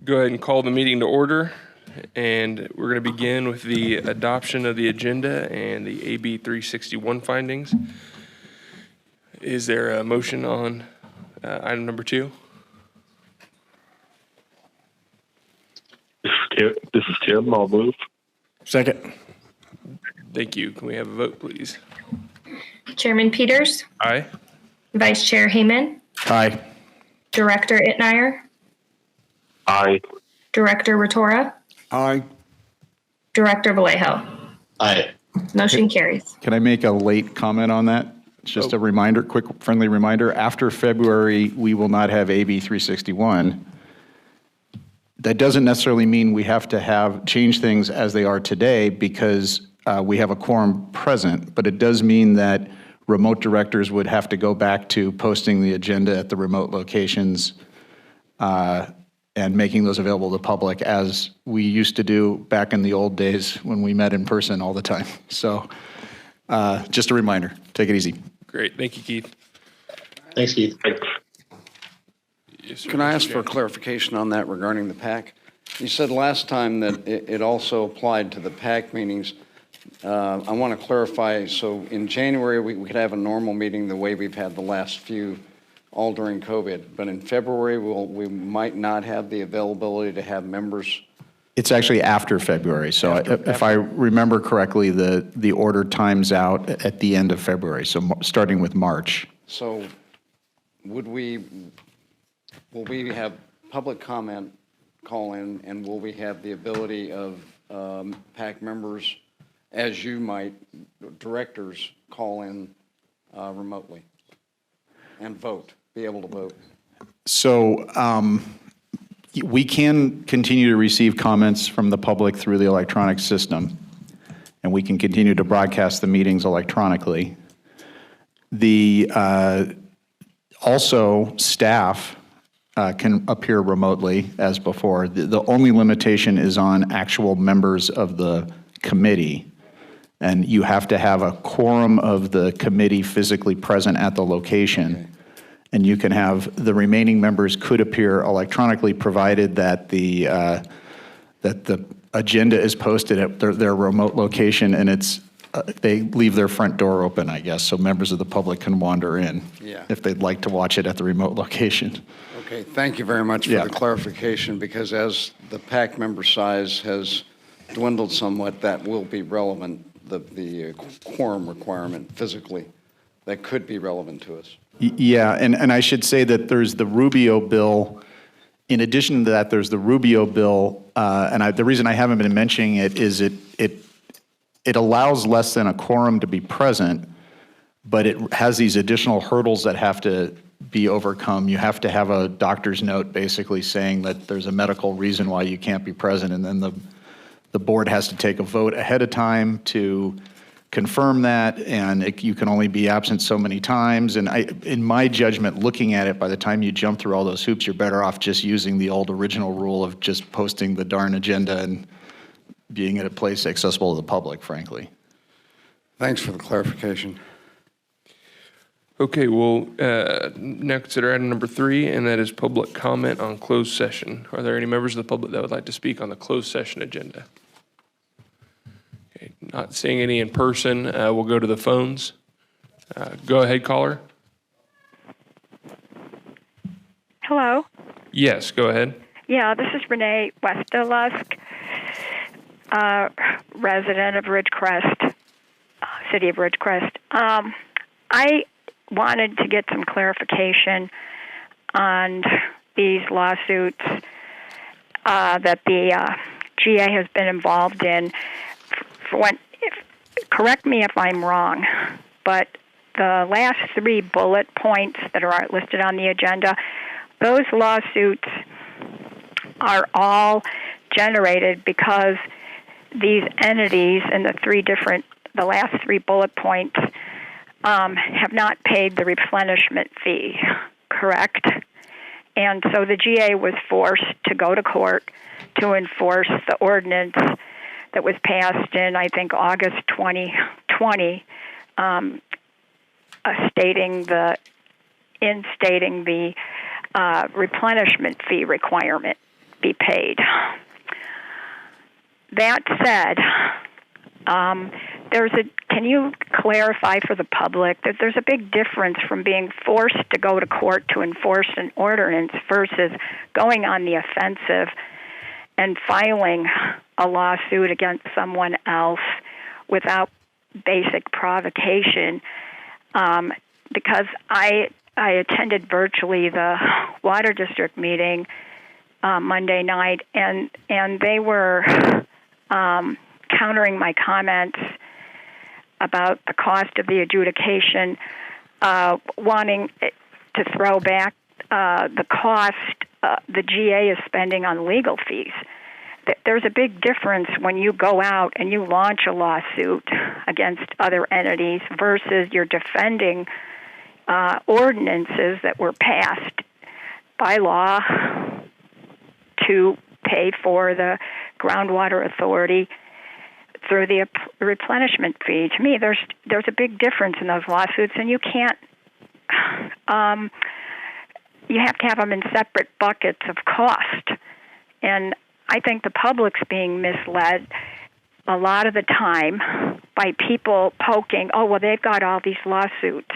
Go ahead and call the meeting to order, and we're going to begin with the adoption of the agenda and the AB 361 findings. Is there a motion on item number 2? This is Tim. I'll move. Second. Thank you. Can we have a vote, please? Chairman Peters, Aye. Vice Chair Heyman, Aye. Director Itmeyer, Aye. Director Ratora, Aye. Director Vallejo. Aye. Motion carries. Can I make a late comment on that? It's just a reminder, quick friendly reminder. After February, we will not have AB 361. That doesn't necessarily mean we have to change things as they are today because we have a quorum present, but it does mean that remote directors would have to go back to posting the agenda at the remote locations and making those available to the public as we used to do back in the old days when we met in person all the time. So just a reminder, take it easy. Great. Thank you, Keith. Thanks, Keith. Yes, sir. Can I ask Mr. for Jones. clarification on that regarding the PAC? You said last time that it also applied to the PAC meetings. I want to clarify, so in January, we could have a normal meeting the way we've had the last few, all during COVID. But in February, we might not have the availability to have members. It's actually after February. So if I remember correctly, the order times out at the end of February, so starting with March. So will we have public comment call in, and will we have the ability of PAC members, as you might, directors call in remotely and vote, be able to vote? So we can continue to receive comments from the public through the electronic system, and we can continue to broadcast the meetings electronically. Also, staff can appear remotely as before. The only limitation is on actual members of the committee, and you have to have a quorum of the committee physically present at the location. Okay. And you can have the remaining members could appear electronically, provided that the agenda is posted at their remote location, and they leave their front door open, I guess, so members of the public can wander in if they'd like to watch it at the remote location. Okay, thank you very much for the clarification, because as the PAC member size has dwindled somewhat, that will be relevant, the quorum requirement physically, that could be relevant to us. Yeah, and I should say that there's the Rubio bill. In addition to that, there's the Rubio bill, and the reason I haven't been mentioning it is it allows less than a quorum to be present, but it has these additional hurdles that have to be overcome. You have to have a doctor's note basically saying that there's a medical reason why you can't be present, and then the board has to take a vote ahead of time to confirm that, and you can only be absent so many times. And in my judgment, looking at it, by the time you jump through all those hoops, you're better off just using the old original rule of just posting the darn agenda and being at a place accessible to the public, frankly. Thanks for the clarification. Okay, we'll now consider item number 3, and that is public comment on closed session. Are there any members of the public that would like to speak on the closed session agenda? Okay, not seeing any in person, we'll go to the phones. Go ahead, caller. Hello. Yes, go ahead. Yeah, this is Renee Westelusk, resident of Ridgecrest, city of Ridgecrest. I wanted to get some clarification on these lawsuits that the GA has been involved in. Correct me if I'm wrong, but the last 3 bullet points that are listed on the agenda, those lawsuits are all generated because these entities in the last 3 bullet points have not paid the replenishment fee, correct? And so the GA was forced to go to court to enforce the ordinance that was passed in, I think, August 2020, instating the replenishment fee requirement. be paid. That said, can you clarify for the public that there's a big difference from being forced to go to court to enforce an ordinance versus going on the offensive and filing a lawsuit against someone else without basic provocation? Because I attended virtually the Water District meeting Monday night, and they were countering my comments about the cost of the adjudication, wanting to throw back the cost the GA is spending on legal fees. There's a big difference when you go out and you launch a lawsuit against other entities versus you're defending ordinances that were passed by law to pay for the groundwater authority through the replenishment fee. To me, there's a big difference in those lawsuits, and you can't. You have to have them in separate buckets of cost. And I think the public's being misled a lot of the time by people poking, oh, well, they've got all these lawsuits.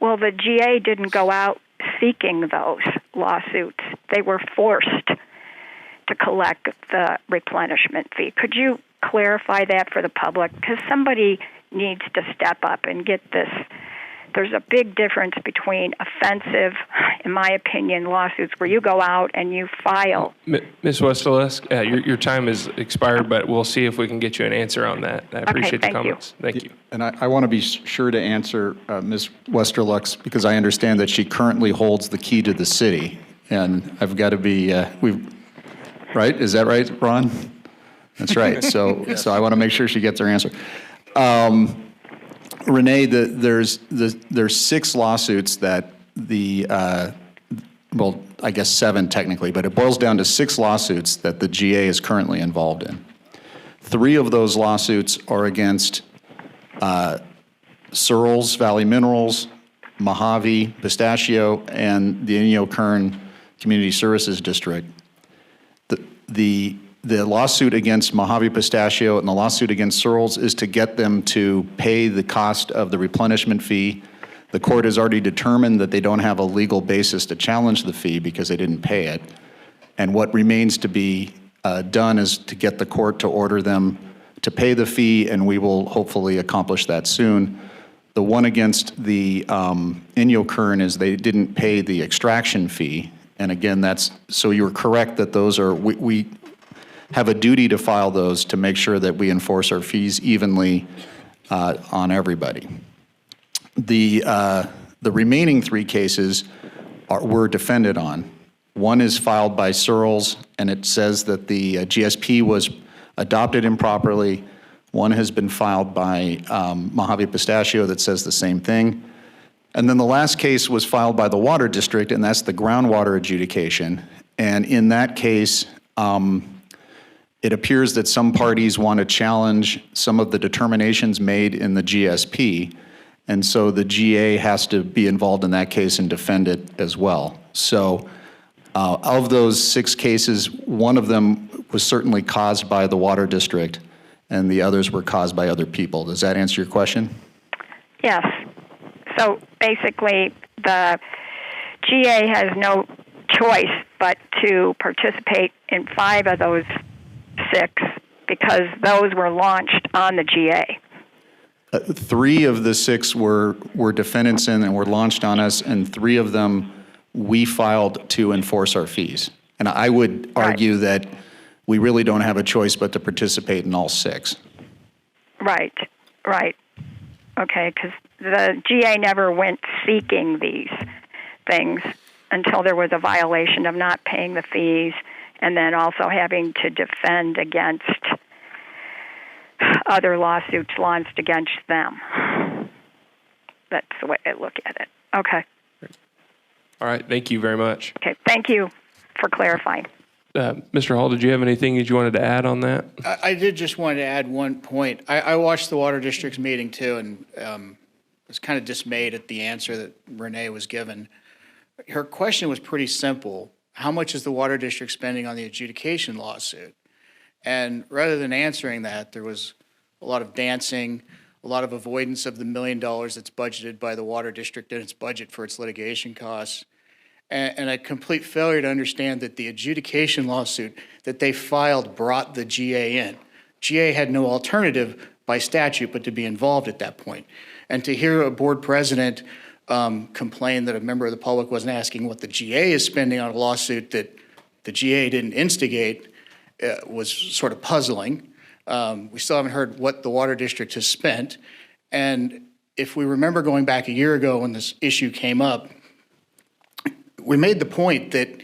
Well, the GA didn't go out seeking those lawsuits. They were forced to collect the replenishment fee. Could you clarify that for the public? Because somebody needs to step up and get this. There's a big difference between offensive, in my opinion, lawsuits where you go out and you file. Ms. Westalesk, your time has expired, but we'll see if we can get you an answer on that. I appreciate the comments. Thank you. And I want to be sure to answer Ms. Westerlux, because I understand that she currently holds the key to the city. And I've got to be, right? Is that right, Ron? That's right. So I want to make sure she gets her answer. Renee, there's 6 lawsuits that well, I guess 7 technically, but it boils down to 6 lawsuits that the GA is currently involved in. 3 of those lawsuits are against Searles Valley Minerals, Mojave Pistachio, and the Inyo Kern Community Services District. The lawsuit against Mojave Pistachio and the lawsuit against Searles is to get them to pay the cost of the replenishment fee. The court has already determined that they don't have a legal basis to challenge the fee because they didn't pay it. And what remains to be done is to get the court to order them to pay the fee, and we will hopefully accomplish that soon. The one against the Inyo Kern is they didn't pay the extraction fee. And again, so you're correct that those are, we have a duty to file those to make sure that we enforce our fees evenly on everybody. The remaining 3 cases were defended on. One is filed by Searles, and it says that the GSP was adopted improperly. One has been filed by Mojave Pistachio that says the same thing. And then the last case was filed by the Water District, and that's the groundwater adjudication. And in that case, it appears that some parties want to challenge some of the determinations made in the GSP, and so the GA has to be involved in that case and defend it as well. So of those 6 cases, one of them was certainly caused by the Water District, and the others were caused by other people. Does that answer your question? Yes. So basically, the GA has no choice but to participate in 5 of those 6 because those were launched on the GA. 3 of the 6 were defendants in and were launched on us, and 3 of them we filed to enforce our fees. And I would argue that we really don't have a choice but to participate in all 6. Right. Okay, because the GA never went seeking these things until there was a violation of not paying the fees, and then also having to defend against other lawsuits launched against them. That's the way I look at it. Okay. All right. Thank you very much. Okay. Thank you for clarifying. Mr. Hall, did you have anything that you wanted to add on that? I did just want to add one point. I watched the Water District's meeting too, and was kind of dismayed at the answer that Renee was given. Her question was pretty simple. how much is the water district spending on the adjudication lawsuit? And rather than answering that, there was a lot of dancing, a lot of avoidance of the $1 million that's budgeted by the water district in its budget for its litigation costs, and a complete failure to understand that the adjudication lawsuit that they filed brought the GA in. GA had no alternative by statute but to be involved at that point. And to hear a board president complain that a member of the public wasn't asking what the GA is spending on a lawsuit that the GA didn't instigate was sort of puzzling. We still haven't heard what the water district has spent. And if we remember going back a year ago when this issue came up, we made the point that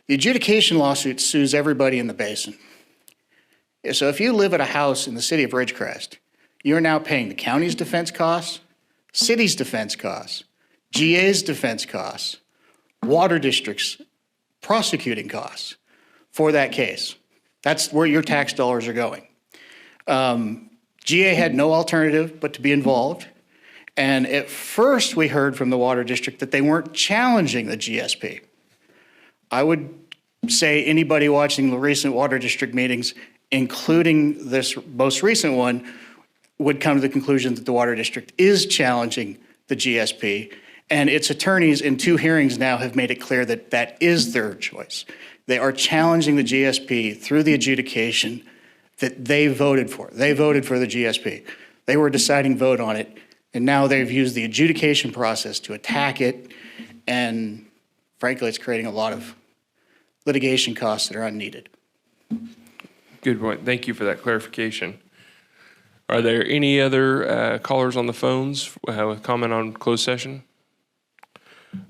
the adjudication lawsuit sues everybody in the basin. So if you live at a house in the city of Ridgecrest, you're now paying the county's defense costs, city's defense costs, GA's defense costs, water district's prosecuting costs for that case. That's where your tax dollars are going. GA had no alternative but to be involved. And at first we heard from the water district that they weren't challenging the GSP. I would say anybody watching the recent water district meetings, including this most recent one, would come to the conclusion that the water district is challenging the GSP. And its attorneys in 2 hearings now have made it clear that that is their choice. They are challenging the GSP through the adjudication that they voted for. They voted for the GSP. They were a deciding vote on it, and now they've used the adjudication process to attack it, and frankly, it's creating a lot of litigation costs that are unneeded. Good point. Thank you for that clarification. Are there any other callers on the phones with comment on closed session?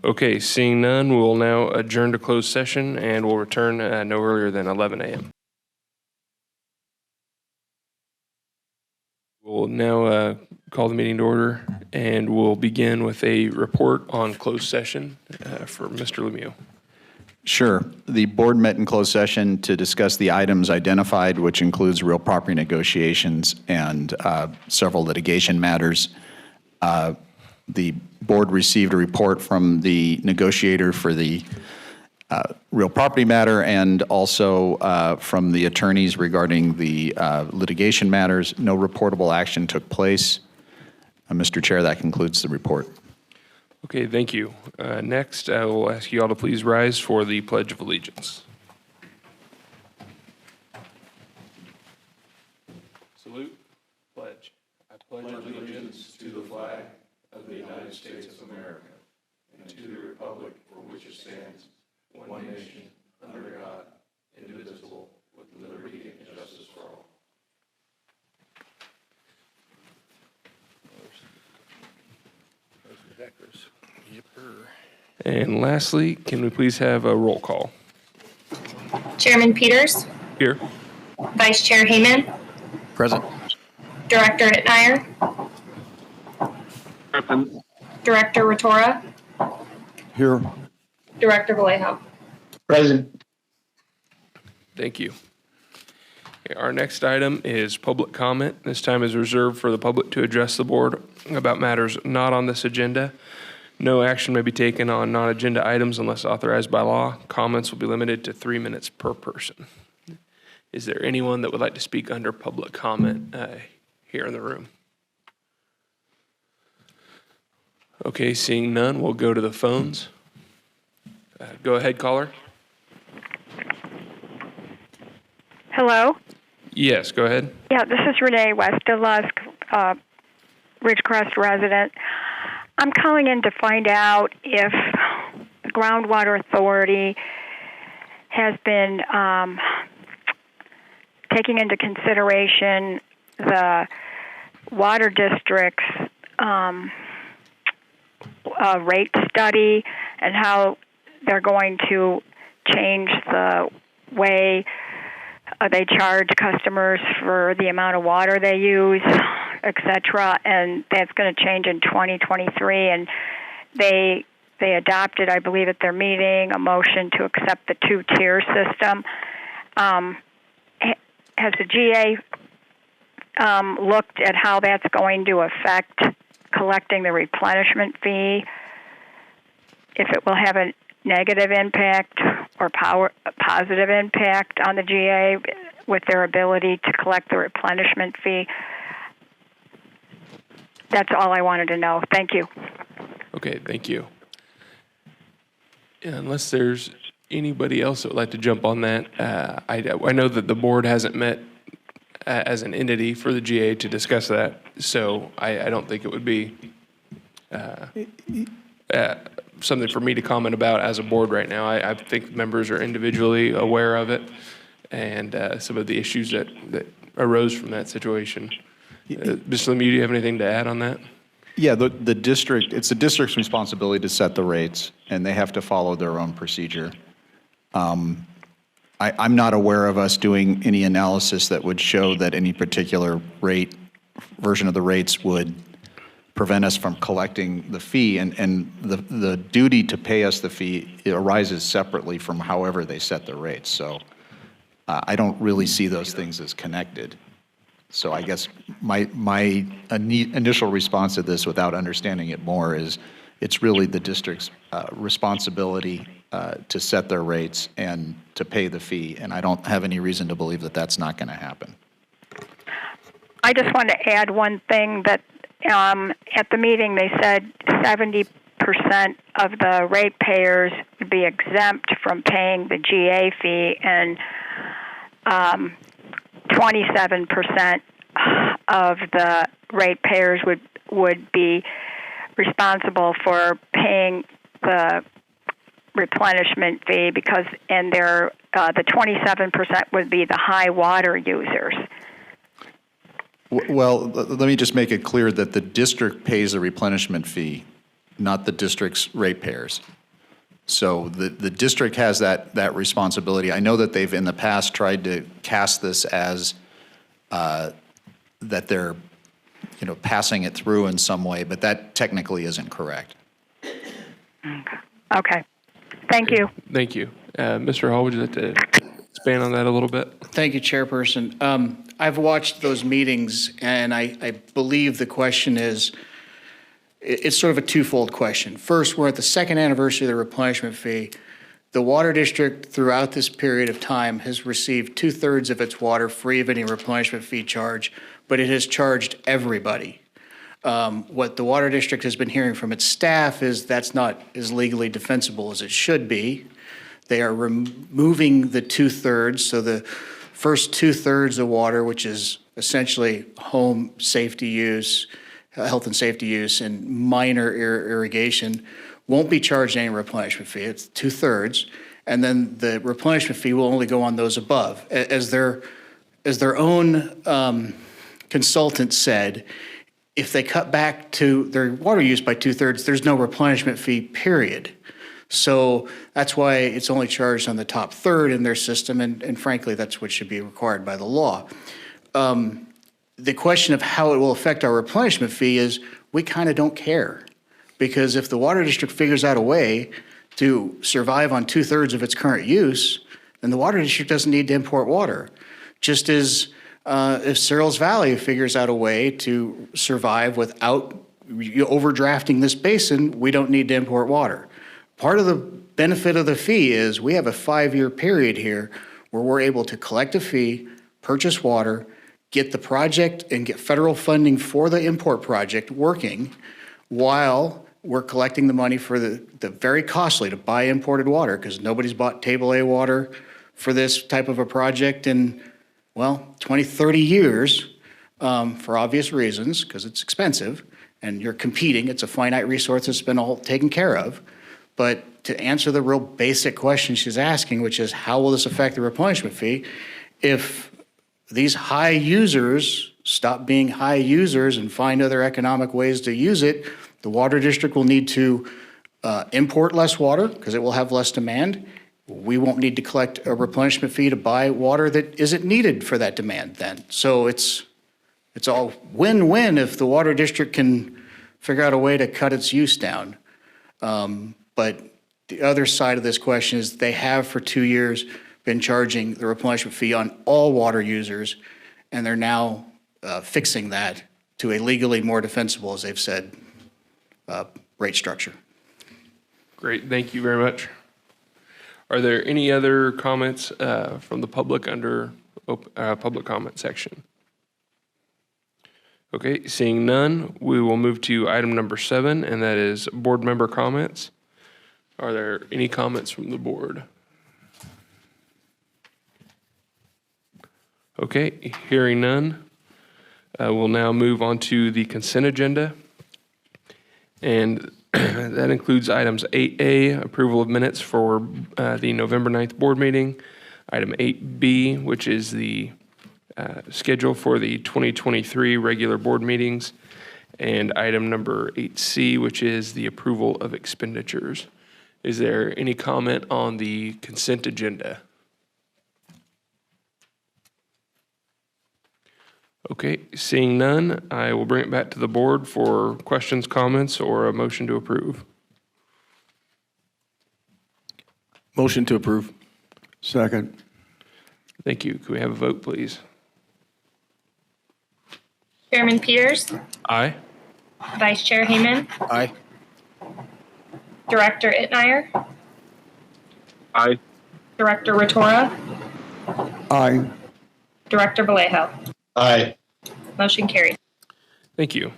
Okay, seeing none, we'll now adjourn to closed session and we'll return no earlier than 11 a.m. We'll now call the meeting to order and we'll begin with a report on closed session for Mr. Lemieux. Sure. The board met in closed session to discuss the items identified, which includes real property negotiations and several litigation matters. The board received a report from the negotiator for the real property matter and also from the attorneys regarding the litigation matters. No reportable action took place. Mr. Chair, that concludes the report. Okay, thank you. Next, I will ask you all to please rise for the Pledge of Allegiance. Salute. Pledge. I pledge allegiance to the flag of the United States of America and to the republic for which it stands, one nation, under God, indivisible, with liberty and justice for all. And lastly, can we please have a roll call? Chairman Peters, Here. Vice Chair Hayman, Present. Director Itnire, Present. Director Rotora, Here. Director Vallejo. Present. Thank you. Okay, our next item is public comment. This time is reserved for the public to address the board about matters not on this agenda. No action may be taken on non-agenda items unless authorized by law. Comments will be limited to 3 minutes per person. Is there anyone that would like to speak under public comment here in the room? Okay, seeing none, we'll go to the phones. Go ahead, caller. Hello? Yes, go ahead. Yeah, this is Renee Westerlusk, Ridgecrest resident. I'm calling in to find out if the Groundwater Authority has been taking into consideration the water district's rate study and how they're going to change the way they charge customers for the amount of water they use, et cetera, and that's going to change in 2023. And they adopted, I believe, at their meeting, a motion to accept the 2-tier system. Has the GA looked at how that's going to affect collecting the replenishment fee? If it will have negative impact or positive impact on the GA with their ability to collect the replenishment fee? That's all I wanted to know. Thank you. Okay, thank you. Unless there's anybody else that would like to jump on that, I know that the board hasn't met as an entity for the GA to discuss that, so I don't think it would be something for me to comment about as a board right now. I think members are individually aware of it and some of the issues that arose from that situation. Mr. Lemieux, do you have anything to add on that? Yeah, the district, it's the district's responsibility to set the rates, and they have to follow their own procedure. I'm not aware of us doing any analysis that would show that any particular rate, version of the rates would prevent us from collecting the fee, and the duty to pay us the fee, it arises separately from however they set the rates. So I don't really see those things as connected. So I guess my initial response to this, without understanding it more, is it's really the district's responsibility to set their rates and to pay the fee, and I don't have any reason to believe that that's not going to happen. I just want to add one thing that at the meeting they said 70% of the ratepayers would be exempt from paying the GA fee, and 27% of the ratepayers would be responsible for paying the replenishment fee because, and the 27% would be the high water users. Well, let me just make it clear that the district pays a replenishment fee, not the district's ratepayers. So the district has that responsibility. I know that they've in the past tried to cast this as that they're, passing it through in some way, but that technically isn't correct. Okay. Thank you. Thank you. Mr. Hall, would you like to expand on that a little bit? Thank you, Chairperson. I've watched those meetings, and I believe the question is, it's sort of a twofold question. First, we're at the second anniversary of the replenishment fee. The water district throughout this period of time has received 2/3 of its water free of any replenishment fee charge, but it has charged everybody. What the water district has been hearing from its staff is that's not as legally defensible as it should be. They are removing the 2/3, so the first 2/3 of water, which is essentially home safety use, health and safety use, and minor irrigation, won't be charged any replenishment fee. It's 2/3, and then the replenishment fee will only go on those above. As their own consultant said, if they cut back to their water use by 2/3, there's no replenishment fee, period. So that's why it's only charged on the top third in their system, and frankly, that's what should be required by the law. The question of how it will affect our replenishment fee is we kind of don't care. Because if the water district figures out a way to survive on 2/3 of its current use, then the water district doesn't need to import water. Just as if Searles Valley figures out a way to survive without overdrafting this basin, we don't need to import water. Part of the benefit of the fee is we have a 5-year period here where we're able to collect a fee, purchase water, get the project and get federal funding for the import project working while we're collecting the money for the very costly to buy imported water, because nobody's bought table A water for this type of a project in, 20, 30 years for obvious reasons, because it's expensive and you're competing. It's a finite resource that's been all taken care of. But to answer the real basic question she's asking, which is how will this affect the replenishment fee, if these high users stop being high users and find other economic ways to use it, the water district will need to import less water because it will have less demand. We won't need to collect a replenishment fee to buy water that isn't needed for that demand then. So it's all win-win if the water district can figure out a way to cut its use down. But the other side of this question is they have for 2 years been charging the replenishment fee on all water users, and they're now fixing that to a legally more defensible, as they've said, rate structure. Great, thank you very much. Are there any other comments from the public under public comment section? Okay, seeing none, we will move to item number 7, and that is board member comments. Are there any comments from the board? Okay, hearing none, we'll now move on to the consent agenda. And that includes items 8A, approval of minutes for the November 9th board meeting. Item 8B, which is the schedule for the 2023 regular board meetings. And item number 8C, which is the approval of expenditures. Is there any comment on the consent agenda? Okay, seeing none, I will bring it back to the board for questions, comments, or a motion to approve. Motion to approve. Second. Thank you. Can we have a vote, please? Chairman Peters, Aye. Vice Chair Hayman, Aye. Director Itmeyer, Aye. Director Rotora, Aye. Director Vallejo. Aye. Motion carried. Thank you.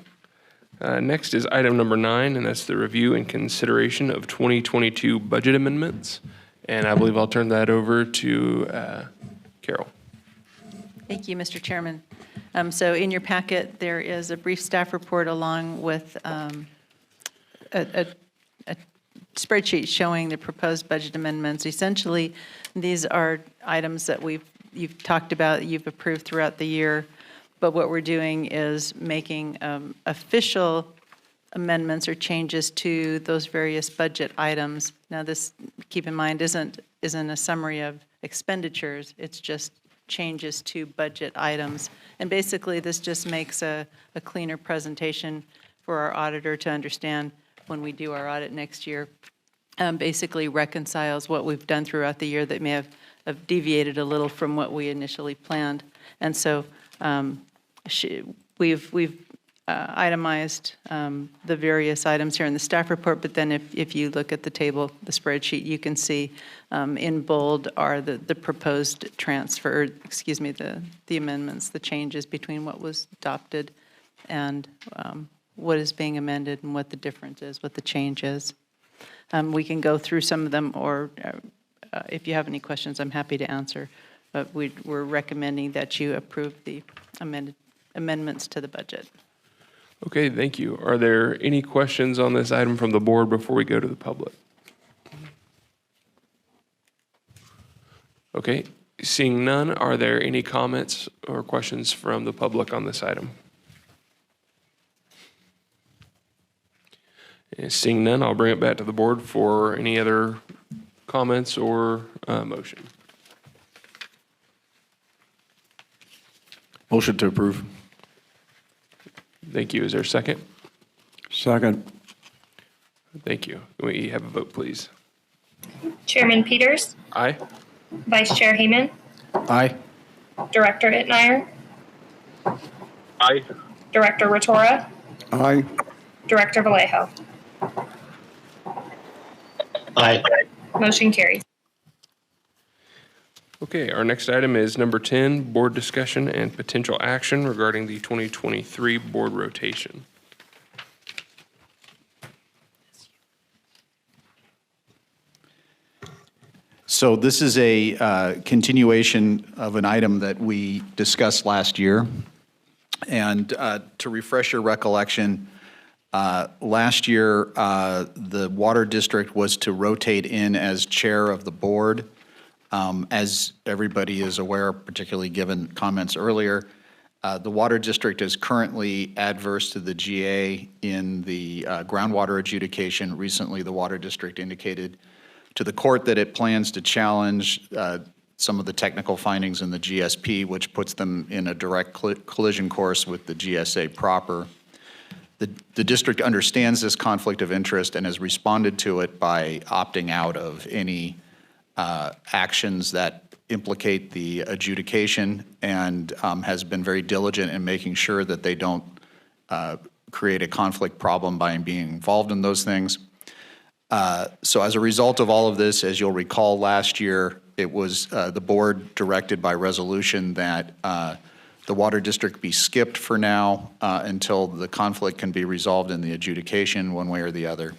Next is item number 9, and that's the review and consideration of 2022 budget amendments. And I believe I'll turn that over to Carol. Thank you, Mr. Chairman. So in your packet, there is a brief staff report along with a spreadsheet showing the proposed budget amendments. Essentially, these are items that you've talked about, you've approved throughout the year, but what we're doing is making official amendments or changes to those various budget items. Now, this, keep in mind, isn't a summary of expenditures, it's just changes to budget items. And basically, this just makes a cleaner presentation for our auditor to understand when we do our audit next year. Basically reconciles what we've done throughout the year that may have deviated a little from what we initially planned. And so we've itemized the various items here in the staff report, but then if you look at the table, the spreadsheet, you can see in bold are the proposed transfer, the amendments, the changes between what was adopted and what is being amended and what the difference is, what the change is. We can go through some of them, or if you have any questions, I'm happy to answer. But we're recommending that you approve the amendments to the budget. Okay, thank you. Are there any questions on this item from the board before we go to the public? Okay, seeing none, are there any comments or questions from the public on this item? Seeing none, I'll bring it back to the board for any other comments or motion. Motion to approve. Thank you. Is there a second? Second. Thank you. Can we have a vote, please? Chairman Peters, Aye. Vice Chair Hayman, Aye. Director Itmeyer, Aye. Director Rotora, Aye. Director Vallejo. Aye. Motion carried. Okay, our next item is number 10, board discussion and potential action regarding the 2023 board rotation. So this is a continuation of an item that we discussed last year. And to refresh your recollection, last year, the Water District was to rotate in as chair of the board. As everybody is aware, particularly given comments earlier, the Water District is currently adverse to the GA in the groundwater adjudication. Recently, the Water District indicated to the court that it plans to challenge some of the technical findings in the GSP, which puts them in a direct collision course with the GSA proper. The district understands this conflict of interest and has responded to it by opting out of any actions that implicate the adjudication, and has been very diligent in making sure that they don't create a conflict problem by being involved in those things. So as a result of all of this, as you'll recall, last year, it was the board directed by resolution that the water district be skipped for now until the conflict can be resolved in the adjudication one way or the other.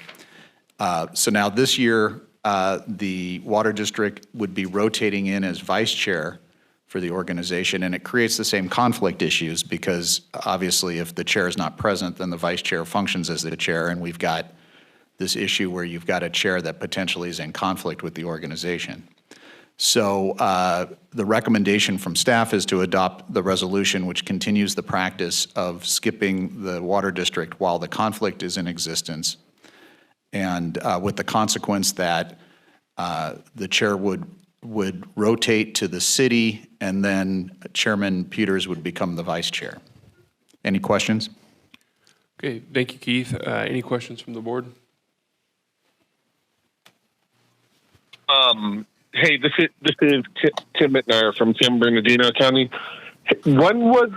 So now this year, the water district would be rotating in as vice chair for the organization, and it creates the same conflict issues because obviously if the chair is not present, then the vice chair functions as the chair, and we've got this issue where you've got a chair that potentially is in conflict with the organization. So the recommendation from staff is to adopt the resolution which continues the practice of skipping the water district while the conflict is in existence, and with the consequence that the chair would rotate to the city, and then Chairman Peters would become the vice chair. Any questions? Okay, thank you, Keith. Any questions from the board? Hey, this is Tim Mittner from San Bernardino County. When was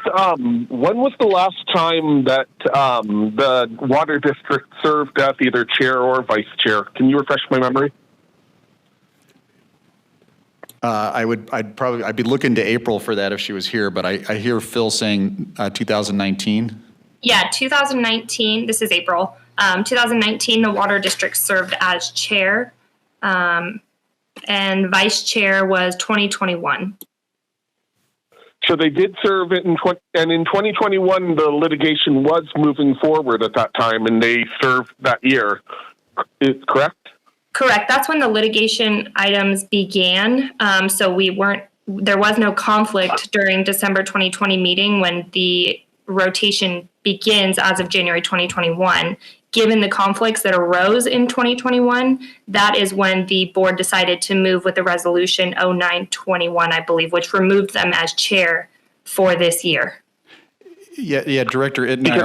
the last time that the water district served as either chair or vice chair? Can you refresh my memory? I'd be looking to April for that if she was here, but I hear Phil saying 2019. Yeah, 2019, this is April. 2019, the water district served as chair, and vice chair was 2021. So they did serve it in 2021, the litigation was moving forward at that time, and they served that year. Is correct? Correct. That's when the litigation items began. So there was no conflict during December 2020 meeting when the rotation begins as of January 2021. Given the conflicts that arose in 2021, that is when the board decided to move with the resolution 0921, I believe, which removed them as chair for this year. Yeah, Director Ittner,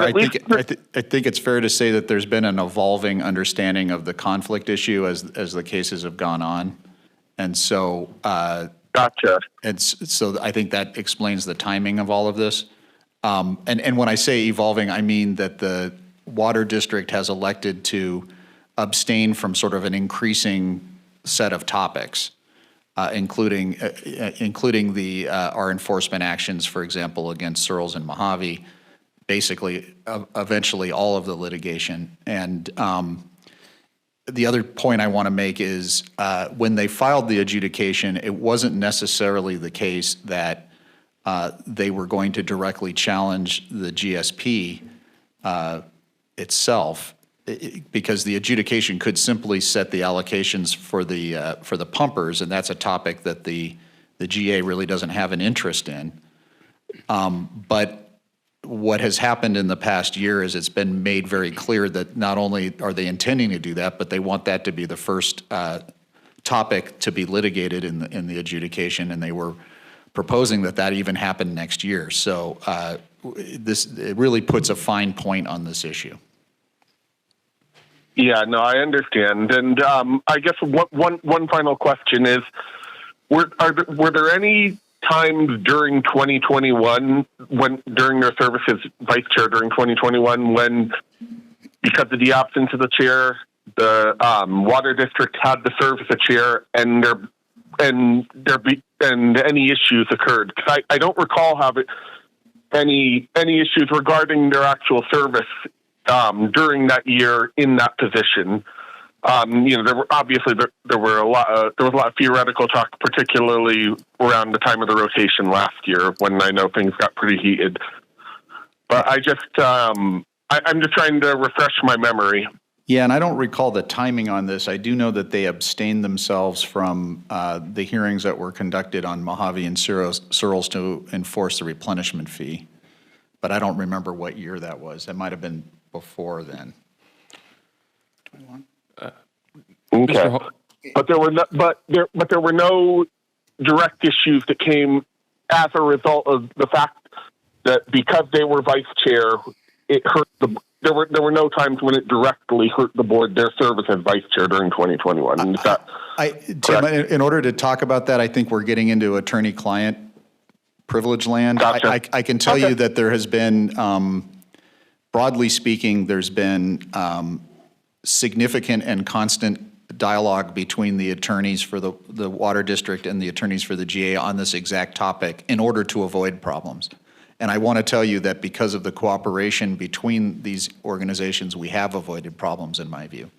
I think it's fair to say that there's been an evolving understanding of the conflict issue as the cases have gone on. And so, Gotcha. And so I think that explains the timing of all of this. And when I say evolving, I mean that the water district has elected to abstain from sort of an increasing set of topics, including our enforcement actions, for example, against Searles and Mojave, basically eventually all of the litigation. And the other point I want to make is when they filed the adjudication, it wasn't necessarily the case that they were going to directly challenge the GSP itself, because the adjudication could simply set the allocations for the pumpers, and that's a topic that the GA really doesn't have an interest in. But what has happened in the past year is it's been made very clear that not only are they intending to do that, but they want that to be the first topic to be litigated in the adjudication, and they were proposing that even happen next year. So it really puts a fine point on this issue. Yeah, no, I understand. And I guess one final question is, were there any times during 2021, during their service as vice chair during 2021, when, because of the absence of the chair, the water district had to serve as a chair, and any issues occurred? Because I don't recall having any issues regarding their actual service during that year in that position. There were obviously there was a lot of theoretical talk, particularly around the time of the rotation last year, when I know things got pretty heated. But I'm just trying to refresh my memory. Yeah, and I don't recall the timing on this. I do know that they abstained themselves from the hearings that were conducted on Mojave and Searles to enforce the replenishment fee. But I don't remember what year that was. That might have been before then. 21. Okay, but there were no direct issues that came as a result of the fact that because they were vice chair, it hurt there were no times when it directly hurt the board, their service as vice chair during 2021. Is that Tim, in order to talk about that, I think we're getting into attorney-client privilege land. Gotcha. I can tell you that there has been, broadly speaking, there's been significant and constant dialogue between the attorneys for the water district and the attorneys for the GA on this exact topic in order to avoid problems. And I want to tell you that because of the cooperation between these organizations, we have avoided problems, in my view.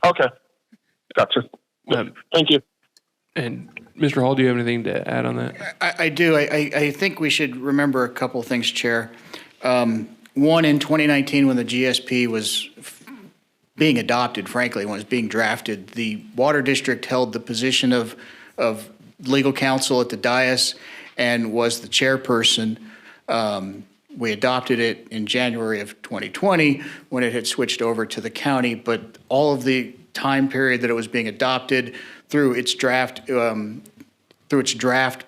Okay. Gotcha. Thank you. And Mr. Hall, do you have anything to add on that? I do. I think we should remember a couple things, Chair. One, in 2019, when the GSP was being adopted, frankly, when it was being drafted, the Water District held the position of legal counsel at the dais and was the chairperson. We adopted it in January of 2020 when it had switched over to the county, but all of the time period that it was being adopted through its draft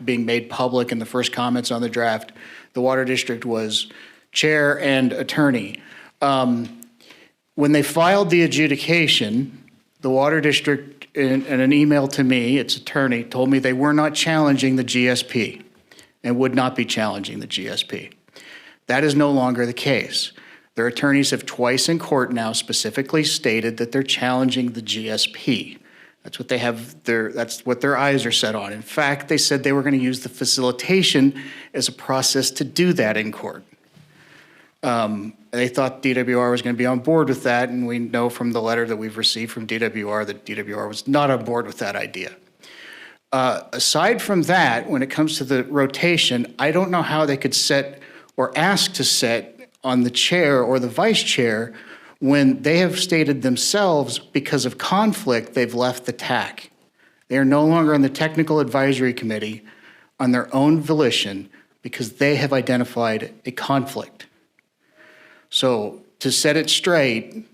being made public and the first comments on the draft, the Water District was chair and attorney. When they filed the adjudication, the Water District, in an email to me, its attorney, told me they were not challenging the GSP and would not be challenging the GSP. That is no longer the case. Their attorneys have twice in court now specifically stated that they're challenging the GSP. That's what they have that's what their eyes are set on. In fact, they said they were going to use the facilitation as a process to do that in court. They thought DWR was going to be on board with that, and we know from the letter that we've received from DWR that DWR was not on board with that idea. Aside from that, when it comes to the rotation, I don't know how they could set or ask to set on the chair or the vice chair when they have stated themselves because of conflict they've left the TAC. They are no longer on the technical advisory committee on their own volition because they have identified a conflict. So to set it straight,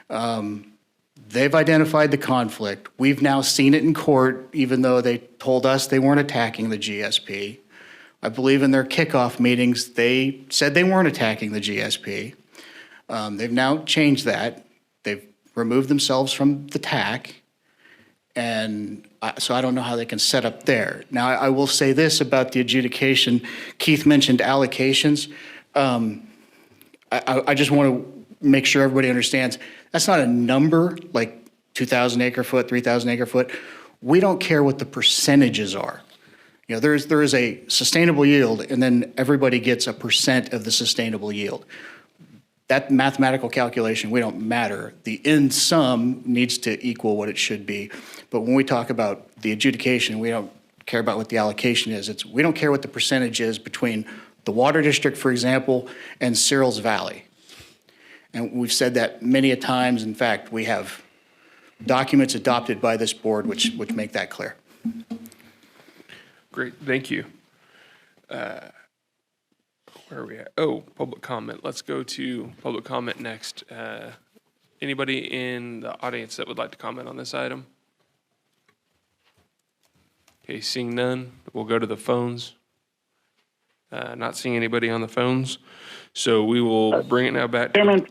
they've identified the conflict. We've now seen it in court, even though they told us they weren't attacking the GSP. I believe in their kickoff meetings, they said they weren't attacking the GSP. They've now changed that. They've removed themselves from the TAC. And so I don't know how they can set up there. Now, I will say this about the adjudication. Keith mentioned allocations. I just want to make sure everybody understands that's not a number like 2,000 acre foot, 3,000 acre foot. We don't care what the percentages are. You know, there is a sustainable yield, and then everybody gets a percent of the sustainable yield. That mathematical calculation, we don't matter. The end sum needs to equal what it should be. But when we talk about the adjudication, we don't care about what the allocation is. We don't care what the percentage is between the Water District, for example, and Cyril's Valley. And we've said that many a times. In fact, we have documents adopted by this board which make that clear. Great, thank you. Where are we at? Oh, public comment. Let's go to public comment next. Anybody in the audience that would like to comment on this item? Okay, seeing none, we'll go to the phones. Not seeing anybody on the phones, so we will bring it now back. Chairman,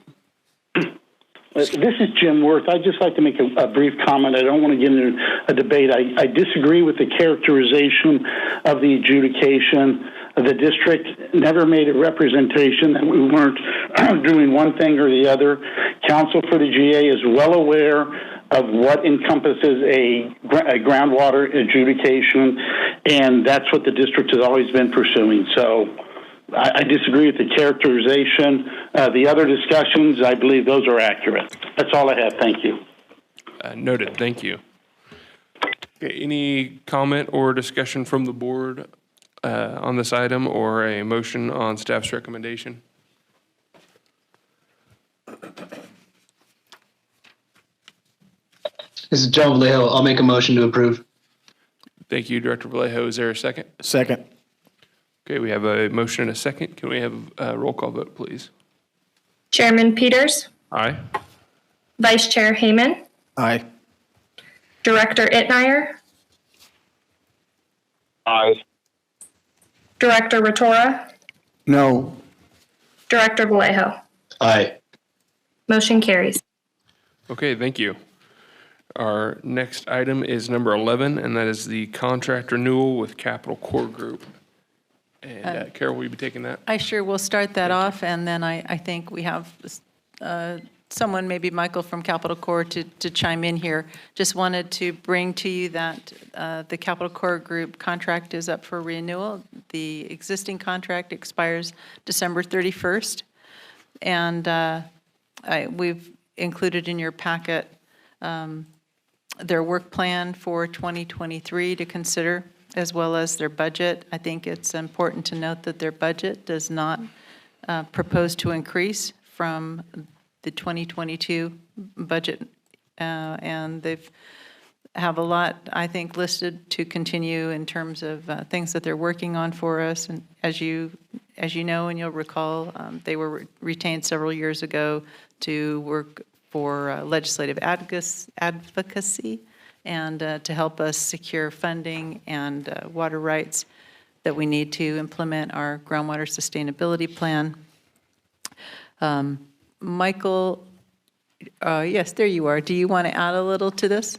this is Jim Worth. I'd just like to make a brief comment. I don't want to get into a debate. I disagree with the characterization of the adjudication. The district never made a representation that we weren't doing one thing or the other. Counsel for the GA is well aware of what encompasses a groundwater adjudication, and that's what the district has always been pursuing. So I disagree with the characterization. The other discussions, I believe those are accurate. That's all I have. Thank you. Noted. Thank you. Okay, any comment or discussion from the board on this item or a motion on staff's recommendation? This is Joe Vallejo. I'll make a motion to approve. Thank you, Director Vallejo. Is there a second? Second. Okay, we have a motion and a second. Can we have a roll call vote, please? Chairman Peters, Aye. Vice Chair Heyman, Aye. Director Itmeyer, Aye. Director Rotora, No. Director Vallejo. Aye. Motion carries. Okay, thank you. Our next item is number 11, and that is the contract renewal with Capital Core Group. And Carol, will you be taking that? I sure will start that off, and then I think we have someone, maybe Michael from Capital Corps, to chime in here. Just wanted to bring to you that the Capital Corps Group contract is up for renewal. The existing contract expires December 31st. And we've included in your packet their work plan for 2023 to consider, as well as their budget. I think it's important to note that their budget does not propose to increase from the 2022 budget, and they've have a lot, I think, listed to continue in terms of things that they're working on for us. And as you know and you'll recall, they were retained several years ago to work for legislative advocacy and to help us secure funding and water rights that we need to implement our groundwater sustainability plan. Michael, yes, there you are. Do you want to add a little to this?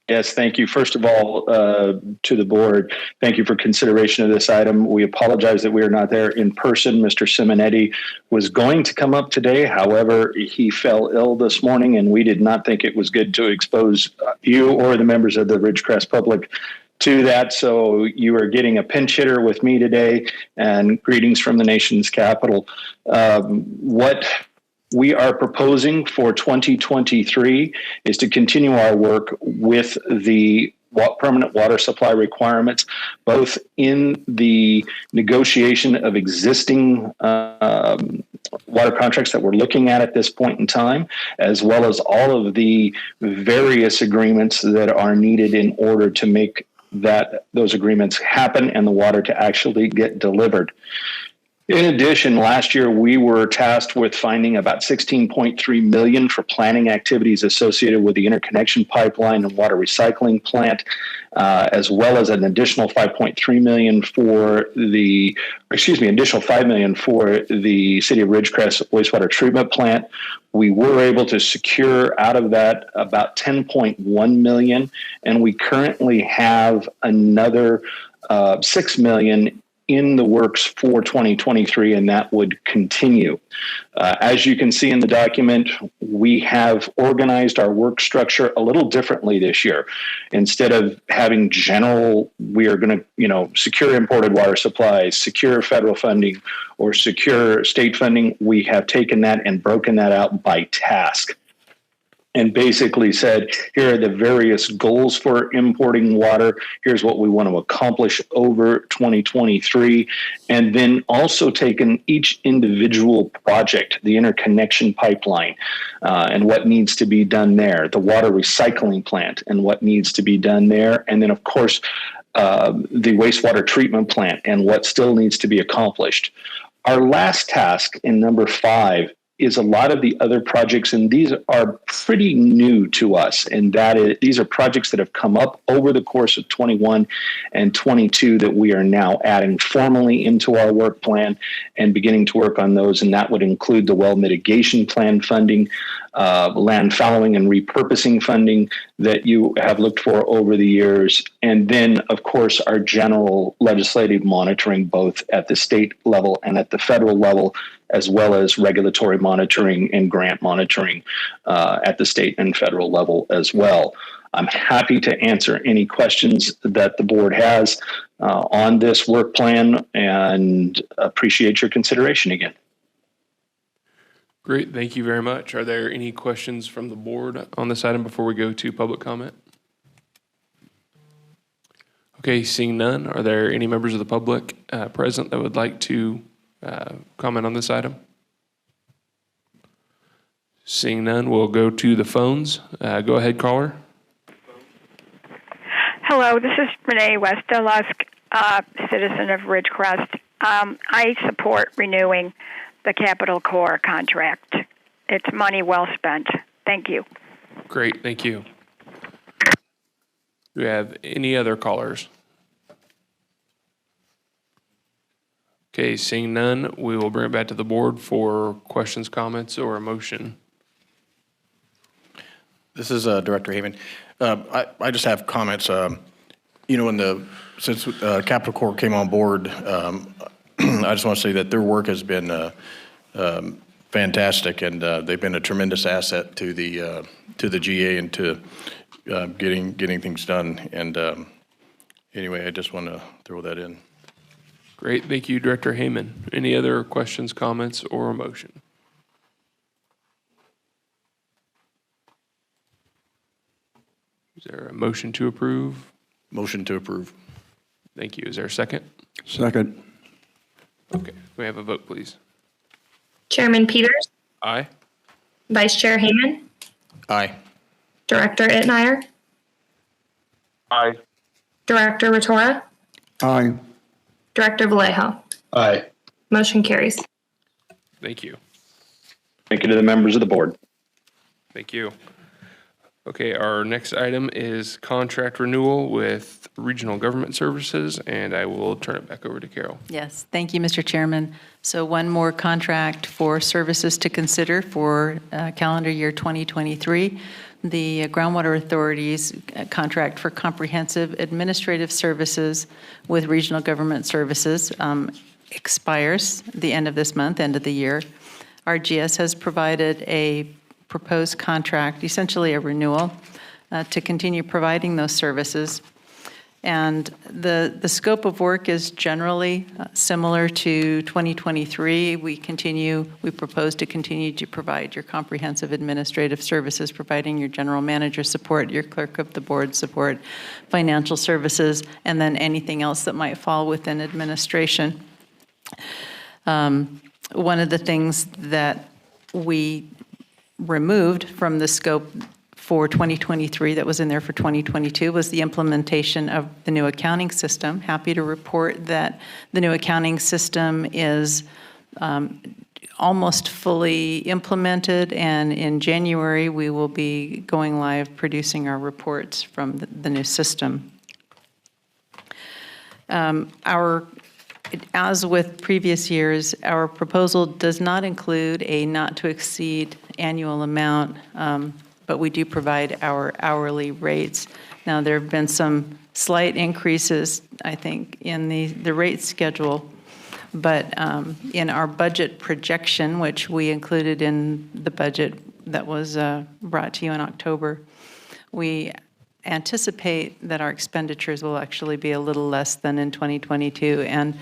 Yes, thank you. First of all, to the board, thank you for consideration of this item. We apologize that we are not there in person. Mr. Simonetti was going to come up today. However, he fell ill this morning, and we did not think it was good to expose you or the members of the Ridgecrest public to that. So you are getting a pinch hitter with me today, and greetings from the nation's capital. What we are proposing for 2023 is to continue our work with the permanent water supply requirements, both in the negotiation of existing water contracts that we're looking at this point in time, as well as all of the various agreements that are needed in order to make those agreements happen and the water to actually get delivered. In addition, last year we were tasked with finding about $16.3 million for planning activities associated with the interconnection pipeline and water recycling plant, as well as an additional $5.3 million additional $5 million for the City of Ridgecrest wastewater treatment plant. We were able to secure out of that about $10.1 million, and we currently have another $6 million in the works for 2023, and that would continue. As you can see in the document, we have organized our work structure a little differently this year. Instead of having general, we are going to, secure imported water supplies, secure federal funding, or secure state funding, we have taken that and broken that out by task, and basically said, here are the various goals for importing water. Here's what we want to accomplish over 2023. And then also taken each individual project, the interconnection pipeline, and what needs to be done there, the water recycling plant and what needs to be done there. And then, of course, the wastewater treatment plant and what still needs to be accomplished. Our last task in number 5 is a lot of the other projects, and these are pretty new to us, and these are projects that have come up over the course of 21 and 22 that we are now adding formally into our work plan and beginning to work on those, and that would include the well mitigation plan funding, land fallowing and repurposing funding that you have looked for over the years, and then, of course, our general legislative monitoring both at the state level and at the federal level, as well as regulatory monitoring and grant monitoring at the state and federal level as well. I'm happy to answer any questions that the board has on this work plan and appreciate your consideration again. Great, thank you very much. Are there any questions from the board on this item before we go to public comment? Okay, seeing none, are there any members of the public present that would like to comment on this item? Seeing none, we'll go to the phones. Go ahead, caller. Hello, this is Renee Westerlusk, citizen of Ridgecrest. I support renewing the Capital Corps contract. It's money well spent. Thank you. Great, thank you. Do we have any other callers? Okay, seeing none, we will bring it back to the board for questions, comments, or a motion. This is Director Haven. I just have comments. Since Capital Corps came on board, I just want to say that their work has been fantastic, and they've been a tremendous asset to the GA and to getting things done. And anyway, I just want to throw that in. Great, thank you, Director Heyman. Any other questions, comments, or a motion? Is there a motion to approve? Motion to approve. Thank you. Is there a second? Second. Okay, we have a vote, please. Chairman Peters, Aye. Vice Chair Heyman, Aye. Director Itmeyer, Aye. Director Ratora, Aye. Director Vallejo. Aye. Motion carries. Thank you. Thank you to the members of the board. Thank you. Okay, our next item is contract renewal with Regional Government Services, and I will turn it back over to Carol. Yes, thank you, Mr. Chairman. So one more contract for services to consider for calendar year 2023. The Groundwater Authority's contract for comprehensive administrative services with Regional Government Services expires the end of this month, end of the year. RGS has provided a proposed contract, essentially a renewal, to continue providing those services. And the scope of work is generally similar to 2023. We propose to continue to provide your comprehensive administrative services, providing your general manager support, your clerk of the board support, financial services, and then anything else that might fall within administration. One of the things that we removed from the scope for 2023 that was in there for 2022 was the implementation of the new accounting system. Happy to report that the new accounting system is almost fully implemented, and in January we will be going live producing our reports from the new system. As with previous years, our proposal does not include a not-to-exceed annual amount, but we do provide our hourly rates. Now, there have been some slight increases, I think, in the rate schedule, but in our budget projection, which we included in the budget that was brought to you in October, we anticipate that our expenditures will actually be a little less than in 2022, and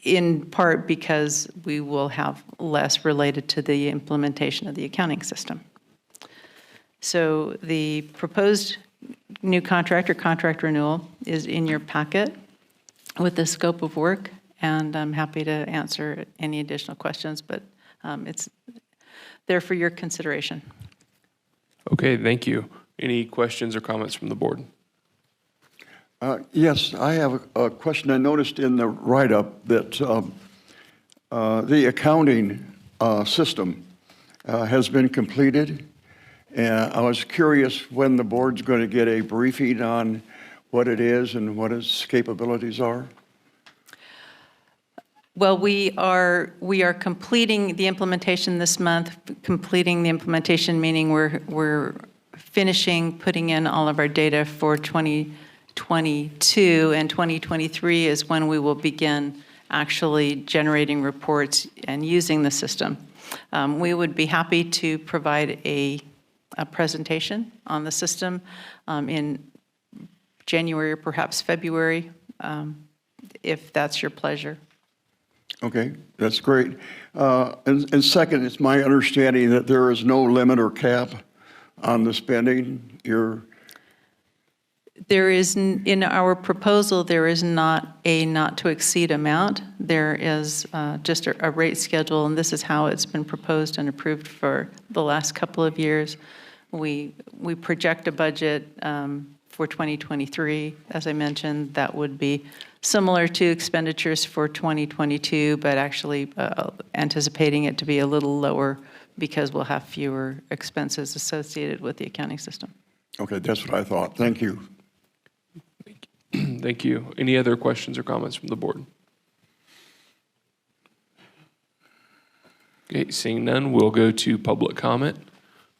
in part because we will have less related to the implementation of the accounting system. So the proposed new contract or contract renewal is in your packet with the scope of work, and I'm happy to answer any additional questions, but it's there for your consideration. Okay, thank you. Any questions or comments from the board? Yes, I have a question. I noticed in the write-up that the accounting system has been completed. And I was curious when the board's going to get a briefing on what it is and what its capabilities are. Well, we are completing the implementation this month. Completing the implementation meaning we're finishing putting in all of our data for 2022, and 2023 is when we will begin actually generating reports and using the system. We would be happy to provide a presentation on the system in January or perhaps February, if that's your pleasure. Okay, that's great. And second, it's my understanding that there is no limit or cap on the spending. There is, in our proposal, there is not a not-to-exceed amount. There is just a rate schedule, and this is how it's been proposed and approved for the last couple of years. We project a budget for 2023. As I mentioned, that would be similar to expenditures for 2022, but actually anticipating it to be a little lower because we'll have fewer expenses associated with the accounting system. Okay, that's what I thought. Thank you. Thank you. Any other questions or comments from the board? Okay, seeing none, we'll go to public comment.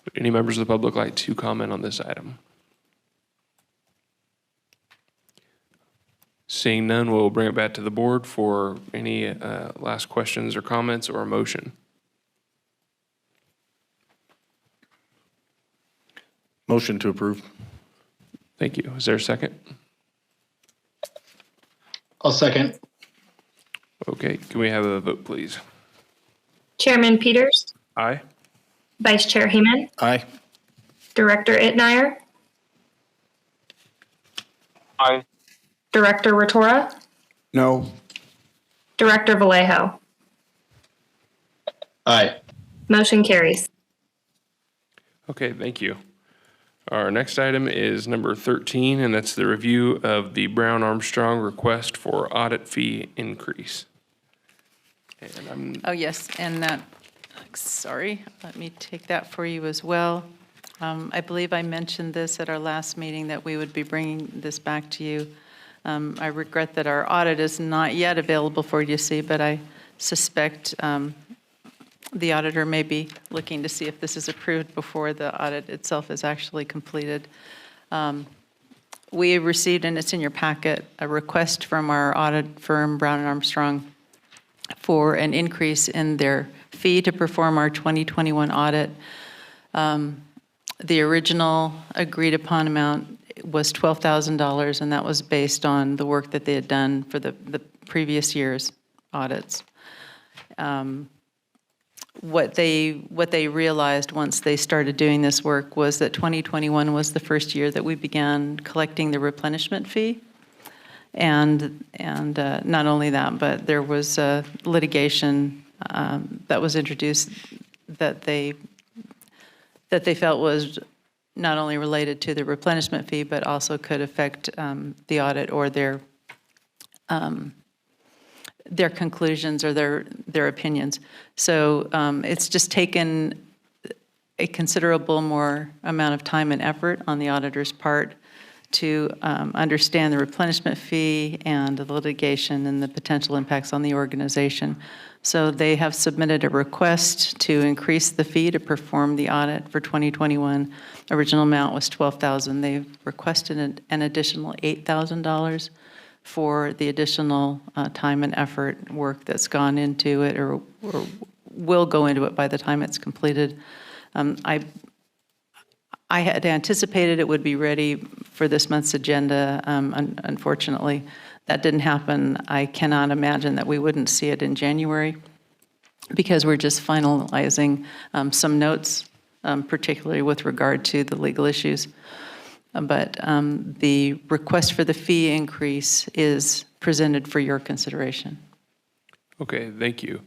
Would any members of the public like to comment on this item? Seeing none, we'll bring it back to the board for any last questions or comments or a motion. Motion to approve. Thank you. Is there a second? I'll second. Okay, can we have a vote, please? Chairman Peters, Aye. Vice Chair Heeman, Aye. Director Itmeyer, Aye. Director Rotora, No. Director Vallejo. Aye. Motion carries. Okay, thank you. Our next item is number 13, and that's the review of the Brown Armstrong request for audit fee increase. And Oh, yes, and that, sorry, let me take that for you as well. I believe I mentioned this at our last meeting, that we would be bringing this back to you. I regret that our audit is not yet available for you to see, but I suspect the auditor may be looking to see if this is approved before the audit itself is actually completed. We received, and it's in your packet, a request from our audit firm, Brown & Armstrong, for an increase in their fee to perform our 2021 audit. The original agreed upon amount was $12,000, and that was based on the work that they had done for the previous year's audits. What they realized once they started doing this work was that 2021 was the first year that we began collecting the replenishment fee. And not only that, but there was litigation that was introduced that they felt was not only related to the replenishment fee, but also could affect the audit or their conclusions or their opinions. So it's just taken a considerable more amount of time and effort on the auditor's part to understand the replenishment fee and the litigation and the potential impacts on the organization. So they have submitted a request to increase the fee to perform the audit for 2021. Original amount was $12,000. They've requested an additional $8,000 for the additional time and effort work that's gone into it or will go into it by the time it's completed. I had anticipated it would be ready for this month's agenda. Unfortunately, that didn't happen. I cannot imagine that we wouldn't see it in January because we're just finalizing some notes, particularly with regard to the legal issues. But the request for the fee increase is presented for your consideration. Okay, thank you.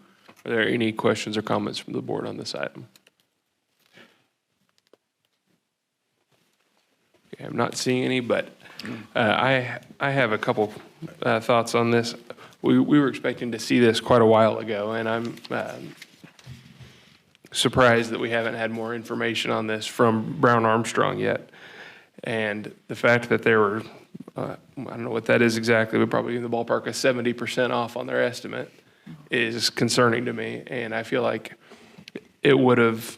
Are there any questions or comments from the board on this item? Okay, I'm not seeing any, but I have a couple thoughts on this. We were expecting to see this quite a while ago, and I'm surprised that we haven't had more information on this from Brown Armstrong yet. And the fact that they were, I don't know what that is exactly, but probably in the ballpark of 70% off on their estimate is concerning to me. And I feel like it would have,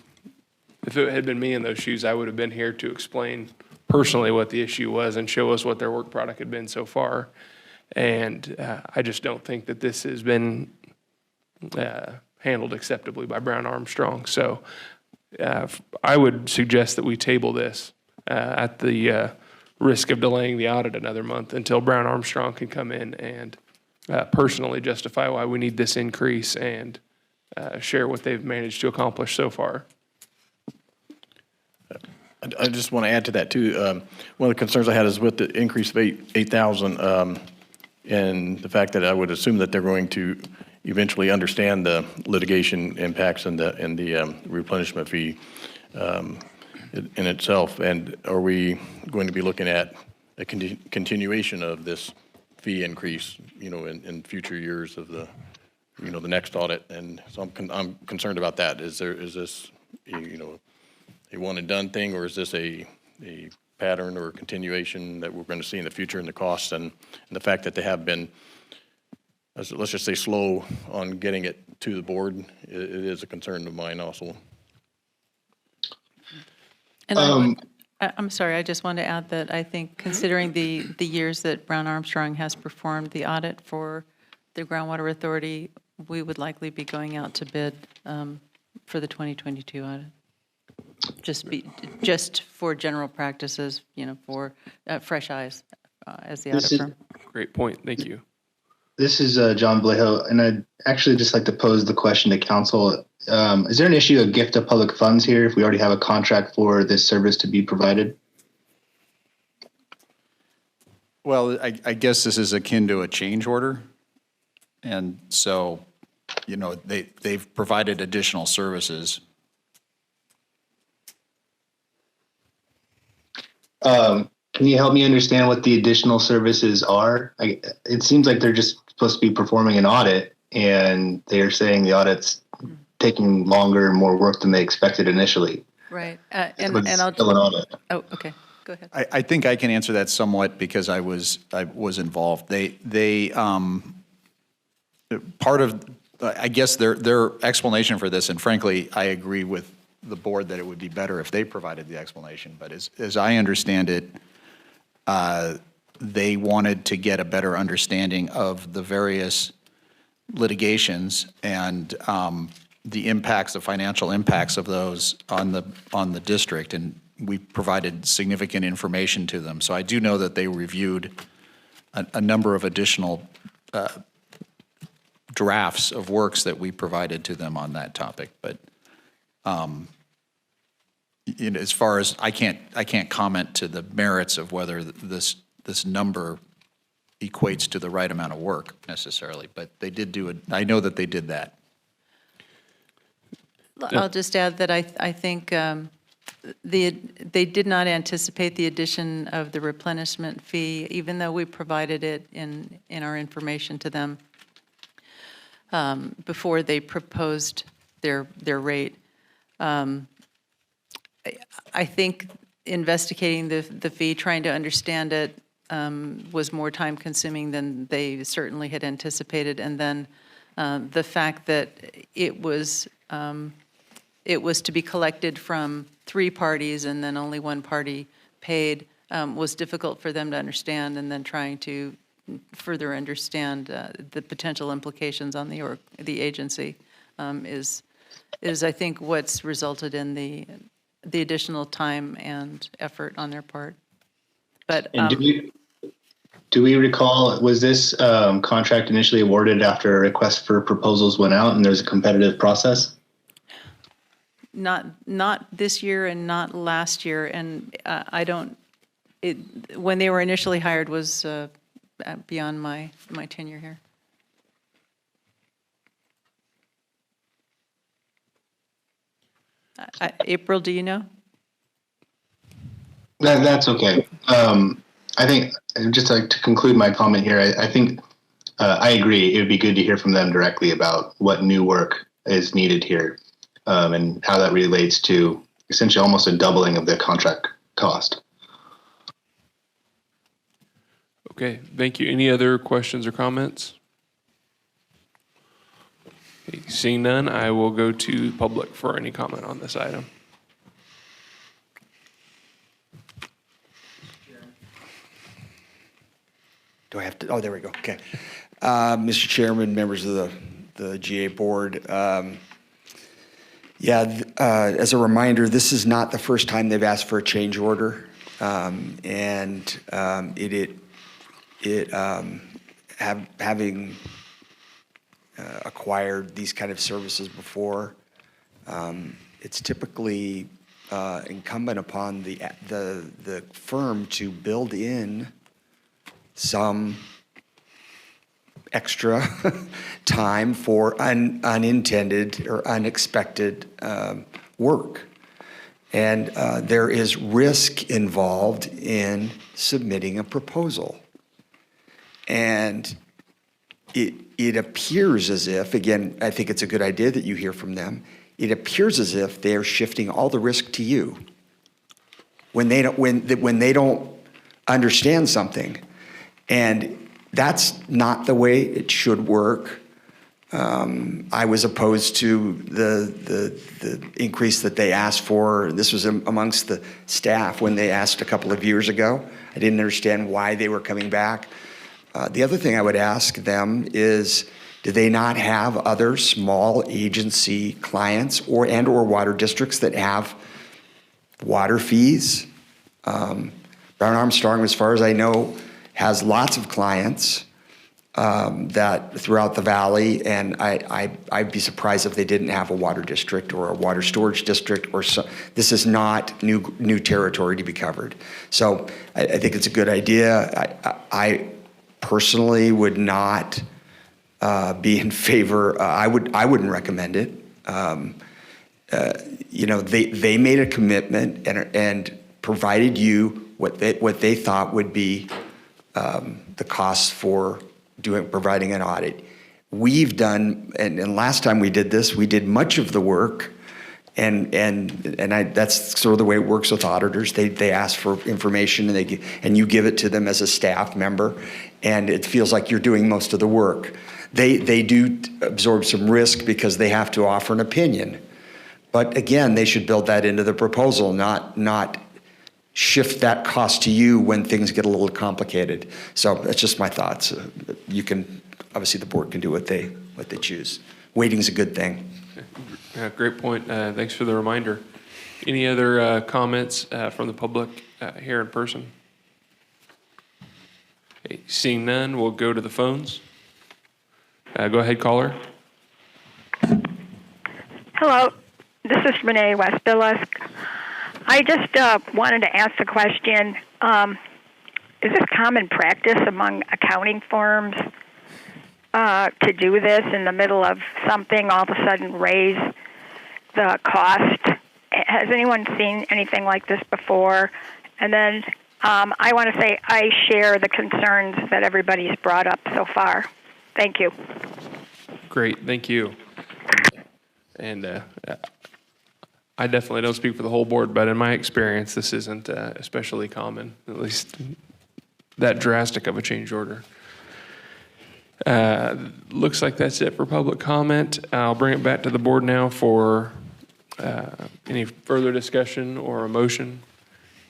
if it had been me in those shoes, I would have been here to explain personally what the issue was and show us what their work product had been so far. And I just don't think that this has been handled acceptably by Brown Armstrong. So I would suggest that we table this at the risk of delaying the audit another month until Brown Armstrong can come in and personally justify why we need this increase and share what they've managed to accomplish so far. I just want to add to that too. One of the concerns I had is with the increase of 8,000 and the fact that I would assume that they're going to eventually understand the litigation impacts and the replenishment fee in itself. And are we going to be looking at a continuation of this fee increase, in future years of the next audit? And so I'm concerned about that. Is this, a one and done thing, or is this a pattern or a continuation that we're going to see in the future in the costs and the fact that they have been, let's just say, slow on getting it to the board? It is a concern of mine also. And I'm sorry, I just want to add that I think considering the years that Brown Armstrong has performed the audit for the Groundwater Authority, we would likely be going out to bid for the 2022 audit. just for general practices, for Fresh Eyes as the This audit is- firm. Great point. Thank you. This is John Blejo, and I'd actually just like to pose the question to council. Is there an issue of gift of public funds here if we already have a contract for this service to be provided? Well, I guess this is akin to a change order. And so, they've provided additional services. Can you help me understand what the additional services are? It seems like they're just supposed to be performing an audit, and they're saying the audit's taking longer and more work than they expected initially. Right. But And it's I'll. still an audit. Oh, okay. Go ahead. I think I can answer that somewhat because I was involved. They part of, I guess their explanation for this, and frankly, I agree with the board that it would be better if they provided the explanation. But as I understand it, they wanted to get a better understanding of the various litigations and the impacts, the financial impacts of those on the district, and we provided significant information to them. So I do know that they reviewed a number of additional drafts of works that we provided to them on that topic. But as far as I can't comment to the merits of whether this number equates to the right amount of work necessarily. But they did do it. I know that they did that. I'll just add that I think they did not anticipate the addition of the replenishment fee, even though we provided it in our information to them before they proposed their rate. I think investigating the fee, trying to understand it, was more time consuming than they certainly had anticipated. And then the fact that it was to be collected from 3 parties and then only 1 party paid was difficult for them to understand, and then trying to further understand the potential implications on the agency is I think what's resulted in the additional time and effort on their part. But And do we recall, was this contract initially awarded after a request for proposals went out and there's a competitive process? Not this year and not last year, and when they were initially hired was beyond my tenure here. April, do you know? That's okay. I think, just to conclude my comment here, I think I agree. It would be good to hear from them directly about what new work is needed here and how that relates to essentially almost a doubling of the contract cost. Okay, thank you. Any other questions or comments? Okay, seeing none, I will go to public for any comment on this item. Do I have to? Oh, there we go. Okay. Mr. Chairman, members of the GA board. As a reminder, this is not the first time they've asked for a change order. Having acquired these kind of services before, it's typically incumbent upon the firm to build in some extra time for unintended or unexpected work. And there is risk involved in submitting a proposal. And it appears as if, again, I think it's a good idea that you hear from them, it appears as if they're shifting all the risk to you. When they don't understand something. And that's not the way it should work. I was opposed to the increase that they asked for. This was amongst the staff when they asked a couple of years ago. I didn't understand why they were coming back. The other thing I would ask them is, do they not have other small agency clients or water districts that have water fees. Brown Armstrong, as far as I know, has lots of clients that throughout the valley, and I'd be surprised if they didn't have a water district or a water storage district or so. This is not new territory to be covered. So I think it's a good idea. I personally would not be in favor. I wouldn't recommend it. They made a commitment and provided you what they thought would be the costs for providing an audit. We've done, and last time we did this, we did much of the work, and that's sort of the way it works with auditors. They ask for information and you give it to them as a staff member, and it feels like you're doing most of the work. They do absorb some risk because they have to offer an opinion, but again, they should build that into the proposal, not shift that cost to you when things get a little complicated. So that's just my thoughts. You can, obviously the board can do what they choose. Waiting's a good thing. Yeah, great point. Thanks for the reminder. Any other comments from the public here in person? Okay, seeing none, we'll go to the phones. Go ahead, caller. Hello, this is Renee Westbillisk. I just wanted to ask the question, is this common practice among accounting firms to do this in the middle of something, all of a sudden raise the cost? Has anyone seen anything like this before? And then I want to say I share the concerns that everybody's brought up so far. Thank you. Great, thank you. And I definitely don't speak for the whole board, but in my experience, this isn't especially common, at least that drastic of a change order. Looks like that's it for public comment. I'll bring it back to the board now for any further discussion or a motion.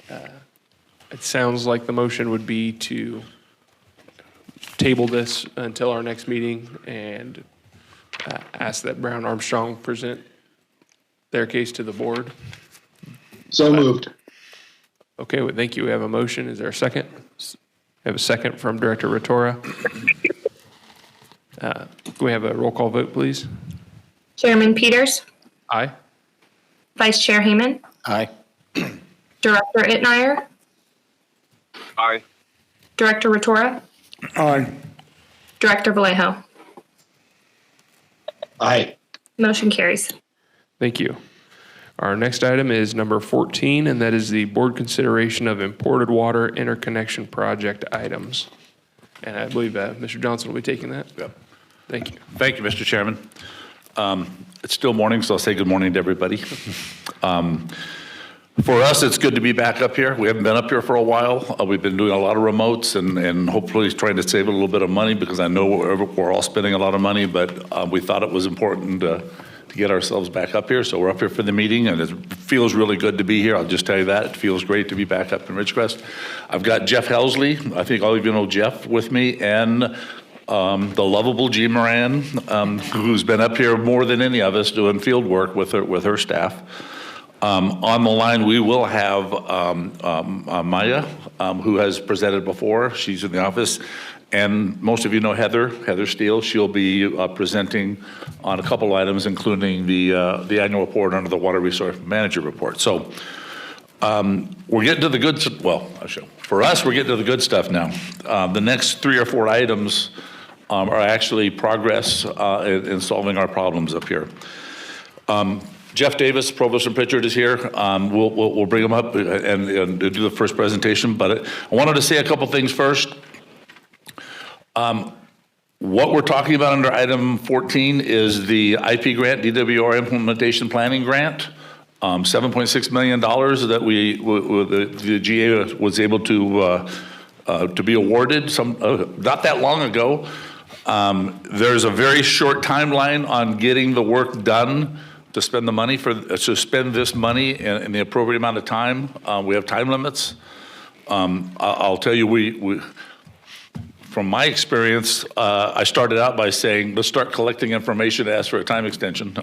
It sounds like the motion would be to table this until our next meeting and ask that Brown Armstrong present their case to the board. So moved. Okay, well, thank you. We have a motion. Is there a second? We have a second from Director Rotora. Can we have a roll call vote, please? Chairman Peters, Aye. Vice Chair Hayman, Aye. Director Itmeyer, Aye. Director Rotora, Aye. Director Vallejo. Aye. Motion carries. Thank you. Our next item is number 14, and that is the board consideration of imported water interconnection project items. And I believe Mr. Johnson will be taking that. Yep. Thank you. Thank you, Mr. Chairman. It's still morning, so I'll say good morning to everybody. For us, it's good to be back up here. We haven't been up here for a while. We've been doing a lot of remotes and hopefully trying to save a little bit of money because I know we're all spending a lot of money, but we thought it was important to get ourselves back up here. So we're up here for the meeting, and it feels really good to be here. I'll just tell you that. It feels great to be back up in Ridgecrest. I've got Jeff Helsley. I think all of you know Jeff with me, and the lovable G. Moran, who's been up here more than any of us doing field work with her staff. On the line, we will have Maya, who has presented before. She's in the office. And most of you know Heather Steele. She'll be presenting on a couple items, including the annual report under the Water Resource Manager report. So we're getting to the good, for us, we're getting to the good stuff now. The next 3 or 4 items are actually progress in solving our problems up here. Jeff Davis, Provost and Pritchard is here. We'll bring him up and do the first presentation. But I wanted to say a couple things first. What we're talking about under item 14 is the IP grant, DWR Implementation Planning Grant, $7.6 million that the GA was able to be awarded not that long ago. There's a very short timeline on getting the work done to spend the money to spend this money in the appropriate amount of time. We have time limits. I'll tell you, from my experience, I started out by saying, let's start collecting information to ask for a time extension.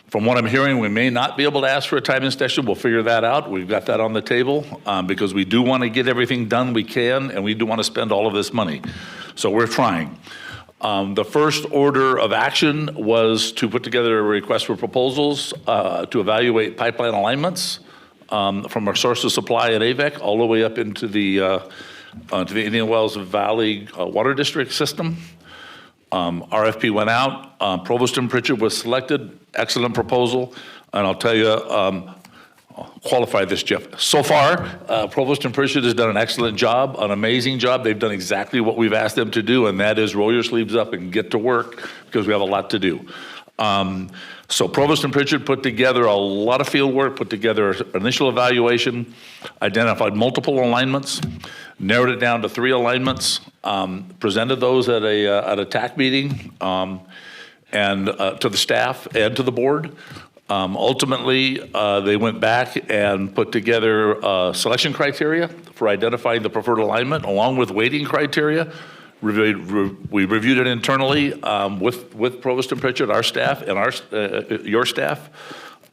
From what I'm hearing, we may not be able to ask for a time extension. We'll figure that out. We've got that on the table because we do want to get everything done we can, and we do want to spend all of this money. So we're trying. The first order of action was to put together a request for proposals to evaluate pipeline alignments from our source of supply at AVEC all the way up into the Indian Wells Valley Water District system. RFP went out. Provost and Pritchard was selected. Excellent proposal. And I'll tell you, qualify this, Jeff. So far, Provost and Pritchard has done an excellent job, an amazing job. They've done exactly what we've asked them to do, and that is roll your sleeves up and get to work because we have a lot to do. So Provost and Pritchard put together a lot of field work, put together an initial evaluation, identified multiple alignments, narrowed it down to 3 alignments, presented those at a TAC meeting and to the staff and to the board. Ultimately, they went back and put together selection criteria for identifying the preferred alignment along with weighting criteria. We reviewed it internally with Provost and Pritchard, our staff, and your staff.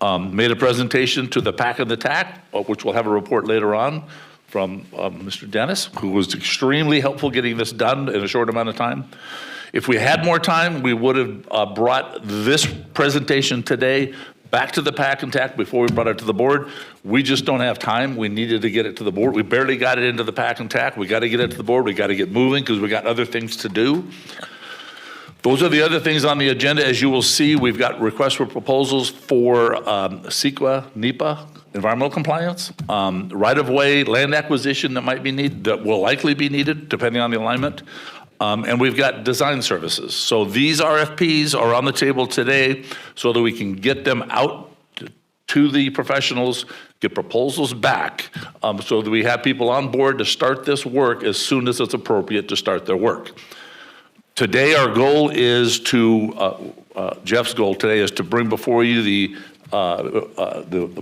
Made a presentation to the PAC and the TAC, which we'll have a report later on from Mr. Dennis, who was extremely helpful getting this done in a short amount of time. If we had more time, we would have brought this presentation today back to the PAC and TAC before we brought it to the board. We just don't have time. We needed to get it to the board. We barely got it into the PAC and TAC. We got to get it to the board. We got to get moving because we got other things to do. Those are the other things on the agenda. As you will see, we've got requests for proposals for CEQA, NEPA, environmental compliance, right-of-way, land acquisition that might be needed, that will likely be needed depending on the alignment. And we've got design services. So these RFPs are on the table today so that we can get them out to the professionals, get proposals back so that we have people on board to start this work as soon as it's appropriate to start their work. Today, our goal is to, Jeff's goal today is to bring before you the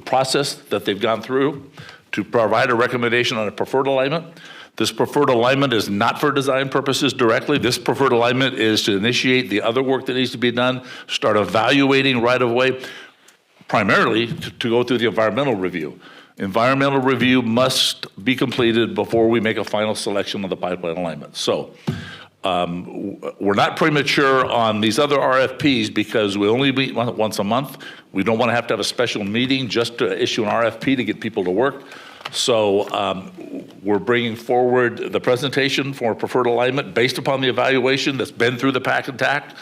process that they've gone through to provide a recommendation on a preferred alignment. This preferred alignment is not for design purposes directly. This preferred alignment is to initiate the other work that needs to be done, start evaluating right-of-way, primarily to go through the environmental review. Environmental review must be completed before we make a final selection of the pipeline alignment. So we're not premature on these other RFPs because we only meet once a month. We don't want to have a special meeting just to issue an RFP to get people to work. So we're bringing forward the presentation for preferred alignment based upon the evaluation that's been through the PAC and TAC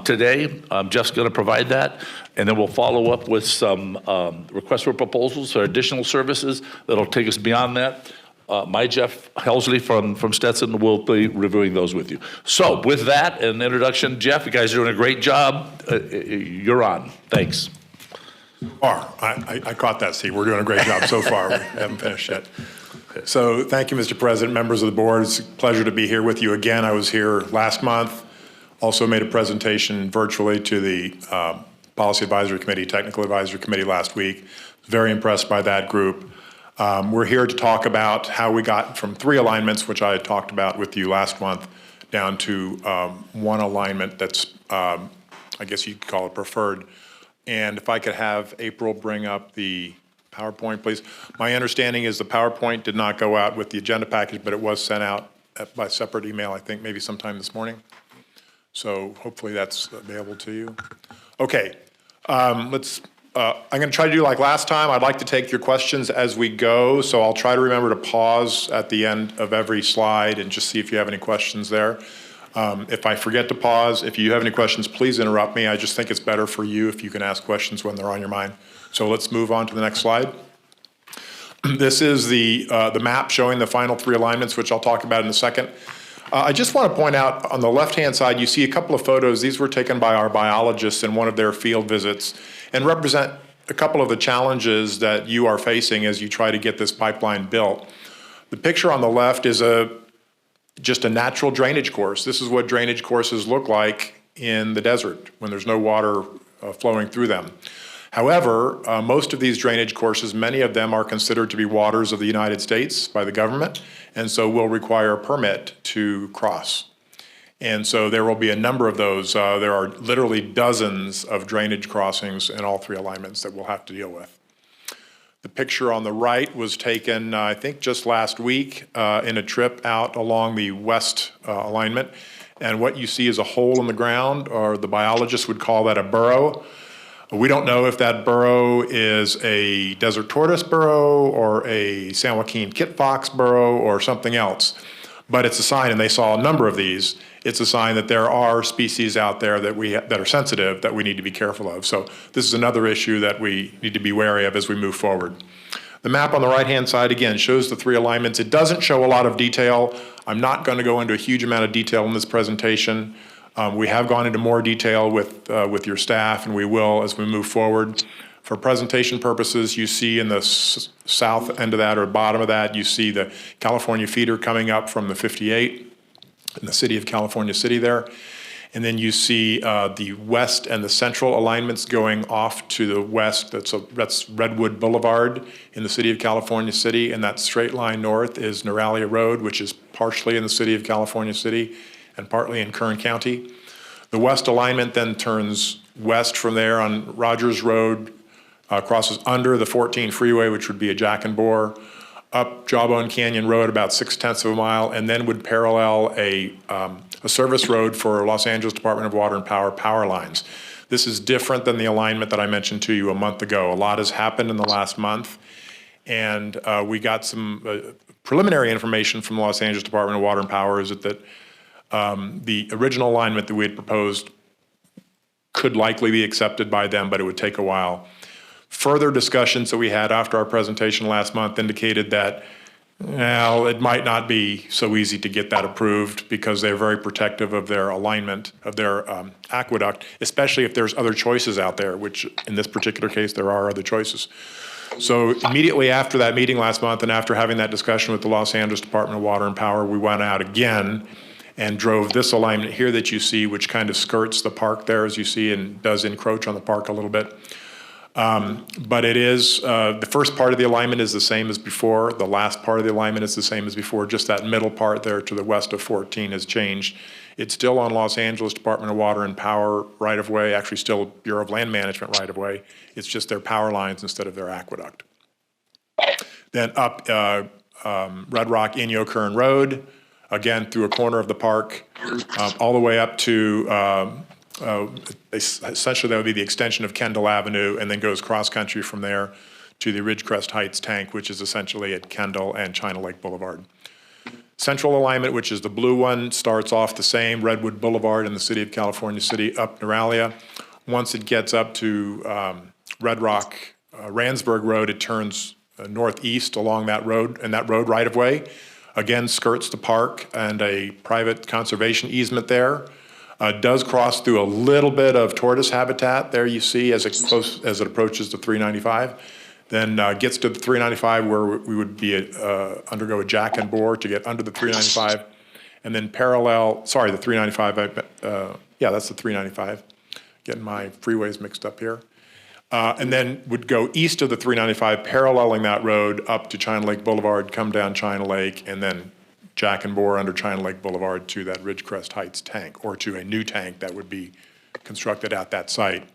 today. Jeff's going to provide that, and then we'll follow up with some requests for proposals for additional services that'll take us beyond that. My Jeff Helsley from Stetson will be reviewing those with you. So with that, an introduction, Jeff, you guys are doing a great job. You're on. Thanks. I caught that, Steve. We're doing a great job so far. We haven't finished yet. So thank you, Mr. President, members of the board. It's a pleasure to be here with you again. I was here last month, also made a presentation virtually to the Policy Advisory Committee, Technical Advisory Committee last week. Very impressed by that group. We're here to talk about how we got from 3 alignments, which I had talked about with you last month, down to 1 alignment that's, I guess you could call it preferred. And if I could have April bring up the PowerPoint, please. My understanding is the PowerPoint did not go out with the agenda package, but it was sent out by separate email, I think, maybe sometime this morning. So hopefully that's available to you. Okay, I'm going to try to do like last time. I'd like to take your questions as we go, so I'll try to remember to pause at the end of every slide and just see if you have any questions there. If I forget to pause, if you have any questions, please interrupt me. I just think it's better for you if you can ask questions when they're on your mind. So let's move on to the next slide. This is the map showing the final 3 alignments, which I'll talk about in a second. I just want to point out on the left-hand side, you see a couple of photos. These were taken by our biologists in one of their field visits and represent a couple of the challenges that you are facing as you try to get this pipeline built. The picture on the left is just a natural drainage course. This is what drainage courses look like in the desert when there's no water flowing through them. However, most of these drainage courses, many of them are considered to be waters of the United States by the government, and so will require a permit to cross. And so there will be a number of those. There are literally dozens of drainage crossings in all three alignments that we'll have to deal with. The picture on the right was taken, I think, just last week in a trip out along the west alignment. And what you see is a hole in the ground, or the biologists would call that a burrow. We don't know if that burrow is a desert tortoise burrow or a San Joaquin kit fox burrow or something else. But it's a sign, and they saw a number of these. It's a sign that there are species out there that are sensitive that we need to be careful of. So this is another issue that we need to be wary of as we move forward. The map on the right-hand side, again, shows the three alignments. It doesn't show a lot of detail. I'm not going to go into a huge amount of detail in this presentation. We have gone into more detail with your staff, and we will as we move forward. For presentation purposes, you see in the south end of that, or bottom of that, you see the California feeder coming up from the 58 in the city of California City there. And then you see the west and the central alignments going off to the west. That's Redwood Boulevard in the city of California City, and that straight line north is Neuralia Road, which is partially in the city of California City and partly in Kern County. The west alignment then turns west from there on Rogers Road, crosses under the 14 freeway, which would be a Jack and Bore, up Jawbone Canyon Road about 0.6 of a mile, and then would parallel a service road for Los Angeles Department of Water and Power lines. This is different than the alignment that I mentioned to you a month ago. A lot has happened in the last month, and we got some preliminary information from the Los Angeles Department of Water and Power is that the original alignment that we had proposed could likely be accepted by them, but it would take a while. Further discussions that we had after our presentation last month indicated that, well, it might not be so easy to get that approved because they're very protective of their alignment, of their aqueduct, especially if there's other choices out there, which in this particular case, there are other choices. So immediately after that meeting last month and after having that discussion with the Los Angeles Department of Water and Power, we went out again and drove this alignment here that you see, which kind of skirts the park there, as you see, and does encroach on the park a little bit. But it is, the first part of the alignment is the same as before. The last part of the alignment is the same as before. Just that middle part there to the west of 14 has changed. It's still on Los Angeles Department of Water and Power right-of-way, actually still Bureau of Land Management right-of-way. It's just their power lines instead of their aqueduct. Then up Red Rock Inyo Kern Road, again through a corner of the park, all the way up to essentially that would be the extension of Kendall Avenue, and then goes cross-country from there to the Ridgecrest Heights tank, which is essentially at Kendall and China Lake Boulevard. Central alignment, which is the blue one, starts off the same, Redwood Boulevard in the city of California City, up Neuralia. Once it gets up to Red Rock Randsburg Road, it turns northeast along that road, and that road right-of-way, again, skirts the park and a private conservation easement there. Does cross through a little bit of tortoise habitat there you see as it approaches the 395. Then gets to the 395 where we would be undergo a jack and bore to get under the 395. And then the 395, yeah, that's the 395. Getting my freeways mixed up here. And then would go east of the 395, paralleling that road up to China Lake Boulevard, come down China Lake, and then jack and bore under China Lake Boulevard to that Ridgecrest Heights tank, or to a new tank that would be constructed at that site.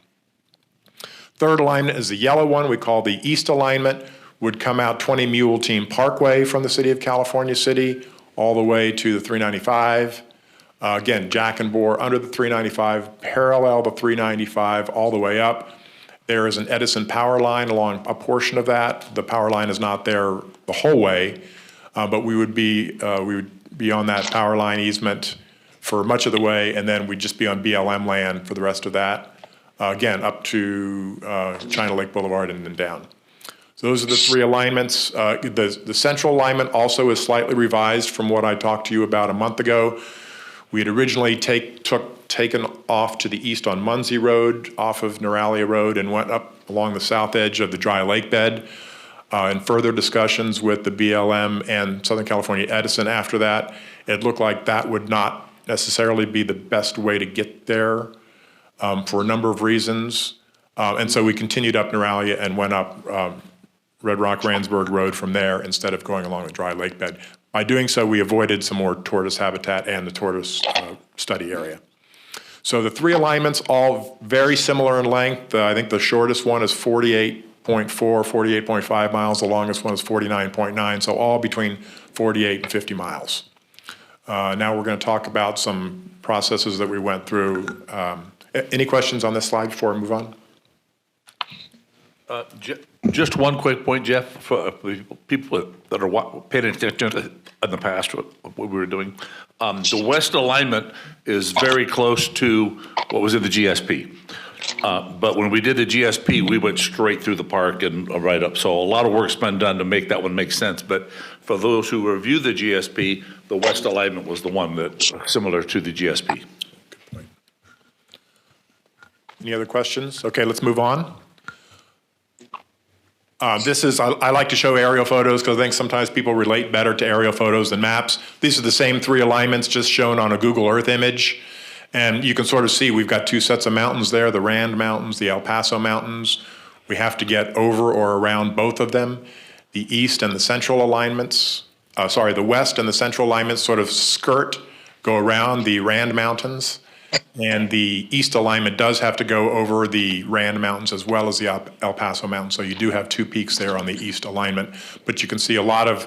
Third alignment is the yellow one we call the east alignment, would come out 20 Mule Team Parkway from the city of California City all the way to the 395. Again, jack and bore under the 395, parallel the 395 all the way up. There is an Edison power line along a portion of that. The power line is not there the whole way, but we would be on that power line easement for much of the way, and then we'd just be on BLM land for the rest of that. Again, up to China Lake Boulevard and then down. So those are the three alignments. The central alignment also is slightly revised from what I talked to you about a month ago. We had originally taken off to the east on Muncie Road, off of Neuralia Road, and went up along the south edge of the dry lake bed. In further discussions with the BLM and Southern California Edison after that, it looked like that would not necessarily be the best way to get there for a number of reasons. And so we continued up Neuralia and went up Red Rock Randsburg Road from there instead of going along the dry lake bed. By doing so, we avoided some more tortoise habitat and the tortoise study area. So the three alignments, all very similar in length. I think the shortest one is 48.4, 48.5 miles. The longest one is 49.9, so all between 48 and 50 miles. Now we're going to talk about some processes that we went through. Any questions on this slide before we move on? Just one quick point, Jeff, for people that are paying attention in the past, what we were doing. The west alignment is very close to what was in the GSP. But when we did the GSP, we went straight through the park and right up. So a lot of work's been done to make that one make sense. But for those who review the GSP, the west alignment was the one that's similar to the GSP. Good point. Any other questions? Okay, let's move on. I like to show aerial photos because I think sometimes people relate better to aerial photos than maps. These are the same three alignments just shown on a Google Earth image. And you can sort of see we've got two sets of mountains there, the Rand Mountains, the El Paso Mountains. We have to get over or around both of them. The east and the central alignments, the west and the central alignments sort of go around the Rand Mountains. And the east alignment does have to go over the Rand Mountains as well as the El Paso Mountains. So you do have two peaks there on the east alignment. But you can see a lot of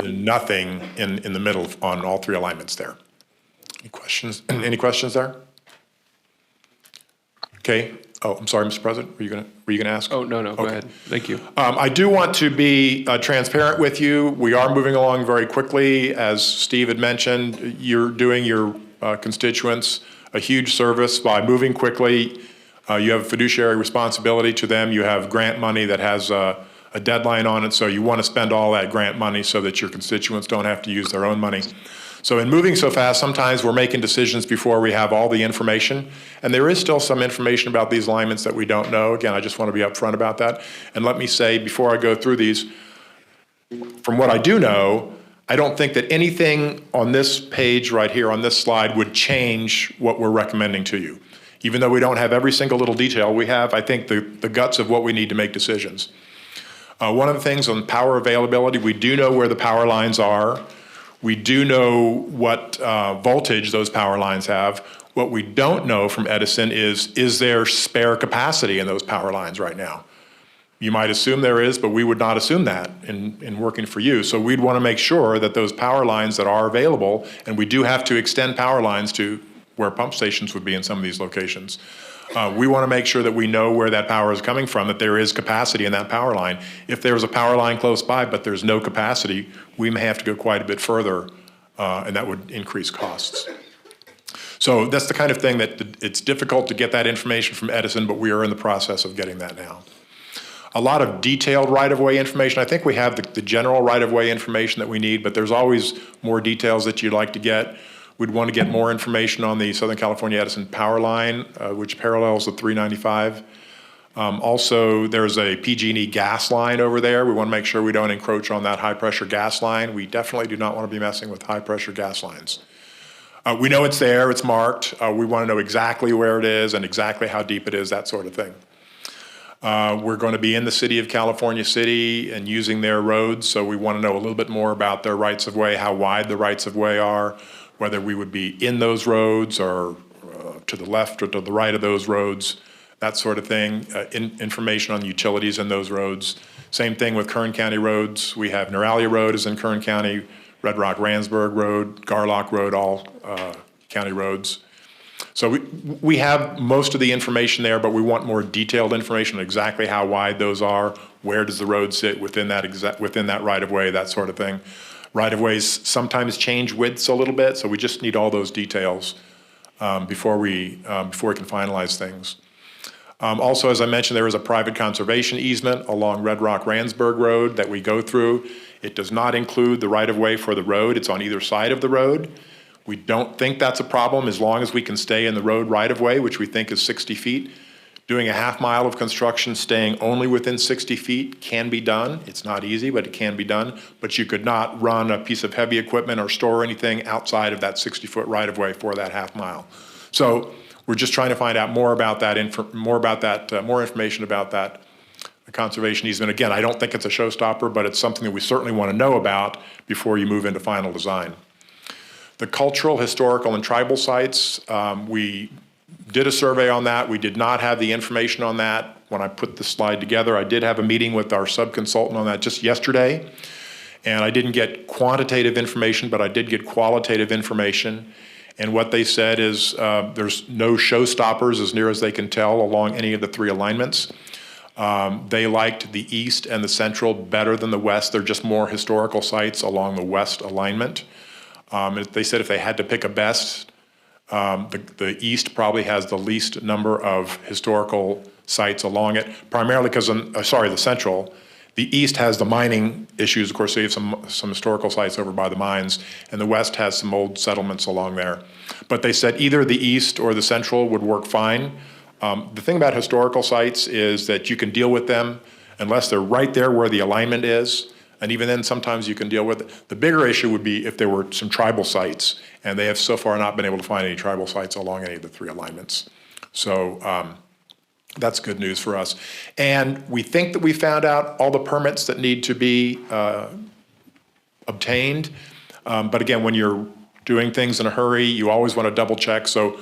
nothing in the middle on all three alignments there. Any questions? Any questions there? Okay. Oh, I'm sorry, Mr. President. Were you gonna ask? Oh, no. Go ahead. Thank you. I do want to be transparent with you. We are moving along very quickly. As Steve had mentioned, you're doing your constituents a huge service by moving quickly. You have a fiduciary responsibility to them. You have grant money that has a deadline on it, so you want to spend all that grant money so that your constituents don't have to use their own money. So in moving so fast, sometimes we're making decisions before we have all the information, and there is still some information about these alignments that we don't know. Again, I just want to be upfront about that. And let me say, before I go through these, from what I do know, I don't think that anything on this page right here, on this slide, would change what we're recommending to you. Even though we don't have every single little detail, we have, I think, the guts of what we need to make decisions. One of the things on power availability, we do know where the power lines are. We do know what voltage those power lines have. What we don't know from Edison is there spare capacity in those power lines right now? You might assume there is, but we would not assume that in working for you. So we'd want to make sure that those power lines that are available, and we do have to extend power lines to where pump stations would be in some of these locations. We want to make sure that we know where that power is coming from, that there is capacity in that power line. If there's a power line close by, but there's no capacity, we may have to go quite a bit further, and that would increase costs. So that's the kind of thing that it's difficult to get that information from Edison, but we are in the process of getting that now. A lot of detailed right-of-way information. I think we have the general right-of-way information that we need, but there's always more details that you'd like to get. We'd want to get more information on the Southern California Edison power line, which parallels the 395. Also, there's a PG&E gas line over there. We want to make sure we don't encroach on that high-pressure gas line. We definitely do not want to be messing with high-pressure gas lines. We know it's there, it's marked. We want to know exactly where it is and exactly how deep it is, that sort of thing. We're going to be in the city of California City and using their roads, so we want to know a little bit more about their rights-of-way, how wide the rights-of-way are, whether we would be in those roads or to the left or to the right of those roads, that sort of thing. Information on utilities in those roads. Same thing with Kern County roads. We have Neuralia Road is in Kern County, Red Rock Randsburg Road, Garlock Road, all county roads. So we have most of the information there, but we want more detailed information on exactly how wide those are, where does the road sit within that right-of-way, that sort of thing. Right-of-ways sometimes change widths a little bit, so we just need all those details before we can finalize things. Also, as I mentioned, there is a private conservation easement along Red Rock Randsburg Road that we go through. It does not include the right-of-way for the road. It's on either side of the road. We don't think that's a problem as long as we can stay in the road right-of-way, which we think is 60 feet. Doing a half mile of construction, staying only within 60 feet can be done. It's not easy, but it can be done. But you could not run a piece of heavy equipment or store anything outside of that 60-foot right-of-way for that half mile. So we're just trying to find out more about that, more information about that conservation easement. Again, I don't think it's a showstopper, but it's something that we certainly want to know about before you move into final design. The cultural, historical, and tribal sites, we did a survey on that. We did not have the information on that when I put the slide together. I did have a meeting with our sub-consultant on that just yesterday, and I didn't get quantitative information, but I did get qualitative information. And what they said is there's no showstoppers as near as they can tell along any of the three alignments. They liked the east and the central better than the west. They're just more historical sites along the west alignment. They said if they had to pick a best, the east probably has the least number of historical sites along it, primarily because, the central. The east has the mining issues. Of course, they have some historical sites over by the mines, and the west has some old settlements along there. But they said either the east or the central would work fine. The thing about historical sites is that you can deal with them unless they're right there where the alignment is. And even then, sometimes you can deal with it. The bigger issue would be if there were some tribal sites, and they have so far not been able to find any tribal sites along any of the three alignments. So that's good news for us. And we think that we found out all the permits that need to be obtained. But again, when you're doing things in a hurry, you always want to double check. So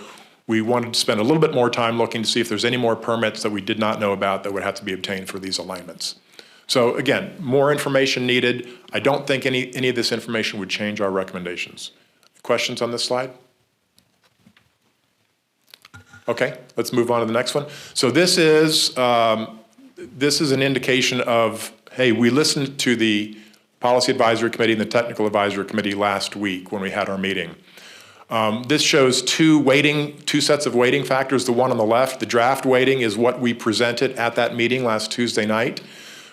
we wanted to spend a little bit more time looking to see if there's any more permits that we did not know about that would have to be obtained for these alignments. So again, more information needed. I don't think any of this information would change our recommendations. Questions on this slide? Okay, let's move on to the next one. So this is an indication of, hey, we listened to the Policy Advisory Committee and the Technical Advisory Committee last week when we had our meeting. This shows two sets of weighting factors. The one on the left, the draft weighting, is what we presented at that meeting last Tuesday night.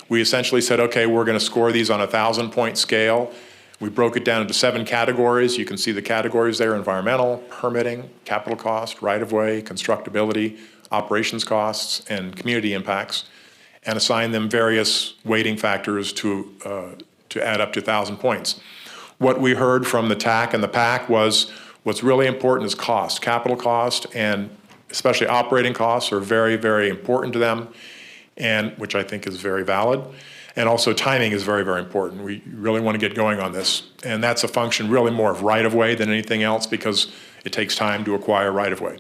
We essentially said, okay, we're going to score these on a 1,000-point scale. We broke it down into 7 categories. You can see the categories there: environmental, permitting, capital cost, right-of-way, constructability, operations costs, and community impacts, and assign them various weighting factors to add up to 1,000 points. What we heard from the TAC and the PAC was what's really important is cost. Capital cost and especially operating costs are very, very important to them, and which I think is very valid. And also timing is very, very important. We really want to get going on this. And that's a function really more of right-of-way than anything else because it takes time to acquire right-of-way.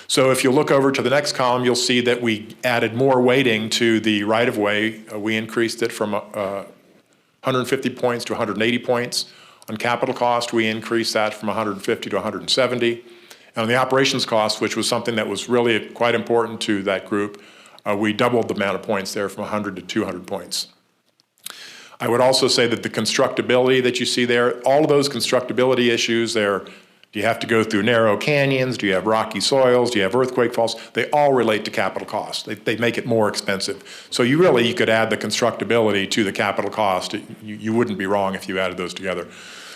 So if you look over to the next column, you'll see that we added more weighting to the right-of-way. We increased it from 150 points to 180 points. On capital cost, we increased that from 150 to 170. And on the operations cost, which was something that was really quite important to that group, we doubled the amount of points there from 100 to 200 points. I would also say that the constructability that you see there, all of those constructability issues there, do you have to go through narrow canyons? Do you have rocky soils? Do you have earthquake faults? They all relate to capital costs. They make it more expensive. So you could add the constructability to the capital cost. You wouldn't be wrong if you added those together.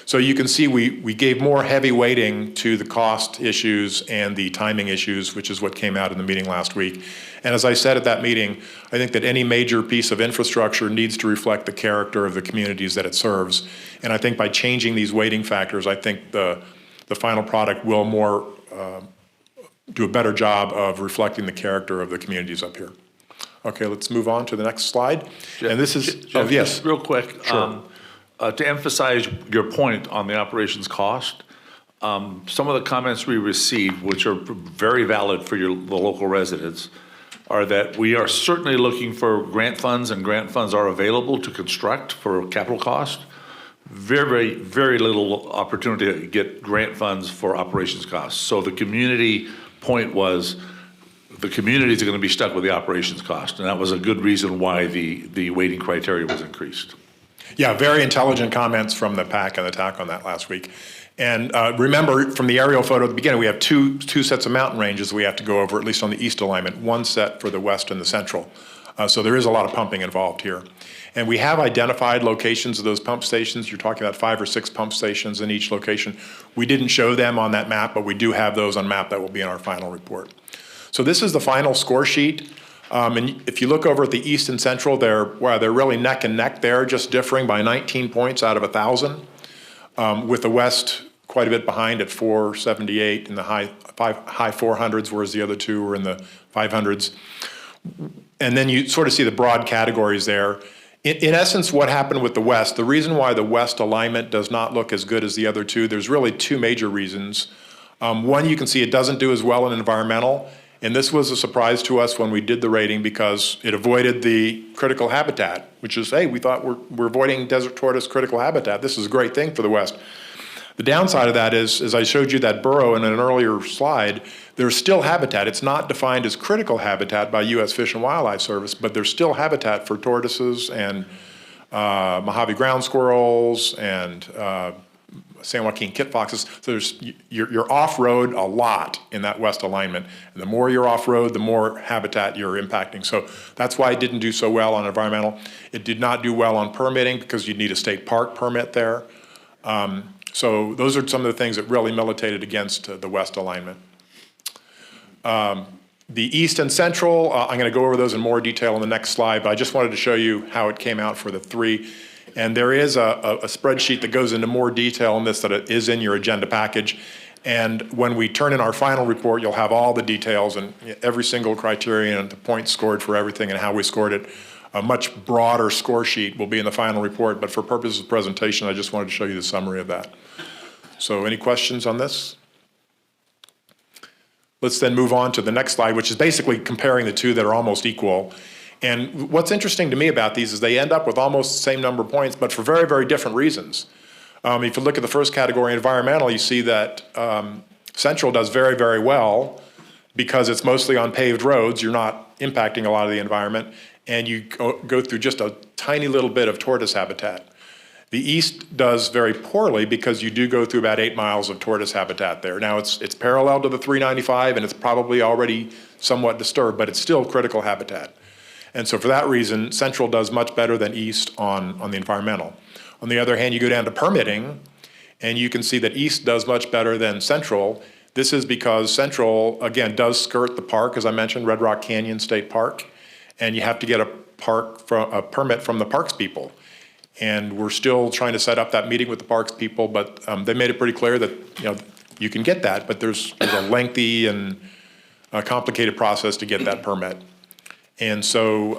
So you can see we gave more heavy weighting to the cost issues and the timing issues, which is what came out in the meeting last week. And as I said at that meeting, I think that any major piece of infrastructure needs to reflect the character of the communities that it serves. And I think by changing these weighting factors, I think the final product will do a better job of reflecting the character of the communities up here. Okay, let's move on to the next slide. Jeff, and this is, Jeff, yes. just real quick. Sure. To emphasize your point on the operations cost, some of the comments we received, which are very valid for the local residents, are that we are certainly looking for grant funds, and grant funds are available to construct for capital cost. Very, very little opportunity to get grant funds for operations costs. So the community point was the communities are going to be stuck with the operations cost, and that was a good reason why the weighting criteria was increased. Yeah, very intelligent comments from the PAC and the TAC on that last week. And remember, from the aerial photo at the beginning, we have two sets of mountain ranges we have to go over, at least on the east alignment, one set for the west and the central. So there is a lot of pumping involved here. And we have identified locations of those pump stations. You're talking about 5 or 6 pump stations in each location. We didn't show them on that map, but we do have those on a map that will be in our final report. So this is the final score sheet. And if you look over at the east and central, they're really neck and neck there, just differing by 19 points out of 1,000, with the west quite a bit behind at 478 in the high 400s, whereas the other two were in the 500s. And then you sort of see the broad categories there. In essence, what happened with the West, the reason why the West alignment does not look as good as the other two, there's really two major reasons. One, you can see it doesn't do as well in environmental, and this was a surprise to us when we did the rating because it avoided the critical habitat, which is, hey, we thought we're avoiding desert tortoise critical habitat. This is a great thing for the West. The downside of that is, as I showed you that burrow in an earlier slide, there's still habitat. It's not defined as critical habitat by U.S. Fish and Wildlife Service, but there's still habitat for tortoises and Mojave ground squirrels and San Joaquin kit foxes. So you're off-road a lot in that West alignment. And the more you're off-road, the more habitat you're impacting. So that's why it didn't do so well on environmental. It did not do well on permitting because you need a state park permit there. So those are some of the things that really militated against the West alignment. The East and Central, I'm going to go over those in more detail in the next slide, but I just wanted to show you how it came out for the three. And there is a spreadsheet that goes into more detail on this that is in your agenda package. And when we turn in our final report, you'll have all the details and every single criterion and the points scored for everything and how we scored it. A much broader score sheet will be in the final report, but for purposes of presentation, I just wanted to show you the summary of that. So any questions on this? Let's then move on to the next slide, which is basically comparing the two that are almost equal. And what's interesting to me about these is they end up with almost the same number of points, but for very, very different reasons. If you look at the first category, environmental, you see that Central does very, very well because it's mostly on paved roads. You're not impacting a lot of the environment, and you go through just a tiny little bit of tortoise habitat. The East does very poorly because you do go through about 8 miles of tortoise habitat there. Now it's parallel to the 395 and it's probably already somewhat disturbed, but it's still critical habitat. And so for that reason, Central does much better than East on the environmental. On the other hand, you go down to permitting and you can see that East does much better than Central. This is because Central, again, does skirt the park, as I mentioned, Red Rock Canyon State Park, and you have to get a permit from the parks people. And we're still trying to set up that meeting with the parks people, but they made it pretty clear that you can get that, but there's a lengthy and complicated process to get that permit. And so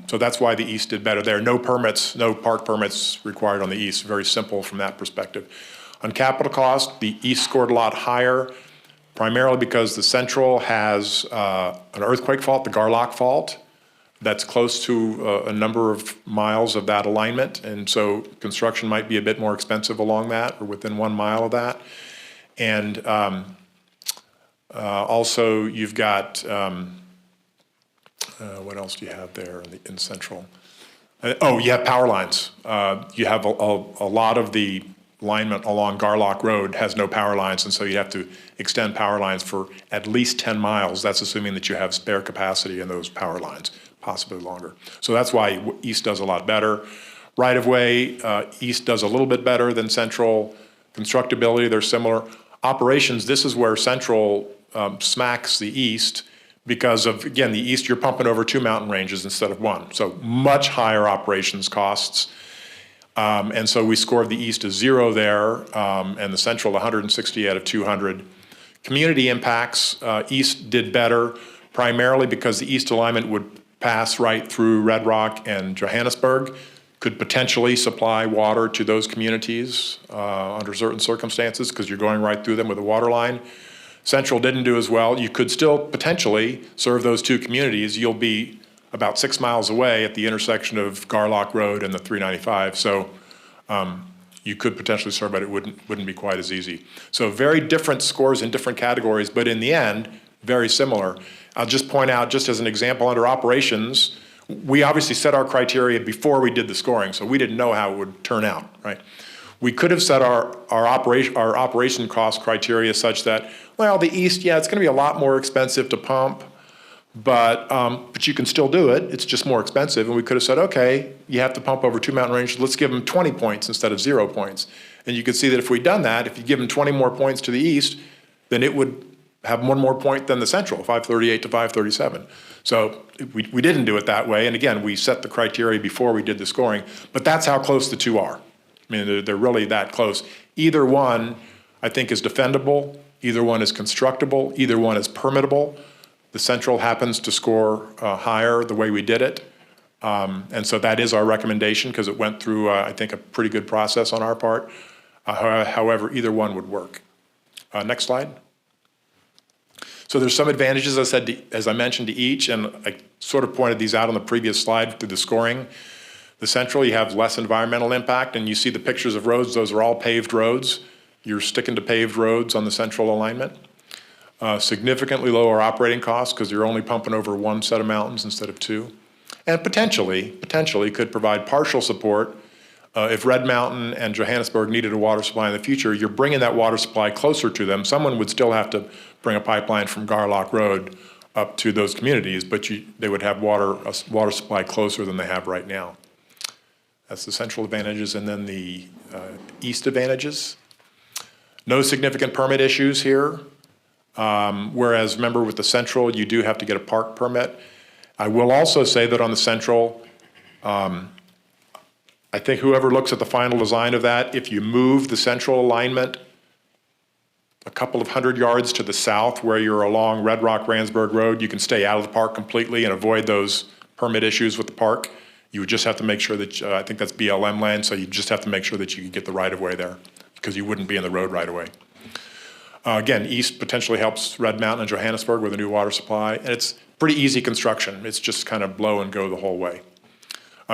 so that's why the East did better there. No permits, no park permits required on the East. Very simple from that perspective. On capital cost, the East scored a lot higher, primarily because the Central has an earthquake fault, the Garlock Fault, that's close to a number of miles of that alignment, and so construction might be a bit more expensive along that or within 1 mile of that. And also you've got, what else do you have there in Central? You have power lines. You have a lot of the alignment along Garlock Road has no power lines, and so you have to extend power lines for at least 10 miles. That's assuming that you have spare capacity in those power lines, possibly longer. So that's why East does a lot better. Right-of-way, East does a little bit better than Central. Constructability, they're similar. Operations, this is where Central smacks the East because of, again, the East, you're pumping over 2 mountain ranges instead of 1. So much higher operations costs. And so we scored the East as 0 there, and the Central 160 out of 200. Community impacts, East did better, primarily because the East alignment would pass right through Red Rock and Johannesburg, could potentially supply water to those communities under certain circumstances because you're going right through them with a water line. Central didn't do as well. You could still potentially serve those two communities. You'll be about 6 miles away at the intersection of Garlock Road and the 395. So you could potentially serve, but it wouldn't be quite as easy. So very different scores in different categories, but in the end, very similar. I'll just point out, just as an example, under operations, we obviously set our criteria before we did the scoring, so we didn't know how it would turn out, right? We could have set our operation cost criteria such that, well, the East, yeah, it's going to be a lot more expensive to pump, but you can still do it. It's just more expensive. And we could have said, okay, you have to pump over 2 mountain ranges. Let's give them 20 points instead of 0 points. And you could see that if we'd done that, if you give them 20 more points to the East, then it would have 1 more point than the Central, 538 to 537. So we didn't do it that way. And again, we set the criteria before we did the scoring. But that's how close the two are. I mean, they're really that close. Either one, I think, is defendable. Either one is constructible. Either one is permittable. The Central happens to score higher the way we did it. And so that is our recommendation because it went through, I think, a pretty good process on our part. However, either one would work. Next slide. So there's some advantages, as I mentioned, to each, and I sort of pointed these out on the previous slide through the scoring. The Central, you have less environmental impact, and you see the pictures of roads. Those are all paved roads. You're sticking to paved roads on the Central alignment. Significantly lower operating costs because you're only pumping over one set of mountains instead of two. And potentially could provide partial support if Red Mountain and Johannesburg needed a water supply in the future. You're bringing that water supply closer to them. Someone would still have to bring a pipeline from Garlock Road up to those communities, but they would have a water supply closer than they have right now. That's the Central advantages, and then the East advantages. No significant permit issues here, whereas remember with the Central, you do have to get a park permit. I will also say that on the Central, I think whoever looks at the final design of that, if you move the Central alignment a couple of 100 yards to the south where you're along Red Rock Randsburg Road, you can stay out of the park completely and avoid those permit issues with the park. You would just have to make sure that, I think that's BLM land, so you just have to make sure that you can get the right of way there because you wouldn't be in the road right away. Again, East potentially helps Red Mountain and Johannesburg with a new water supply, and it's pretty easy construction. It's just kind of blow and go the whole way.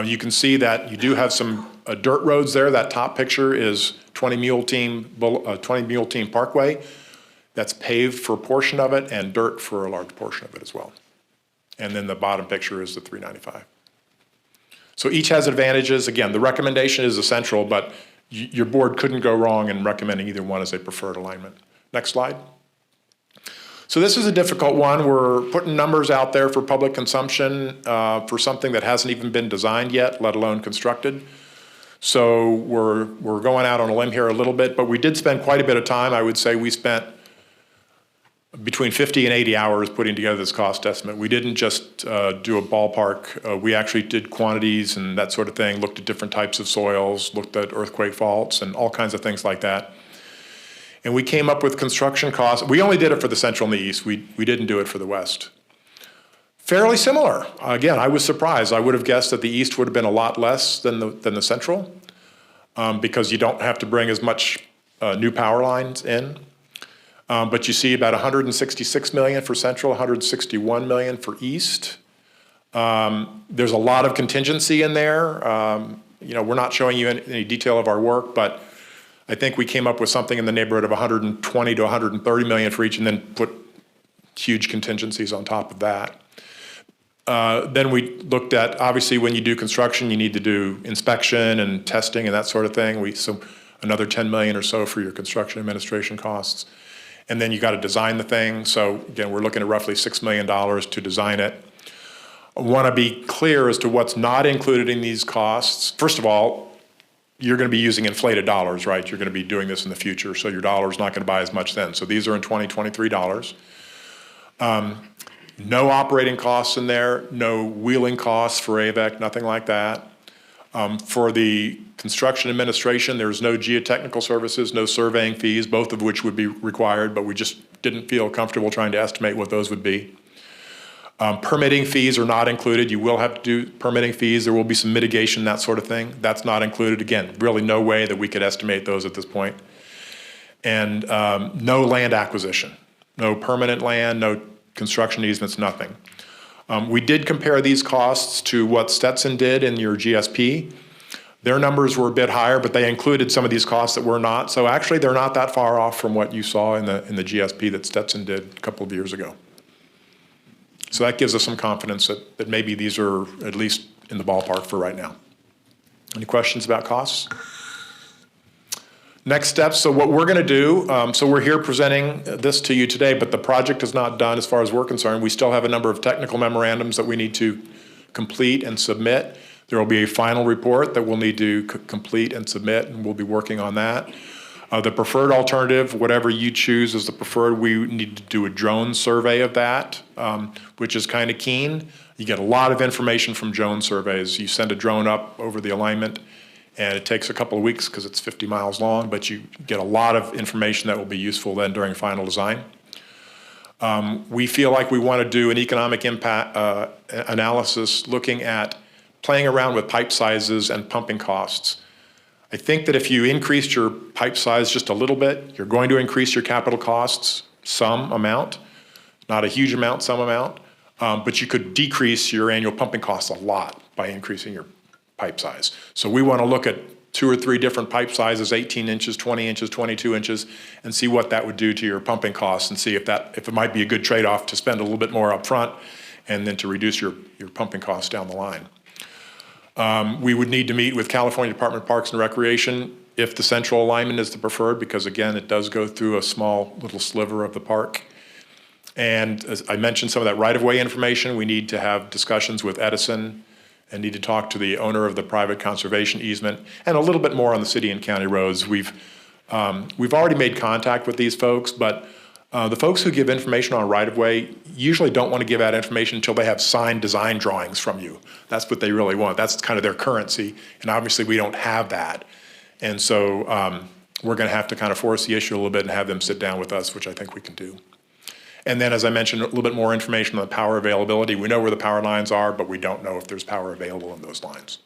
You can see that you do have some dirt roads there. That top picture is 20 Mule Team Parkway. That's paved for a portion of it and dirt for a large portion of it as well. And then the bottom picture is the 395. So each has advantages. Again, the recommendation is essential, but your board couldn't go wrong in recommending either one as a preferred alignment. Next slide. So this is a difficult one. We're putting numbers out there for public consumption for something that hasn't even been designed yet, let alone constructed. So we're going out on a limb here a little bit, but we did spend quite a bit of time. I would say we spent between 50 and 80 hours putting together this cost estimate. We didn't just do a ballpark. We actually did quantities and that sort of thing, looked at different types of soils, looked at earthquake faults and all kinds of things like that. And we came up with construction costs. We only did it for the Central and the East. We didn't do it for the West. Fairly similar. Again, I was surprised. I would have guessed that the East would have been a lot less than the Central because you don't have to bring as much new power lines in. But you see about $166 million for Central, $161 million for East. There's a lot of contingency in there. We're not showing you any detail of our work, but I think we came up with something in the neighborhood of 120 to 130 million for each and then put huge contingencies on top of that. Then we looked at, obviously when you do construction, you need to do inspection and testing and that sort of thing. So another 10 million or so for your construction administration costs. And then you got to design the thing. So again, we're looking at roughly $6 million to design it. I want to be clear as to what's not included in these costs. First of all, you're going to be using inflated dollars, right? You're going to be doing this in the future, so your dollar's not going to buy as much then. So these are in 2023 dollars. No operating costs in there, no wheeling costs for AVEC, nothing like that. For the construction administration, there's no geotechnical services, no surveying fees, both of which would be required, but we just didn't feel comfortable trying to estimate what those would be. Permitting fees are not included. You will have to do permitting fees. There will be some mitigation, that sort of thing. That's not included. Again, really no way that we could estimate those at this point. And no land acquisition, no permanent land, no construction easements, nothing. We did compare these costs to what Stetson did in your GSP. Their numbers were a bit higher, but they included some of these costs that were not. So actually, they're not that far off from what you saw in the GSP that Stetson did a couple of years ago. So that gives us some confidence that maybe these are at least in the ballpark for right now. Any questions about costs? Next steps, so what we're going to do, so we're here presenting this to you today, but the project is not done as far as we're concerned. We still have a number of technical memorandums that we need to complete and submit. There will be a final report that we'll need to complete and submit, and we'll be working on that. The preferred alternative, whatever you choose as the preferred, we need to do a drone survey of that, which is kind of keen. You get a lot of information from drone surveys. You send a drone up over the alignment, and it takes a couple of weeks because it's 50 miles long, but you get a lot of information that will be useful then during final design. We feel like we want to do an economic impact analysis looking at playing around with pipe sizes and pumping costs. I think that if you increased your pipe size just a little bit, you're going to increase your capital costs some amount, not a huge amount, some amount, but you could decrease your annual pumping costs a lot by increasing your pipe size. So we want to look at 2 or 3 different pipe sizes, 18 inches, 20 inches, 22 inches, and see what that would do to your pumping costs and see if it might be a good trade-off to spend a little bit more up front and then to reduce your pumping costs down the line. We would need to meet with California Department of Parks and Recreation if the central alignment is the preferred, because again, it does go through a small little sliver of the park. And as I mentioned, some of that right-of-way information, we need to have discussions with Edison and need to talk to the owner of the private conservation easement and a little bit more on the city and county roads. We've already made contact with these folks, but the folks who give information on right-of-way usually don't want to give out information until they have signed design drawings from you. That's what they really want. That's kind of their currency, and obviously we don't have that. And so we're going to have to kind of force the issue a little bit and have them sit down with us, which I think we can do. And then, as I mentioned, a little bit more information on the power availability. We know where the power lines are, but we don't know if there's power available in those lines.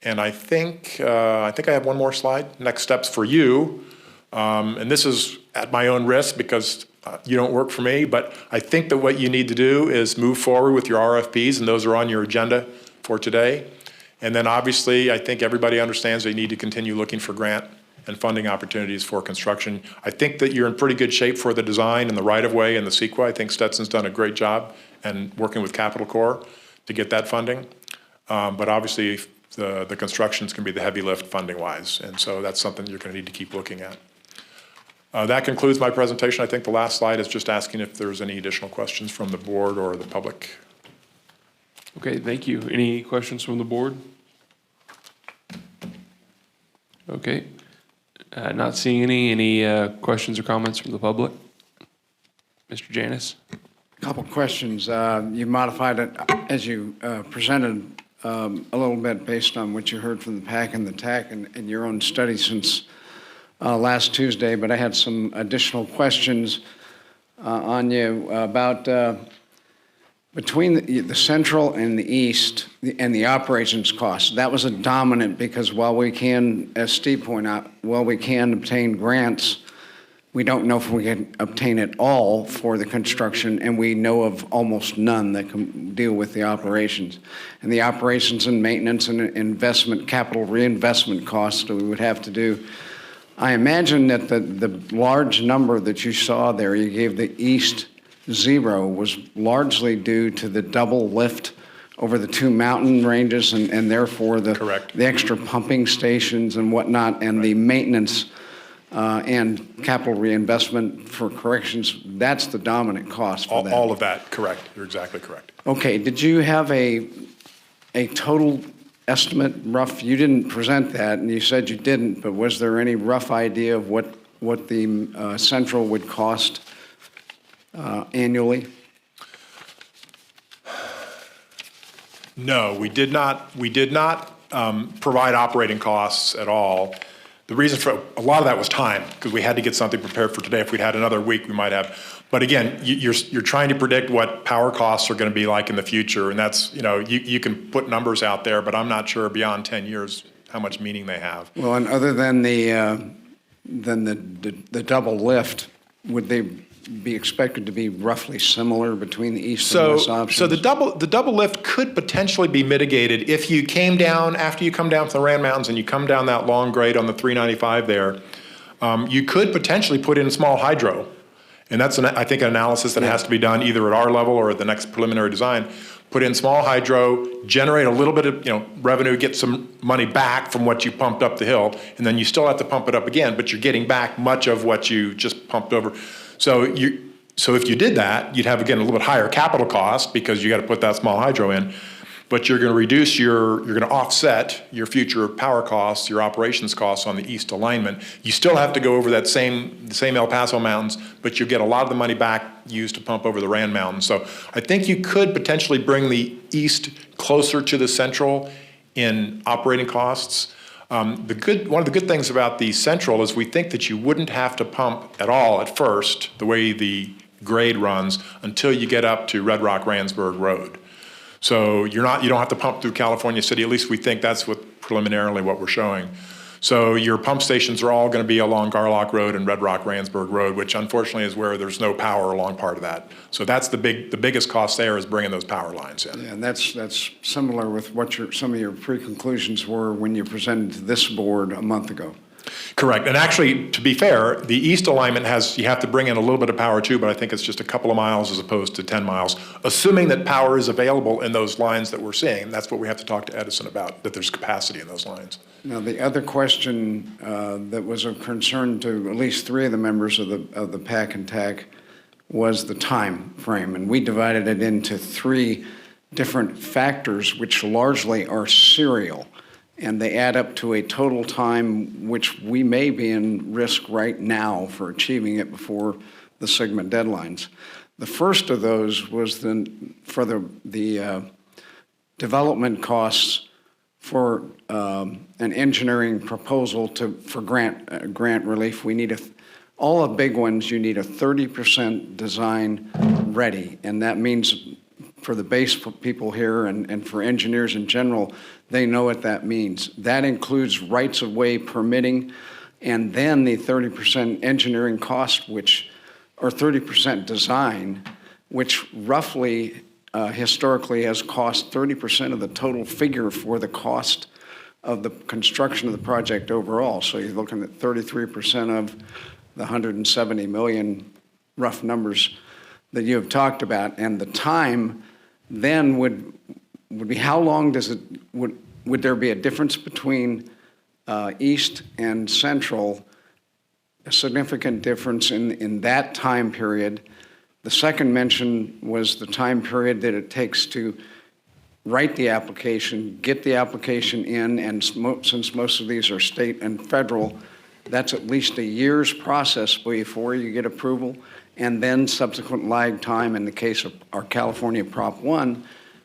And I think I have one more slide. Next steps for you. And this is at my own risk because you don't work for me, but I think that what you need to do is move forward with your RFPs, and those are on your agenda for today. And then obviously, I think everybody understands they need to continue looking for grant and funding opportunities for construction. I think that you're in pretty good shape for the design and the right-of-way and the CEQA. I think Stetson's done a great job and working with Capital Corps to get that funding. But obviously, the construction's can be the heavy lift funding-wise, and so that's something you're going to need to keep looking at. That concludes my presentation. I think the last slide is just asking if there's any additional questions from the board or the public. Okay, thank you. Any questions from the board? Okay. Not seeing any questions or comments from the public? Mr. Janis? Couple questions. You modified it as you presented a little bit based on what you heard from the PAC and the TAC and your own study since last Tuesday, but I had some additional questions on you about between the central and the east and the operations costs. That was a dominant because while we can, as Steve pointed out, while we can obtain grants, we don't know if we can obtain it all for the construction, and we know of almost none that can deal with the operations. And the operations and maintenance and investment, capital reinvestment costs that we would have to do. I imagine that the large number that you saw there, you gave the east 0, was largely due to the double lift over the 2 mountain ranges and therefore the extra pumping stations and whatnot and the maintenance and capital reinvestment for corrections. That's the dominant cost for that. All of that, correct. You're exactly correct. Okay, did you have a total estimate, rough? You didn't present that, and you said you didn't, but was there any rough idea of what the central would cost annually? No, we did not provide operating costs at all. The reason for a lot of that was time, because we had to get something prepared for today. If we'd had another week, we might have. But again, you're trying to predict what power costs are going to be like in the future, and that's, you can put numbers out there, but I'm not sure beyond 10 years how much meaning they have. Well, and other than the double lift, would they be expected to be roughly similar between the east and west options? So the double lift could potentially be mitigated if you came down, after you come down from the Rand Mountains and you come down that long grade on the 395 there, you could potentially put in small hydro. And that's, I think, an analysis that has to be done either at our level or at the next preliminary design. Put in small hydro, generate a little bit of revenue, get some money back from what you pumped up the hill, and then you still have to pump it up again, but you're getting back much of what you just pumped over. So if you did that, you'd have, again, a little bit higher capital cost because you got to put that small hydro in, but you're going to offset your future power costs, your operations costs on the east alignment. You still have to go over the same El Paso Mountains, but you get a lot of the money back used to pump over the Rand Mountains. So I think you could potentially bring the east closer to the central in operating costs. One of the good things about the central is we think that you wouldn't have to pump at all at first, the way the grade runs until you get up to Red Rock Randsburg Road. So you don't have to pump through California City. At least we think that's preliminarily what we're showing. So your pump stations are all going to be along Garlock Road and Red Rock Randsburg Road, which unfortunately is where there's no power along part of that. So that's the biggest cost there, is bringing those power lines in. Yeah, and that's similar with what some of your pre-conclusions were when you presented to this board a month ago. Correct. And actually, to be fair, the east alignment you have to bring in a little bit of power too, but I think it's just a couple of miles as opposed to 10 miles, assuming that power is available in those lines that we're seeing. That's what we have to talk to Edison about, that there's capacity in those lines. Now, the other question that was of concern to at least three of the members of the PAC and TAC was the time frame. And we divided it into three different factors, which largely are serial. And they add up to a total time which we may be in risk right now for achieving it before the SGMA deadlines. The first of those was for the development costs for an engineering proposal for grant relief. We need all the big ones. You need a 30% design ready, and that means for the base people here and for engineers in general, they know what that means. That includes rights-of-way permitting, and then the 30% engineering cost, or 30% design, which roughly historically has cost 30% of the total figure for the cost of the construction of the project overall. So you're looking at 33% of the 170 million rough numbers that you have talked about, and the time then would be how long would there be a difference between east and central, a significant difference in that time period. The second mention was the time period that it takes to write the application, get the application in, and since most of these are state and federal, that's at least a year's process before you get approval, and then subsequent lag time. In the case of our California Prop 1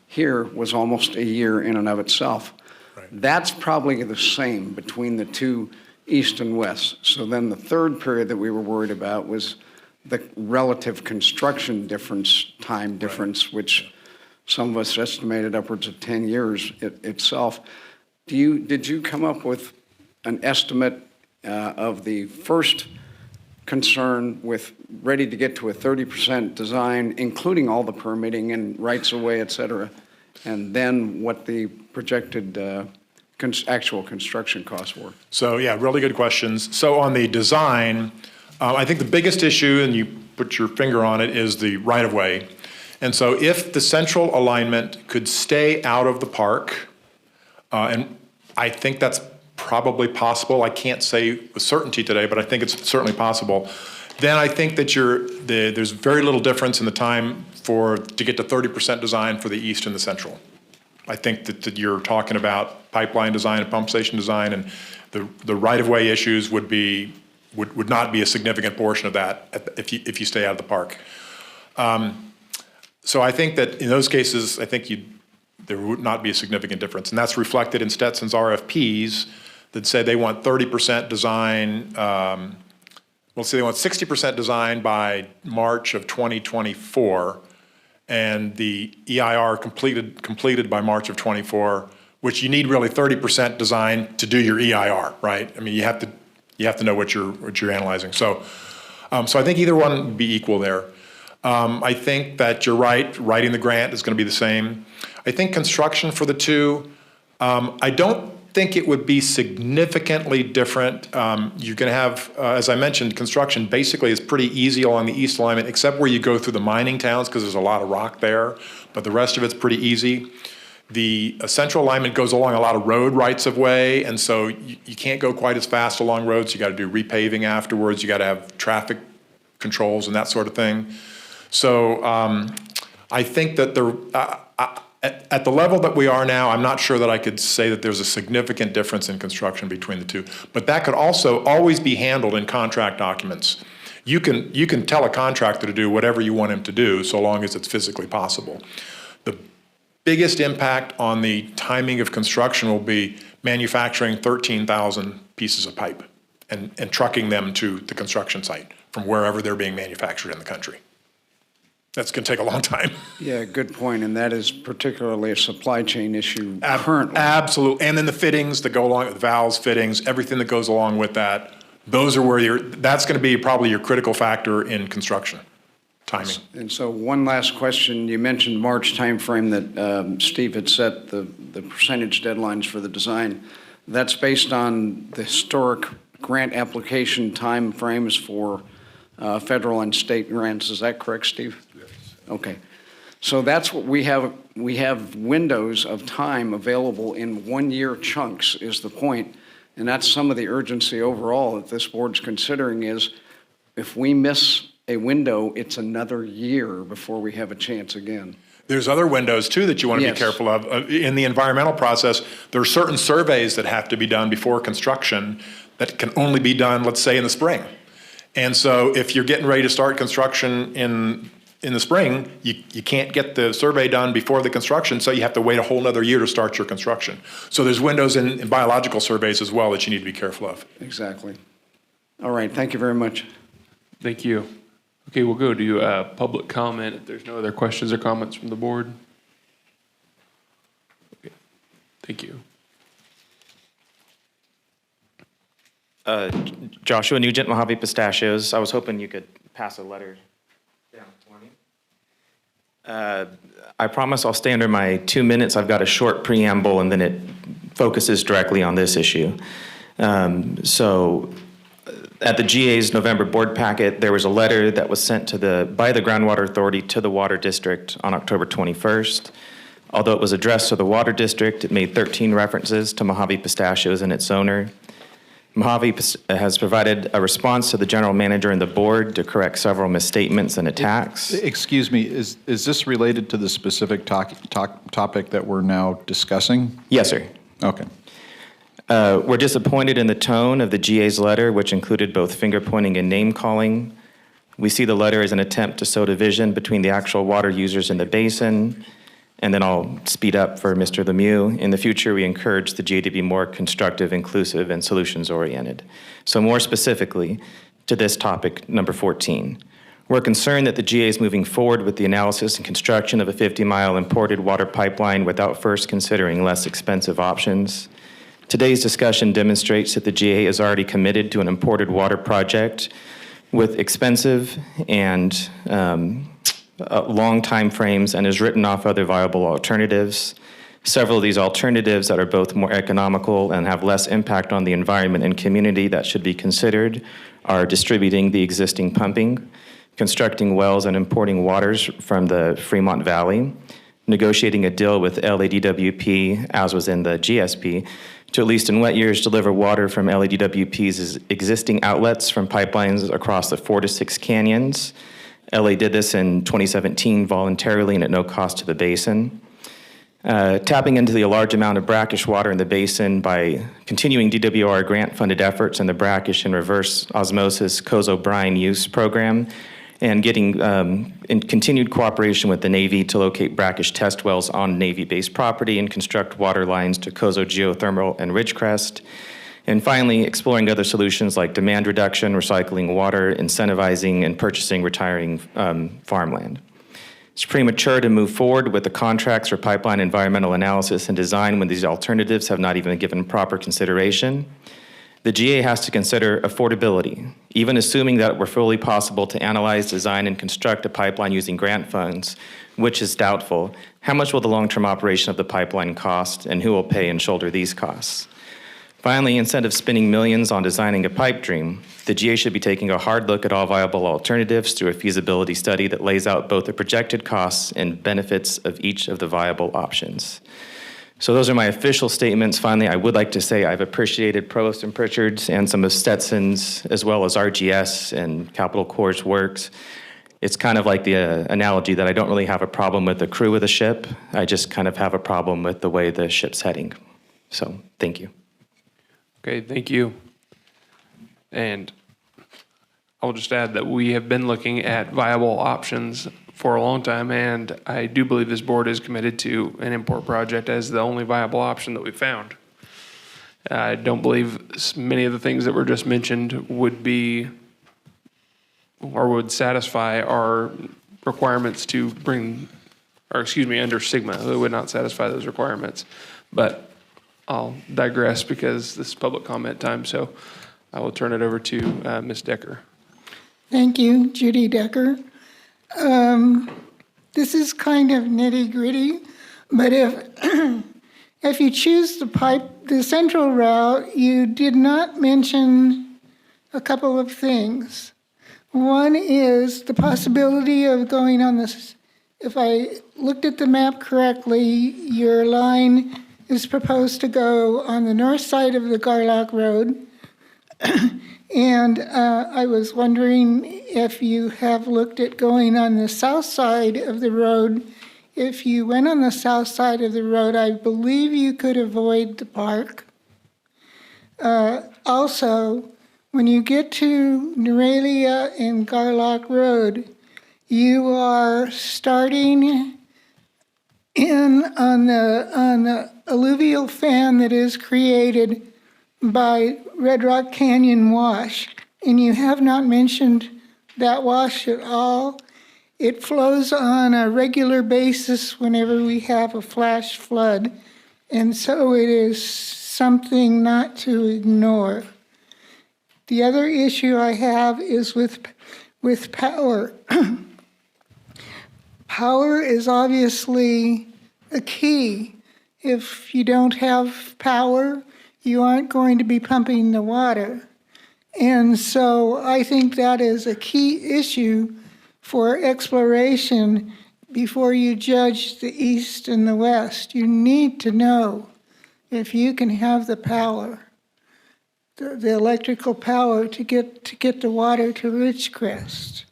here was almost a year in and of itself. Right. That's probably the same between the two, east and west. So then the third period that we were worried about was the relative construction difference, time difference, which some of us estimated upwards of 10 years itself. Did you come up with an estimate of the first concern with ready to get to a 30% design, including all the permitting and rights of way, et cetera, and then what the projected actual construction costs were? So yeah, really good questions. So on the design, I think the biggest issue, and you put your finger on it, is the right-of-way. And so if the central alignment could stay out of the park, and I think that's probably possible. I can't say with certainty today, but I think it's certainly possible. Then I think that there's very little difference in the time to get to 30% design for the east and the central. I think that you're talking about pipeline design and pump station design, and the right-of-way issues would not be a significant portion of that if you stay out of the park. So I think that in those cases, I think there would not be a significant difference, and that's reflected in Stetson's RFPs that say they want 30% design. Let's say they want 60% design by March of 2024, and the EIR completed by March of 24, which you need really 30% design to do your EIR, right? I mean, you have to know what you're analyzing. So I think either one would be equal there. I think that you're right. Writing the grant is going to be the same. I think construction for the two, I don't think it would be significantly different. You're going to have, as I mentioned, construction basically is pretty easy along the east alignment, except where you go through the mining towns because there's a lot of rock there, but the rest of it's pretty easy. The central alignment goes along a lot of road rights of way, and so you can't go quite as fast along roads. You got to do repaving afterwards. You got to have traffic controls and that sort of thing. So I think that at the level that we are now, I'm not sure that I could say that there's a significant difference in construction between the two. But that could also always be handled in contract documents. You can tell a contractor to do whatever you want him to do, so long as it's physically possible. The biggest impact on the timing of construction will be manufacturing 13,000 pieces of pipe and trucking them to the construction site from wherever they're being manufactured in the country. That's going to take a long time. Yeah, good point, and that is particularly a supply chain issue currently. Absolutely. And then the fittings that go along with the valves, fittings, everything that goes along with that, those are where that's going to be probably your critical factor in construction timing. And so one last question. You mentioned March timeframe that Steve had set the percentage deadlines for the design. That's based on the historic grant application timeframes for federal and state grants. Is that correct, Steve? Yes. Okay. So that's what we have. We have windows of time available in 1-year chunks is the point. And that's some of the urgency overall that this board's considering is if we miss a window, it's another year before we have a chance again. There's other windows too that you want to be careful of. In the environmental process, there are certain surveys that have to be done before construction that can only be done, let's say, in the spring. And so if you're getting ready to start construction in the spring, you can't get the survey done before the construction, so you have to wait a whole nother year to start your construction. So there's windows in biological surveys as well that you need to be careful of. Exactly. All right, thank you very much. Thank you. Okay, we'll go to public comment if there's no other questions or comments from the board. Okay. Thank you. Joshua Nugent, Mojave Pistachios. I was hoping you could pass a letter down for me. I promise I'll stay under my 2 minutes. I've got a short preamble, and then it focuses directly on this issue. At the GA's November board packet, there was a letter that was sent by the Groundwater Authority to the Water District on October 21st. Although it was addressed to the Water District, it made 13 references to Mojave Pistachios and its owner. Mojave has provided a response to the general manager and the board to correct several misstatements and attacks. Excuse me, is this related to the specific topic that we're now discussing? Yes, sir. Okay. We're disappointed in the tone of the GA's letter, which included both finger-pointing and name-calling. We see the letter as an attempt to sow division between the actual water users in the basin. And then I'll speed up for Mr. Lemieux. In the future, we encourage the GA to be more constructive, inclusive, and solutions-oriented. So more specifically, to this topic, number 14. We're concerned that the GA is moving forward with the analysis and construction of a 50-mile imported water pipeline without first considering less expensive options. Today's discussion demonstrates that the GA is already committed to an imported water project with expensive and long time frames and has written off other viable alternatives. Several of these alternatives that are both more economical and have less impact on the environment and community that should be considered are distributing the existing pumping, constructing wells and importing waters from the Fremont Valley, negotiating a deal with LADWP, as was in the GSP, to at least in wet years deliver water from LADWP's existing outlets from pipelines across the 4 to 6 canyons. LA did this in 2017 voluntarily and at no cost to the basin. Tapping into the large amount of brackish water in the basin by continuing DWR grant-funded efforts in the brackish and reverse osmosis Cozo brine use program, and getting in continued cooperation with the Navy to locate brackish test wells on Navy-based property and construct water lines to Cozo geothermal and Ridgecrest. And finally, exploring other solutions like demand reduction, recycling water, incentivizing and purchasing retiring farmland. It's premature to move forward with the contracts for pipeline environmental analysis and design when these alternatives have not even been given proper consideration. The GA has to consider affordability. Even assuming that it were fully possible to analyze, design, and construct a pipeline using grant funds, which is doubtful, how much will the long-term operation of the pipeline cost, and who will pay and shoulder these costs? Finally, instead of spending millions on designing a pipe dream, the GA should be taking a hard look at all viable alternatives through a feasibility study that lays out both the projected costs and benefits of each of the viable options. So those are my official statements. Finally, I would like to say I've appreciated Provost and Pritchard's and some of Stetson's, as well as RGS and Capital Corps' works. It's kind of like the analogy that I don't really have a problem with the crew of the ship. I just kind of have a problem with the way the ship's heading. So thank you. Okay, thank you. And I'll just add that we have been looking at viable options for a long time, and I do believe this board is committed to an import project as the only viable option that we've found. I don't believe many of the things that were just mentioned would be or would satisfy our requirements to bring, or excuse me, under Sigma. It would not satisfy those requirements. But I'll digress because this is public comment time, so I will turn it over to Ms. Decker. Thank you, Judy Decker. This is kind of nitty-gritty, but if you choose the central route, you did not mention a couple of things. One is the possibility of going on this. If I looked at the map correctly, your line is proposed to go on the north side of the Garlock Road. And I was wondering if you have looked at going on the south side of the road. If you went on the south side of the road, I believe you could avoid the park. Also, when you get to Neuralia and Garlock Road, you are starting in on the alluvial fan that is created by Red Rock Canyon Wash, and you have not mentioned that wash at all. It flows on a regular basis whenever we have a flash flood, and so it is something not to ignore. The other issue I have is with power. Power is obviously a key. If you don't have power, you aren't going to be pumping the water. And so I think that is a key issue for exploration before you judge the east and the west. You need to know if you can have the power, the electrical power to get the water to Ridgecrest.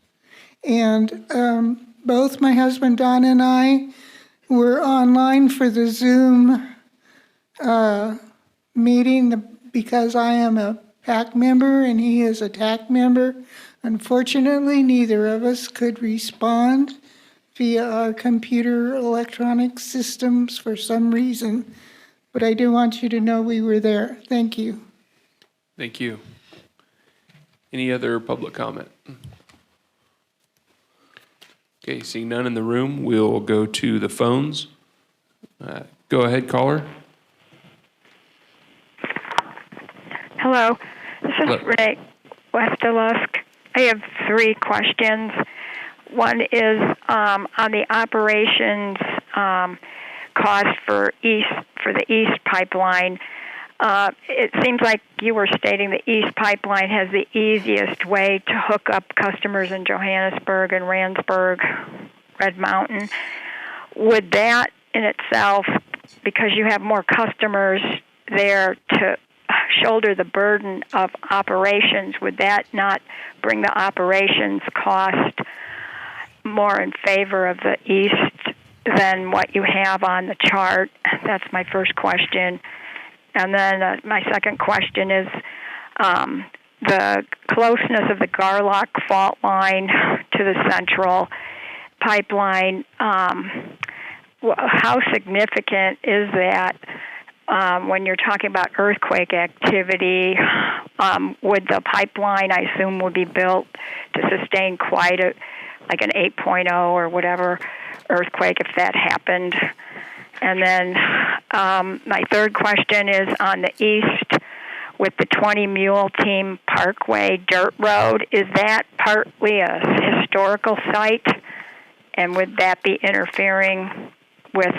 And both my husband Don and I were online for the Zoom meeting because I am a PAC member and he is a TAC member. Unfortunately, neither of us could respond via our computer electronic systems for some reason, but I do want you to know we were there. Thank you. Thank you. Any other public comment? Okay, seeing none in the room, we'll go to the phones. Go ahead, caller. Hello, this is Renee Westelusk. I have 3 questions. One is on the operations cost for the East Pipeline. It seems like you were stating the East Pipeline has the easiest way to hook up customers in Johannesburg and Randsburg, Red Mountain. Would that in itself, because you have more customers there to shoulder the burden of operations, would that not bring the operations cost more in favor of the East than what you have on the chart? That's my first question. And then my second question is the closeness of the Garlock fault line to the central pipeline. How significant is that when you're talking about earthquake activity? Would the pipeline, I assume, would be built to sustain quite like an 8.0 or whatever earthquake if that happened? And then my third question is on the east with the 20 Mule Team Parkway dirt road. Is that partly a historical site? And would that be interfering with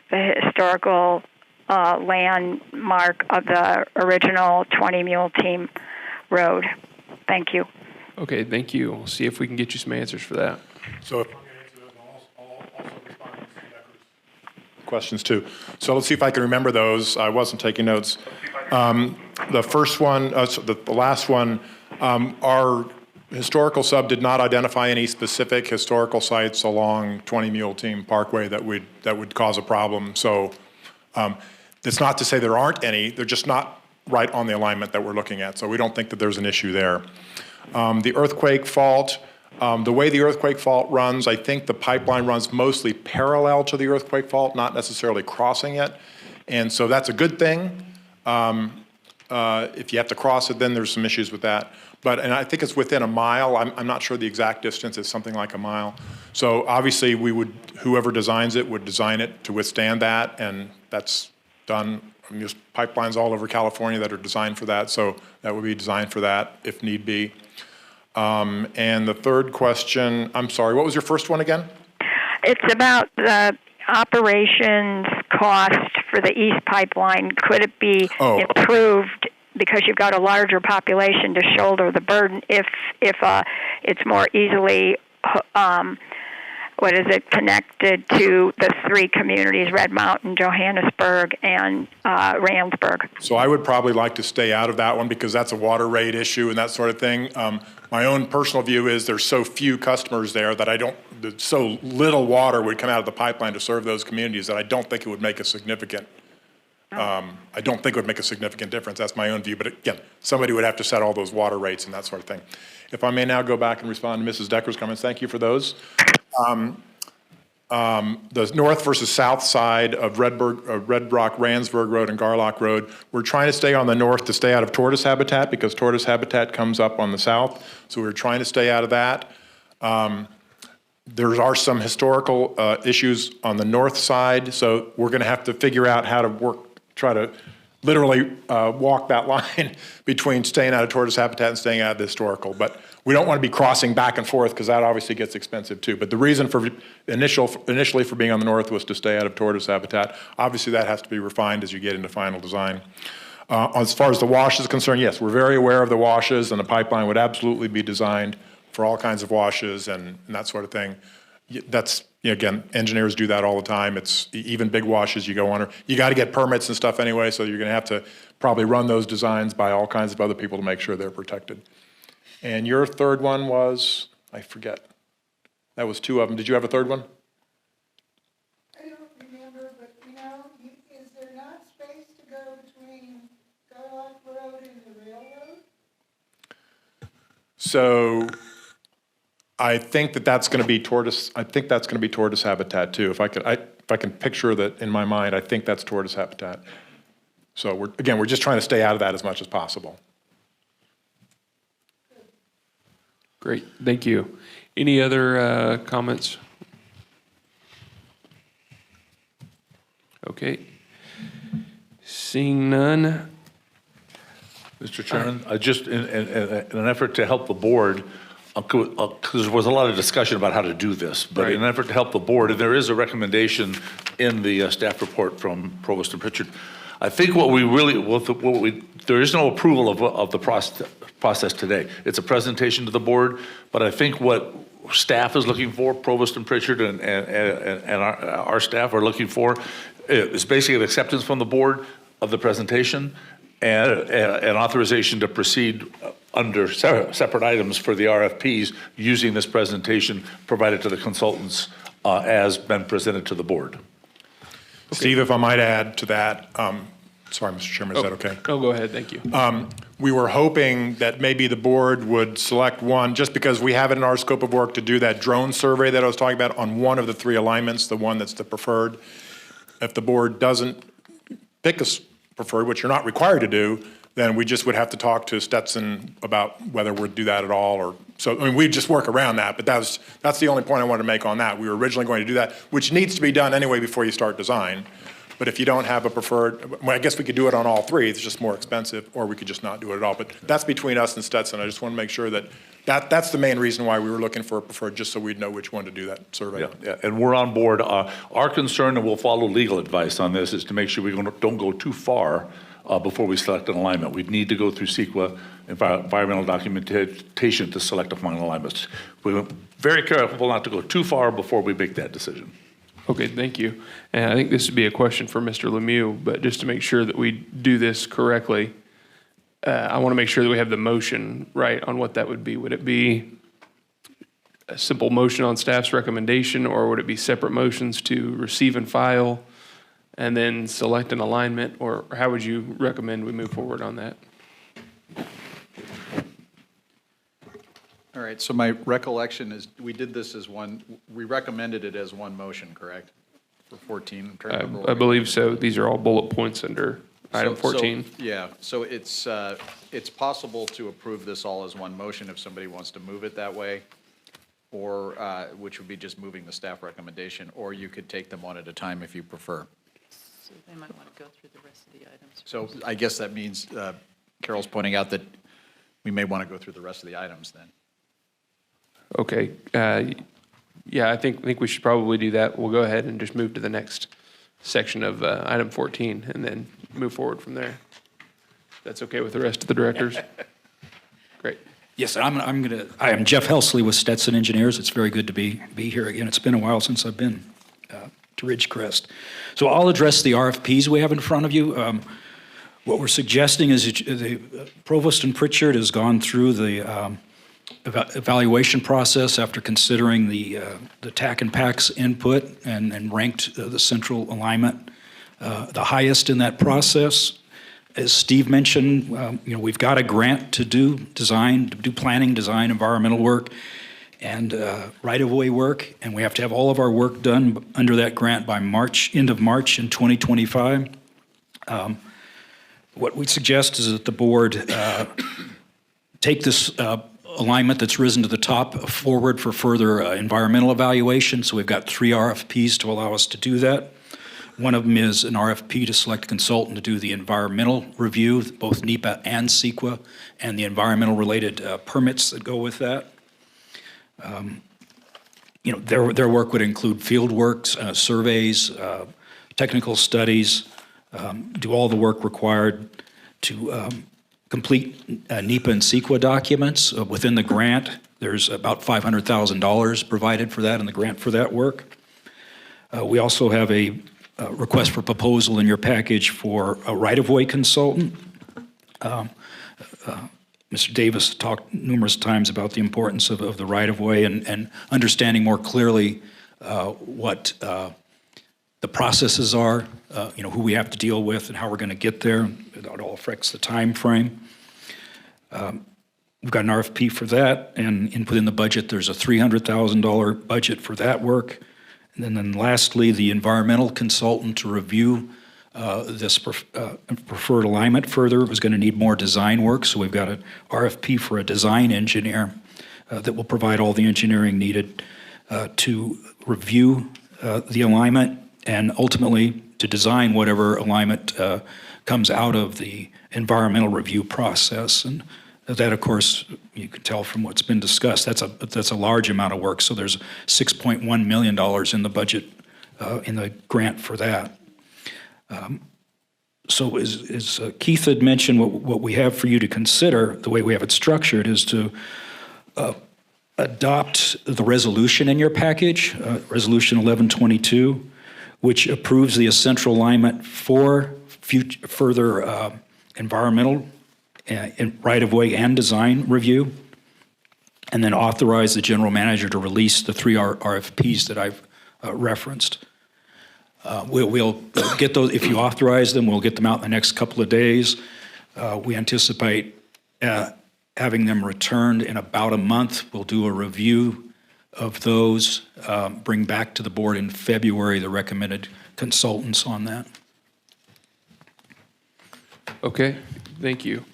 the historical landmark of the original 20 Mule Team Road? Thank you. Okay, thank you. We'll see if we can get you some answers for that. So if I'm going to answer those, I'll also respond to Mr. Decker's questions too. So let's see if I can remember those. I wasn't taking notes. The first one, the last one, our historical sub did not identify any specific historical sites along 20 Mule Team Parkway that would cause a problem. So it's not to say there aren't any, they're just not right on the alignment that we're looking at. So we don't think that there's an issue there. The earthquake fault, the way the earthquake fault runs, I think the pipeline runs mostly parallel to the earthquake fault, not necessarily crossing it. And so that's a good thing. If you have to cross it, then there's some issues with that. And I think it's within a mile. I'm not sure the exact distance. It's something like a mile. So obviously, whoever designs it would design it to withstand that, and that's done. There's pipelines all over California that are designed for that, so that would be designed for that if need be. And the third question, I'm sorry, what was your first one again? It's about the operations cost for the East Pipeline. Could it be improved because you've got a larger population to shoulder the burden if it's more easily connected to the three communities, Red Mountain, Johannesburg, and Randsburg? So I would probably like to stay out of that one because that's a water rate issue and that sort of thing. My own personal view is there's so few customers there that so little water would come out of the pipeline to serve those communities that I don't think it would make a significant difference. That's my own view. But again, somebody would have to set all those water rates and that sort of thing. If I may now go back and respond to Mrs. Decker's comments, thank you for those. The north versus south side of Red Rock, Randsburg Road and Garlock Road, we're trying to stay on the north to stay out of tortoise habitat because tortoise habitat comes up on the south. So we're trying to stay out of that. There are some historical issues on the north side, so we're going to have to figure out how to try to literally walk that line between staying out of tortoise habitat and staying out of the historical. But we don't want to be crossing back and forth because that obviously gets expensive too. But the reason for initially for being on the north was to stay out of tortoise habitat. Obviously that has to be refined as you get into final design. As far as the wash is concerned, yes, we're very aware of the washes, and the pipeline would absolutely be designed for all kinds of washes and that sort of thing. That's, again, engineers do that all the time. It's even big washes you go on. You got to get permits and stuff anyway, so you're going to have to probably run those designs by all kinds of other people to make sure they're protected. And your third one was, I forget. That was two of them. Did you have a third one? I don't remember, but is there not space to go between Garlock Road and the railroad? So I think that's going to be tortoise. I think that's going to be tortoise habitat too. If I can picture that in my mind, I think that's tortoise habitat. So we're just trying to stay out of that as much as possible. Great, thank you. Any other comments? Okay. Seeing none. Mr. Chairman, just in an effort to help the board, because there was a lot of discussion about how to do this, but in an effort to help the board, and there is a recommendation in the staff report from Provost and Pritchard. I think there is no approval of the process today. It's a presentation to the board, but I think what staff is looking for, Provost and Pritchard and our staff are looking for, is basically an acceptance from the board of the presentation and an authorization to proceed under separate items for the RFPs using this presentation provided to the consultants as been presented to the board. Okay. Steve, if I might add to that, sorry, Mr. Chairman, is that okay? No, go ahead, thank you. We were hoping that maybe the board would select one, just because we have it in our scope of work to do that drone survey that I was talking about on one of the three alignments, the one that's the preferred. If the board doesn't pick a preferred, which you're not required to do, then we just would have to talk to Stetson about whether we'd do that at all. We'd just work around that, but that's the only point I wanted to make on that. We were originally going to do that, which needs to be done anyway before you start design. But if you don't have a preferred, I guess we could do it on all three. It's just more expensive, or we could just not do it at all. But that's between us and Stetson. I just want to make sure that's the main reason why we were looking for a preferred, just so we'd know which one to do that survey. Yeah, and we're on board. Our concern, and we'll follow legal advice on this, is to make sure we don't go too far before we select an alignment. We need to go through CEQA environmental documentation to select a final alignment. We're very careful not to go too far before we make that decision. Okay, thank you. And I think this would be a question for Mr. Lemieux, but just to make sure that we do this correctly, I want to make sure that we have the motion right on what that would be. Would it be a simple motion on staff's recommendation, or would it be separate motions to receive and file and then select an alignment, or how would you recommend we move forward on that? All right, so my recollection is we did this as one, we recommended it as one motion, correct? For 14? I believe so. These are all bullet points under Item So- 14. Yeah, so it's possible to approve this all as one motion if somebody wants to move it that way, or, which would be just moving the staff recommendation, or you could take them one at a time if you prefer. So they might want to go through the rest of the items. So I guess that means Carol's pointing out that we may want to go through the rest of the items then. Okay. Yeah, I think we should probably do that. We'll go ahead and just move to the next section of item 14 and then move forward from there. That's okay with the rest of the directors? Great. Yes, I am Jeff Helsley with Stetson Engineers. It's very good to be here again. It's been a while since I've been to Ridgecrest. So I'll address the RFPs we have in front of you. What we're suggesting is the Provost and Pritchard has gone through the evaluation process after considering the TAC and PAC's input and ranked the central alignment the highest in that process. As Steve mentioned, we've got a grant to do planning, design, environmental work, and right-of-way work, and we have to have all of our work done under that grant by end of March in 2025. What we suggest is that the board take this alignment that's risen to the top forward for further environmental evaluation. So we've got 3 RFPs to allow us to do that. One of them is an RFP to select a consultant to do the environmental review, both NEPA and CEQA, and the environmental related permits that go with that. Their work would include field works, surveys, technical studies, do all the work required to complete NEPA and CEQA documents within the grant. There's about $500,000 provided for that in the grant for that work. We also have a request for proposal in your package for a right-of-way consultant. Mr. Davis talked numerous times about the importance of the right-of-way and understanding more clearly what the processes are, who we have to deal with and how we're going to get there. It all affects the time frame. We've got an RFP for that, and input in the budget, there's a $300,000 budget for that work. And then lastly, the environmental consultant to review this preferred alignment further was going to need more design work, so we've got an RFP for a design engineer that will provide all the engineering needed to review the alignment and ultimately to design whatever alignment comes out of the environmental review process. And that, of course, you can tell from what's been discussed, that's a large amount of work. So there's $6.1 million in the budget in the grant for that. So as Keith had mentioned, what we have for you to consider, the way we have it structured, is to adopt the resolution in your package, Resolution 1122, which approves the central alignment for further environmental right-of-way and design review, and then authorize the general manager to release the 3 RFPs that I've referenced. We'll get those, if you authorize them, we'll get them out in the next couple of days. We anticipate having them returned in about a month. We'll do a review of those, bring back to the board in February the recommended consultants on that. Okay, thank you.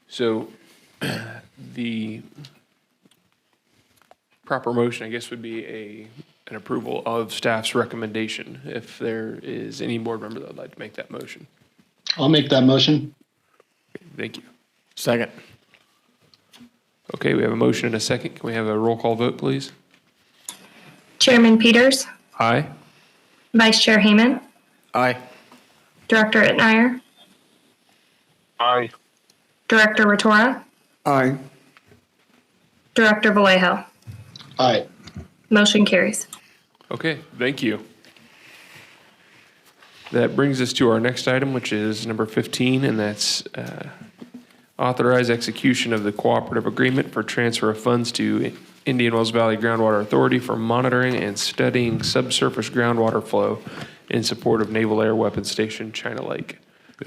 So the proper motion, I guess, would be an approval of staff's recommendation. If there is any board member that would like to make that motion. I'll make that motion. Okay, thank you. Second. Okay, we have a motion and a second. Can we have a roll call vote, please? Chairman Peters, Aye. Vice Chair Hayman, Aye. Director Itmeyer, Aye. Director Ratora, Aye. Director Vallejo. Aye. Motion carries. Okay, thank you. That brings us to our next item, which is number 15, and that's authorize execution of the cooperative agreement for transfer of funds to Indian Wells Valley Groundwater Authority for monitoring and studying subsurface groundwater flow in support of Naval Air Weapons Station, China Lake.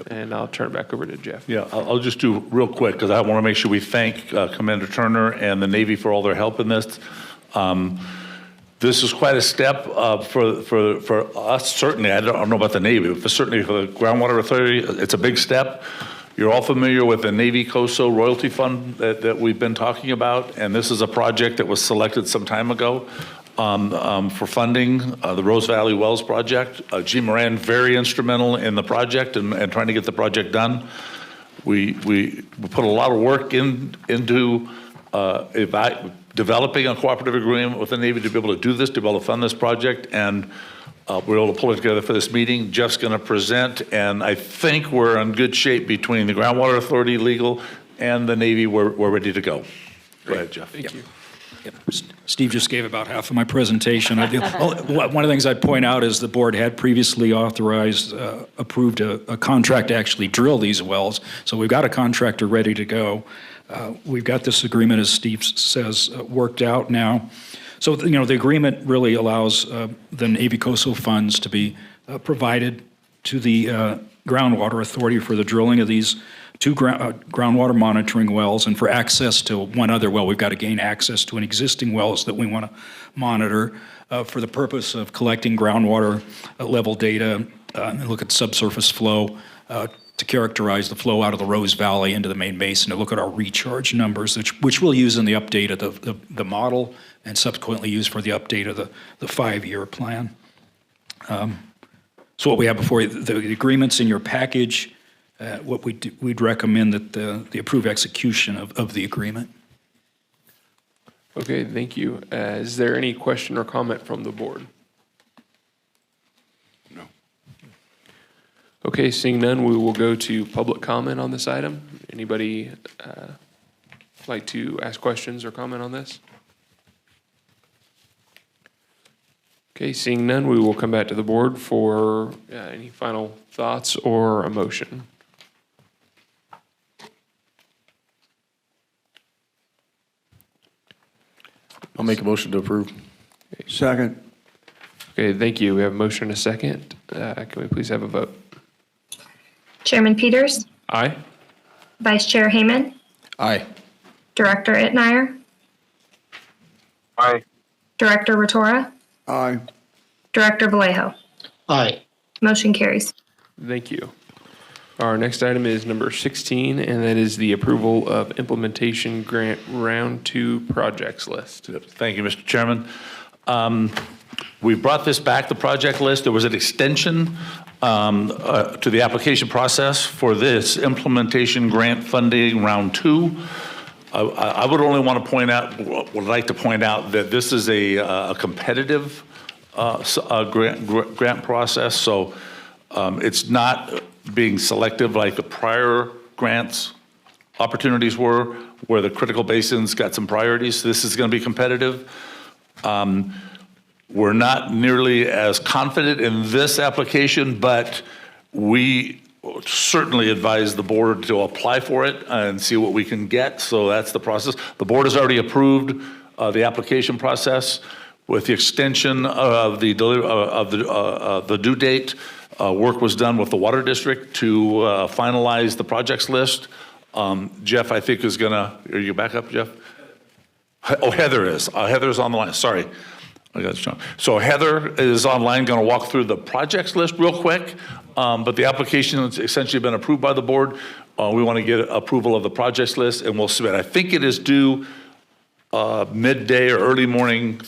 And I'll turn it back over to Jeff. Yeah, I'll just do real quick because I want to make sure we thank Commander Turner and the Navy for all their help in this. This is quite a step for us, certainly. I don't know about the Navy, but certainly for the Groundwater Authority, it's a big step. You're all familiar with the Navy COSO royalty fund that we've been talking about, and this is a project that was selected some time ago for funding the Rose Valley Wells project. G. Moran, very instrumental in the project and trying to get the project done. We put a lot of work into developing a cooperative agreement with the Navy to be able to do this, to be able to fund this project, and we're able to pull it together for this meeting. Jeff's going to present, and I think we're in good shape between the Groundwater Authority, legal, and the Navy. We're ready to go. Go ahead, Jeff. Thank you. Steve just gave about half of my presentation. One of the things I'd point out is the board had previously approved a contract to actually drill these wells. So we've got a contractor ready to go. We've got this agreement, as Steve says, worked out now. So, the agreement really allows the Navy COSO funds to be provided to the Groundwater Authority for the drilling of these two groundwater monitoring wells, and for access to one other well. We've got to gain access to an existing wells that we want to monitor for the purpose of collecting groundwater level data and look at subsurface flow to characterize the flow out of the Rose Valley into the main basin, to look at our recharge numbers, which we'll use in the update of the model and subsequently use for the update of the 5-year plan. So what we have before you, the agreements in your package, what we'd recommend that the approved execution of the agreement. Okay, thank you. Is there any question or comment from the board? No. Okay, seeing none, we will go to public comment on this item. Anybody like to ask questions or comment on this? Okay, seeing none, we will come back to the board for any final thoughts or a motion. I'll make a motion to approve. Second. Okay, thank you. We have a motion and a second. Can we please have a vote? Chairman Peters, Aye. Vice Chair Heyman, Aye. Director Itmeyer, Aye. Director Rotora, Aye. Director Vallejo. Aye. Motion carries. Thank you. Our next item is number 16, and that is the approval of implementation grant round 2 projects list. Thank you, Mr. Chairman. We brought this back, the project list. There was an extension to the application process for this implementation grant funding round 2. I would only want to point out, would like to point out that this is a competitive grant process, so it's not being selective like the prior grants opportunities were, where the critical basins got some priorities. This is going to be competitive. We're not nearly as confident in this application, but we certainly advise the board to apply for it and see what we can get. So that's the process. The board has already approved the application process with the extension of the due date. Work was done with the Water District to finalize the projects list. Jeff, I think, is gonna, are you back up, Jeff? Oh, Heather is. Heather's on the line, sorry. I got it. So Heather is online, gonna walk through the projects list real quick, but the application has essentially been approved by the board. We wanna get approval of the projects list and we'll submit. I think it is due midday or early morning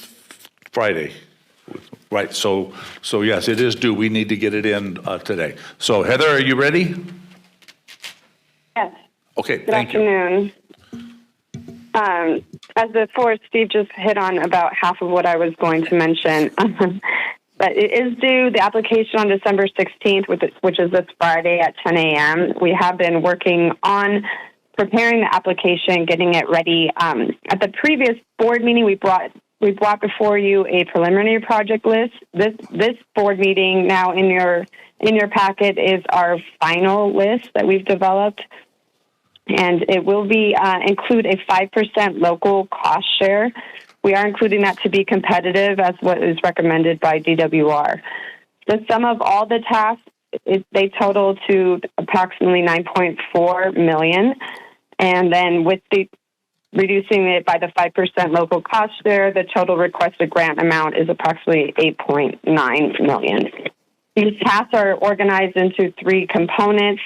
Friday. Right, so yes, it is due. We need to get it in today. So Heather, are you ready? Yes. Okay, Good thank you. afternoon. As before, Steve just hit on about half of what I was going to mention. But it is due, the application on December 16th, which is this Friday at 10 a.m. We have been working on preparing the application, getting it ready. At the previous board meeting, we brought before you a preliminary project list. This board meeting now in your packet is our final list that we've developed, and it will be include a 5% local cost share. We are including that to be competitive as what is recommended by DWR. The sum of all the tasks, they total to approximately $9.4 million, and then with the reducing it by the 5% local cost share. The total requested grant amount is approximately $8.9 million. These tasks are organized into 3 components,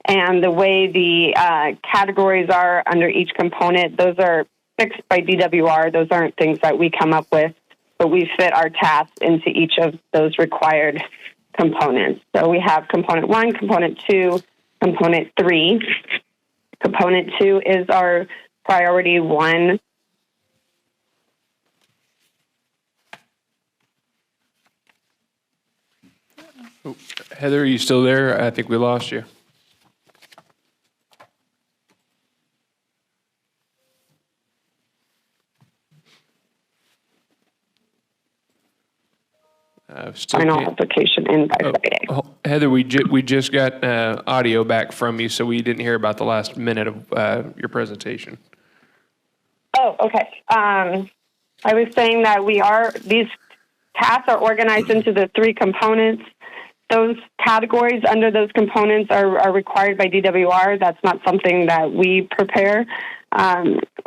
and the way the categories are under each component, those are fixed by DWR. Those aren't things that we come up with, but we fit our tasks into each of those required components. So we have component 1, component 2, component 3. Component 2 is our priority 1. Oh, Heather, are you still there? I think we lost you. Final application in by Friday. Heather, we just got audio back from you, so we didn't hear about the last minute of your presentation. Oh, okay. I was saying that these tasks are organized into the 3 components. Those categories under those components are required by DWR. That's not something that we prepare.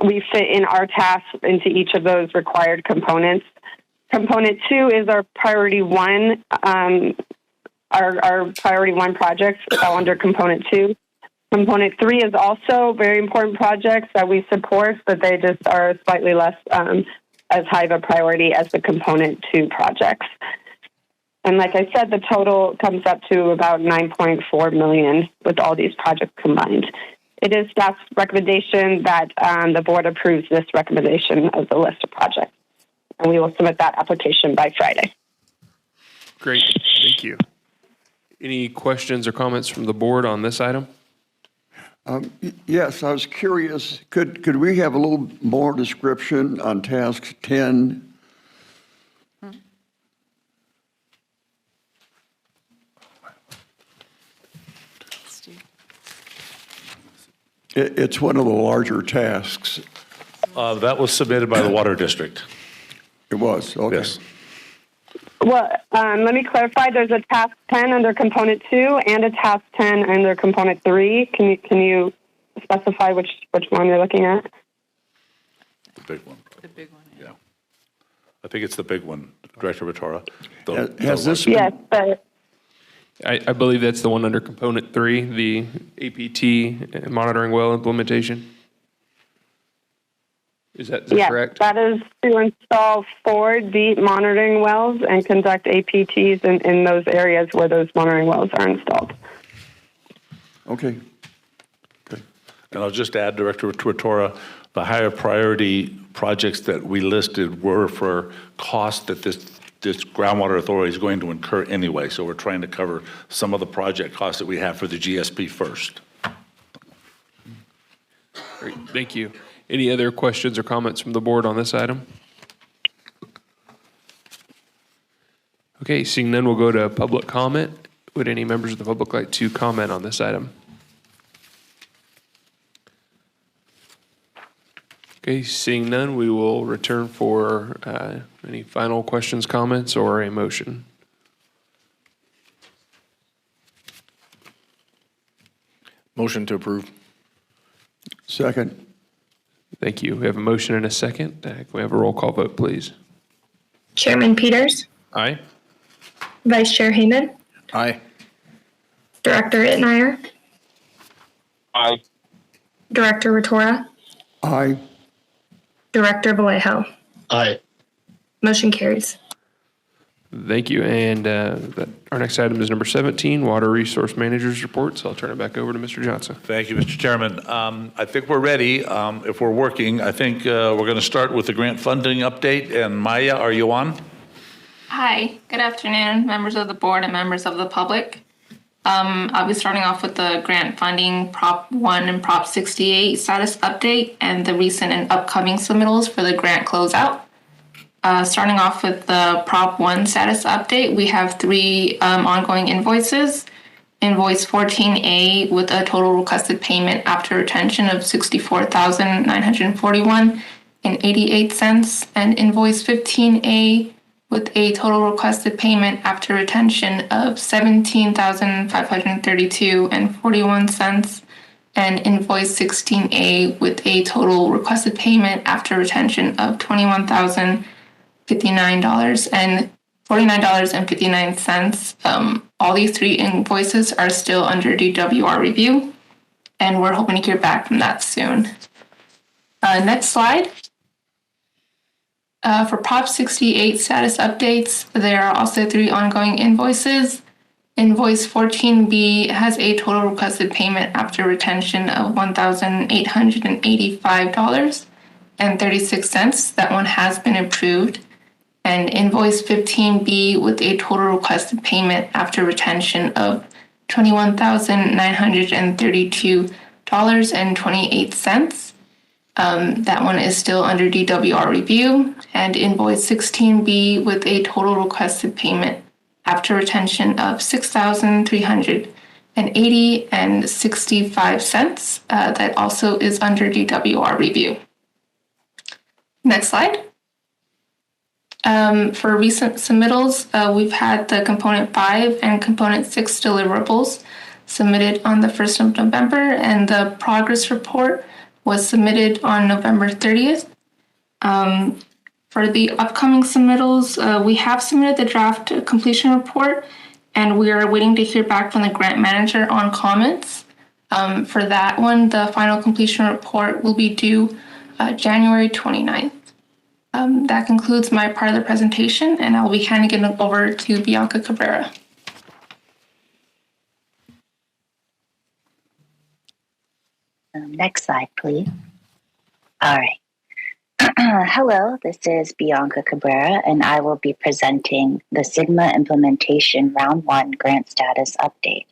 We fit in our tasks into each of those required components. Component 2 is our priority 1. Our priority 1 projects fall under component 2. Component 3 is also very important projects that we support, but they just are slightly less as high of a priority as the component 2 projects. And like I said, the total comes up to about $9.4 million with all these projects combined. It is staff's recommendation that the board approves this recommendation of the list of projects. And we will submit that application by Friday. Great, thank you. Any questions or comments from the board on this item? Yes, I was curious, could we have a little more description on task 10? It's one of the larger tasks. That was submitted by the Water District. It was, okay. Yes. Well, let me clarify. There's a task 10 under component 2 and a task 10 under component 3. Can you specify which one you're looking at? The big one. The big one. Yeah. I think it's the big one, Director Vitora. Has this been? Yes, but I believe that's the one under component 3, the APT monitoring well implementation. Is that yes, correct? That is to install 4 deep monitoring wells and conduct APTs in those areas where those monitoring wells are installed. Okay. And I'll just add, Director Vitora, the higher priority projects that we listed were for costs that this groundwater authority is going to incur anyway. So we're trying to cover some of the project costs that we have for the GSP first. Great, thank you. Any other questions or comments from the board on this item? Okay, seeing none, we'll go to public comment. Would any members of the public like to comment on this item? Okay, seeing none, we will return for any final questions, comments, or a motion. Motion to approve. Second. Thank you. We have a motion and a second. Can we have a roll call vote, please? Chairman Peters, Aye. Vice Chair Heyman, Aye. Director Itmeyer, Aye. Director Rotora, Aye. Director Vallejo. Aye. Motion carries. Thank you. And our next item is number 17, Water Resource Manager's Report. So I'll turn it back over to Mr. Johnson. Thank you, Mr. Chairman. I think we're ready. If we're working, I think we're going to start with the grant funding update. And Maya, are you on? Hi, good afternoon, members of the board and members of the public. I'll be starting off with the grant funding Prop 1 and Prop 68 status update and the recent and upcoming submittals for the grant closeout. Starting off with the Prop 1 status update, we have 3 ongoing invoices. Invoice 14A with a total requested payment after retention of $64,941.88, and invoice 15A with a total requested payment after retention of $17,532.41, and invoice 16A with a total requested payment after retention of $21,059.49.59. All these three invoices are still under DWR review, and we're hoping to hear back from that soon. Next slide. For Prop 68 status updates, there are also three ongoing invoices. Invoice 14B has a total requested payment after retention of $1,885.36. That one has been approved. And invoice 15B with a total requested payment after retention of $21,932.28. That one is still under DWR review. And invoice 16B with a total requested payment after retention of $6,380.65. That also is under DWR review. Next slide. For recent submittals, we've had the Component 5 and Component 6 deliverables submitted on the 1st of November, and the progress report was submitted on November 30th. For the upcoming submittals, we have submitted the draft completion report, and we are waiting to hear back from the grant manager on comments. For that one, the final completion report will be due January 29th. That concludes my part of the presentation, and I'll be handing it over to Bianca Cabrera. Next slide, please. All right. Hello, this is Bianca Cabrera, and I will be presenting the Sigma Implementation Round 1 Grant Status Update.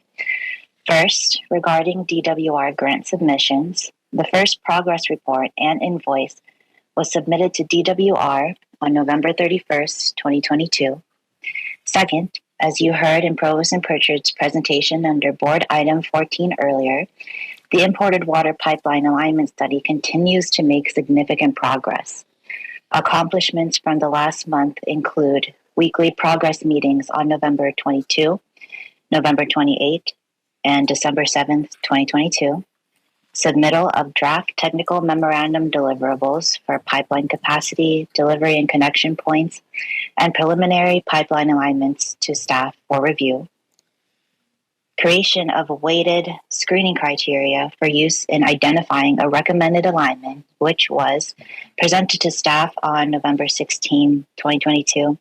First, regarding DWR grant submissions, the first progress report and invoice was submitted to DWR on November 31st, 2022. Second, as you heard in Provost and Pritchard's presentation under Board Item 14 earlier, the imported water pipeline alignment study continues to make significant progress. Accomplishments from the last month include weekly progress meetings on November 22, November 28, and December 7th, 2022, submittal of draft technical memorandum deliverables for pipeline capacity, delivery and connection points, and preliminary pipeline alignments to staff for review, creation of weighted screening criteria for use in identifying a recommended alignment, which was presented to staff on November 16, 2022,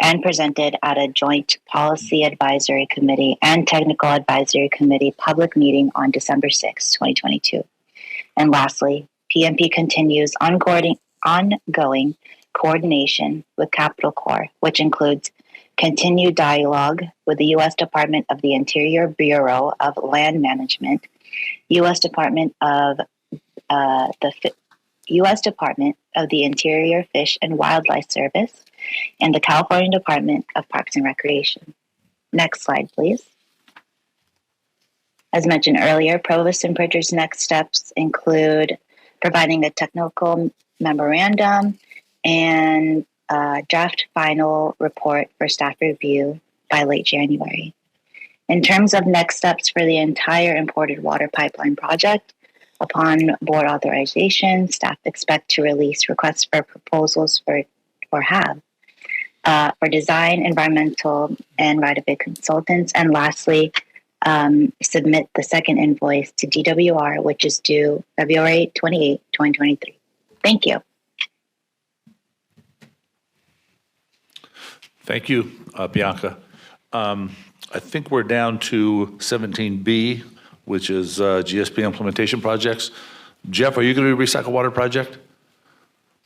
and presented at a joint Policy Advisory Committee and Technical Advisory Committee public meeting on December 6, 2022. And lastly, PMP continues ongoing coordination with Capital Corps, which includes continued dialogue with the U.S. Department of the Interior Bureau of Land Management, U.S. Department of the Interior Fish and Wildlife Service, and the California Department of Parks and Recreation. Next slide, please. As mentioned earlier, Provost and Pritchard's next steps include providing a technical memorandum and draft final report for staff review by late January. In terms of next steps for the entire imported water pipeline project, upon board authorization, staff expect to release requests for proposals for design, environmental, and right-of-way consultants, and lastly, submit the second invoice to DWR, which is due February 28, 2023. Thank you. Thank you, Bianca. I think we're down to 17B, which is GSP implementation projects. Jeff, are you going to do recycle water project?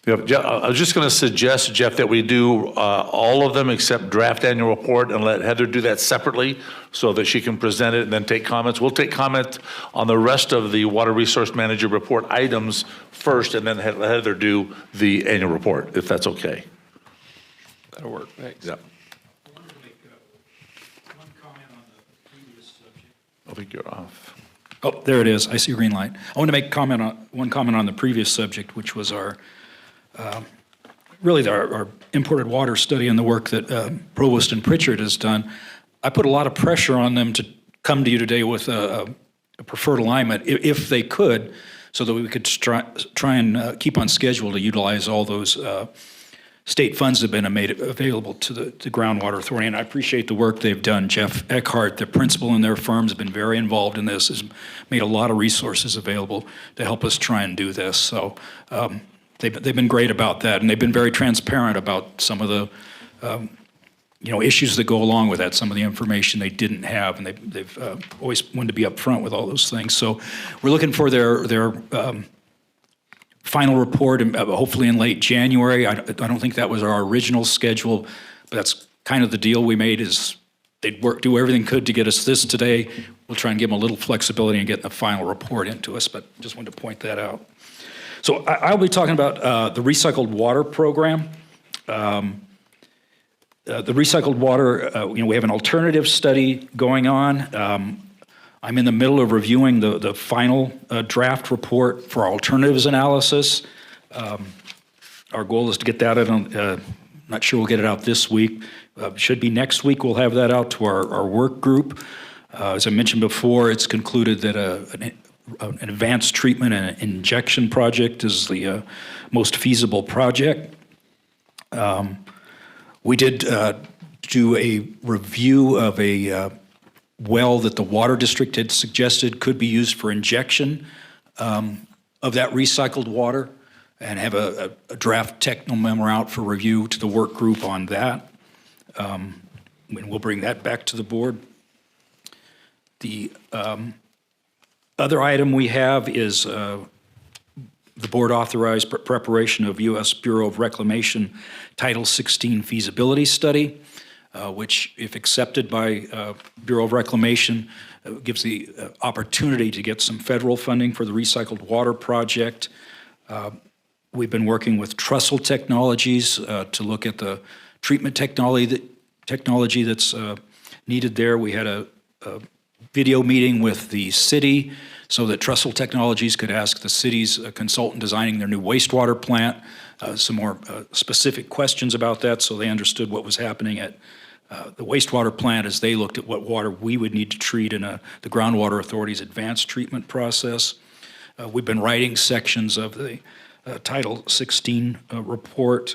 Jeff, I was just going to suggest, Jeff, that we do all of them except draft annual report and let Heather do that separately so that she can present it and then take comments. We'll take comment on the rest of the water resource manager report items first and then let Heather do the annual report, if that's okay. That'll work. Thanks. Yeah. I think you're off. Oh, there it is. I see a green light. I want to make one comment on the previous subject, which was our imported water study and the work that Provost and Pritchard has done. I put a lot of pressure on them to come to you today with a preferred alignment if they could, so that we could try and keep on schedule to utilize all those state funds that have been made available to the Groundwater Authority. And I appreciate the work they've done. Jeff Eckhart, the principal in their firm, has been very involved in this, has made a lot of resources available to help us try and do this. So they've been great about that, and they've been very transparent about some of the issues that go along with that, some of the information they didn't have, and they've always wanted to be upfront with all those things. So we're looking for their final report, hopefully in late January. I don't think that was our original schedule, but that's kind of the deal we made, is they'd do everything could to get us this today. We'll try and give them a little flexibility and get the final report into us, but just wanted to point that out. So I'll be talking about the recycled water program. The recycled water, we have an alternative study going on. I'm in the middle of reviewing the final draft report for our alternatives analysis. Our goal is to get that out not sure we'll get it out this week. Should be next week we'll have that out to our work group. As I mentioned before, it's concluded that an advanced treatment and injection project is the most feasible project. We did do a review of a well that the Water District had suggested could be used for injection of that recycled water, and have a draft technical memo out for review to the work group on that. And we'll bring that back to the board. The other item we have is the board authorized preparation of U.S. Bureau of Reclamation Title 16 feasibility study, which, if accepted by Bureau of Reclamation, gives the opportunity to get some federal funding for the recycled water project. We've been working with Trestle Technologies to look at the treatment technology that's needed there. We had a video meeting with the city so that Trestle Technologies could ask the city's consultant designing their new wastewater plant some more specific questions about that, so they understood what was happening at the wastewater plant as they looked at what water we would need to treat in the Groundwater Authority's advanced treatment process. We've been writing sections of the Title 16 report.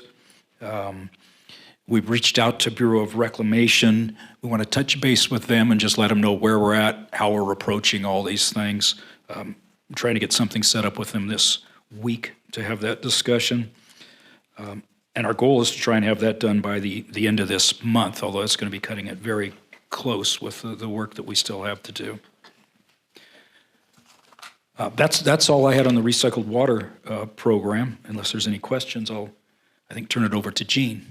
We've reached out to Bureau of Reclamation. We want to touch base with them and just let them know where we're at, how we're approaching all these things. I'm trying to get something set up with them this week to have that discussion. And our goal is to try and have that done by the end of this month, although it's going to be cutting it very close with the work that we still have to do. That's all I had on the recycled water program. Unless there's any questions, I'll, I think, turn it over to Jean.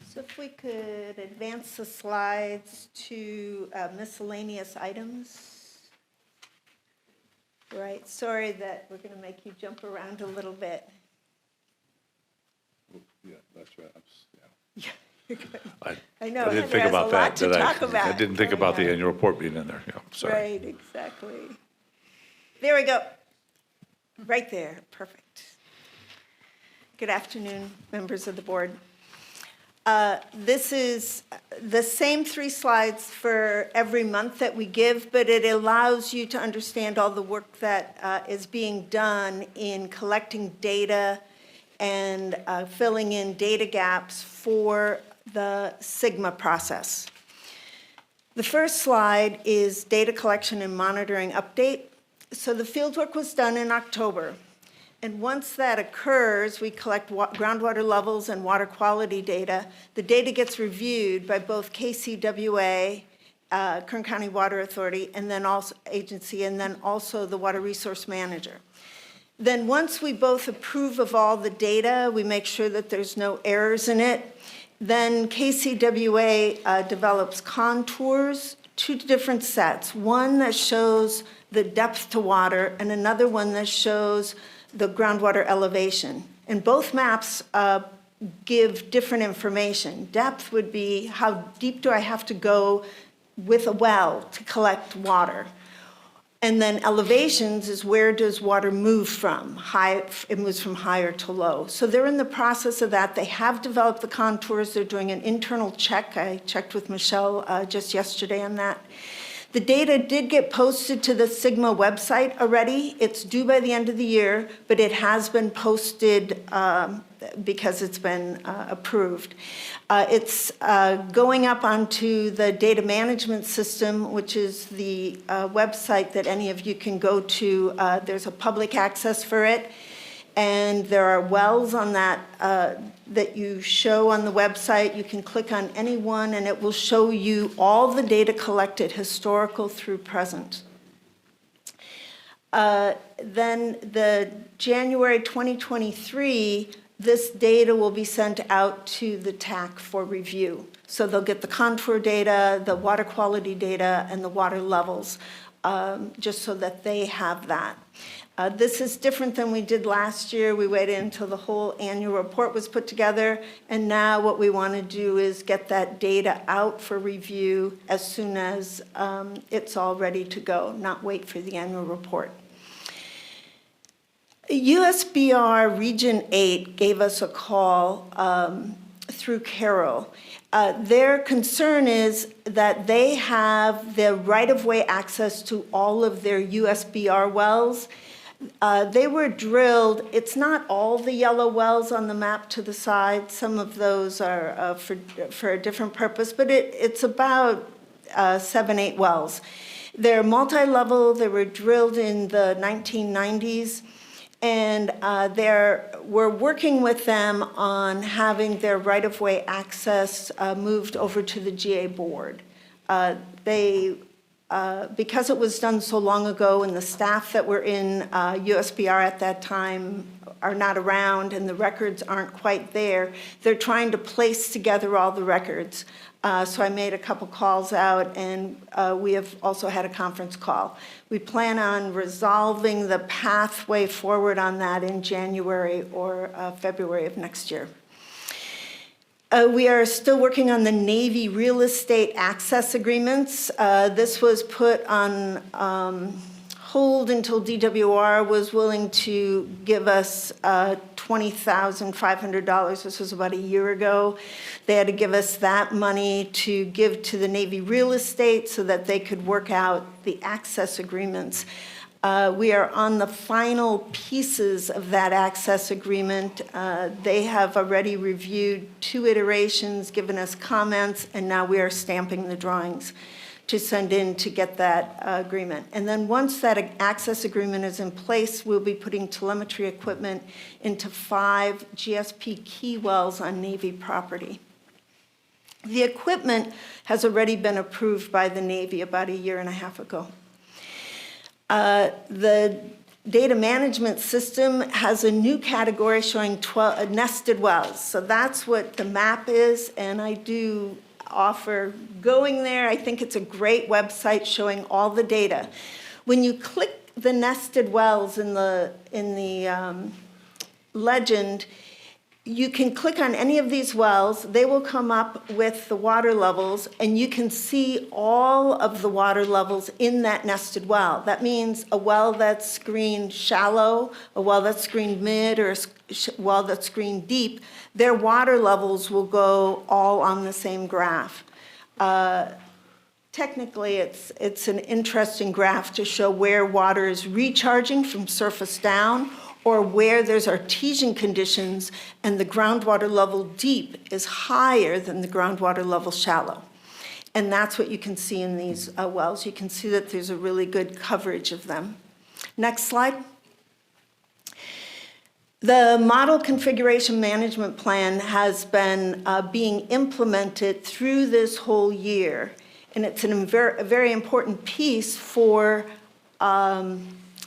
So if we could advance the slides to miscellaneous items. Right, sorry that we're going to make you jump around a little bit. Yeah, that's right. Yeah. I I know, didn't Heather think has about a that. lot to talk about. I didn't think about the annual report being in there. Yeah, sorry. Right, exactly. There we go. Right there, perfect. Good afternoon, members of the board. This is the same 3 slides for every month that we give, but it allows you to understand all the work that is being done in collecting data and filling in data gaps for the SIGMA process. The first slide is data collection and monitoring update. So the fieldwork was done in October. And once that occurs, we collect groundwater levels and water quality data. The data gets reviewed by both KCWA, Kern County Water Authority, and then also agency, and then also the Water Resource Manager. Then once we both approve of all the data, we make sure that there's no errors in it. Then KCWA develops contours, 2 different sets. One that shows the depth to water, and another one that shows the groundwater elevation. And both maps give different information. Depth would be how deep do I have to go with a well to collect water. And then elevations is where does water move from? High, it moves from higher to low. So they're in the process of that. They have developed the contours. They're doing an internal check. I checked with Michelle just yesterday on that. The data did get posted to the Sigma website already. It's due by the end of the year, but it has been posted because it's been approved. It's going up onto the data management system, which is the website that any of you can go to. There's a public access for it. And there are wells on that that you show on the website. You can click on any one and it will show you all the data collected, historical through present. Then the January 2023, this data will be sent out to the TAC for review. So they'll get the contour data, the water quality data, and the water levels, just so that they have that. This is different than we did last year. We waited until the whole annual report was put together, and now what we want to do is get that data out for review as soon as it's all ready to go, not wait for the annual report. USBR Region 8 gave us a call through Carol. Their concern is that they have the right-of-way access to all of their USBR wells. They were drilled. It's not all the yellow wells on the map to the side. Some of those are for a different purpose, but it's about 7, 8 wells. They're multi-level. They were drilled in the 1990s. And we're working with them on having their right-of-way access moved over to the GA board. Because it was done so long ago and the staff that were in USBR at that time are not around and the records aren't quite there, they're trying to place together all the records. So I made a couple calls out, and we have also had a conference call. We plan on resolving the pathway forward on that in January or February of next year. We are still working on the Navy real estate access agreements. This was put on hold until DWR was willing to give us $20,500. This was about a year ago. They had to give us that money to give to the Navy real estate so that they could work out the access agreements. We are on the final pieces of that access agreement. They have already reviewed 2 iterations, given us comments, and now we are stamping the drawings to send in to get that agreement. And then once that access agreement is in place, we'll be putting telemetry equipment into 5 GSP key wells on Navy property. The equipment has already been approved by the Navy about 1.5 years ago. The data management system has a new category showing 12 nested wells. So that's what the map is, and I do offer going there. I think it's a great website showing all the data. When you click the nested wells in the legend, you can click on any of these wells. They will come up with the water levels, and you can see all of the water levels in that nested well. That means a well that's screened shallow, a well that's screened mid, or a well that's screened deep, their water levels will go all on the same graph. Technically, it's an interesting graph to show where water is recharging from surface down, or where there's artesian conditions and the groundwater level deep is higher than the groundwater level shallow. And that's what you can see in these wells. You can see that there's a really good coverage of them. Next slide. The model configuration management plan has been being implemented through this whole year. And it's a very important piece for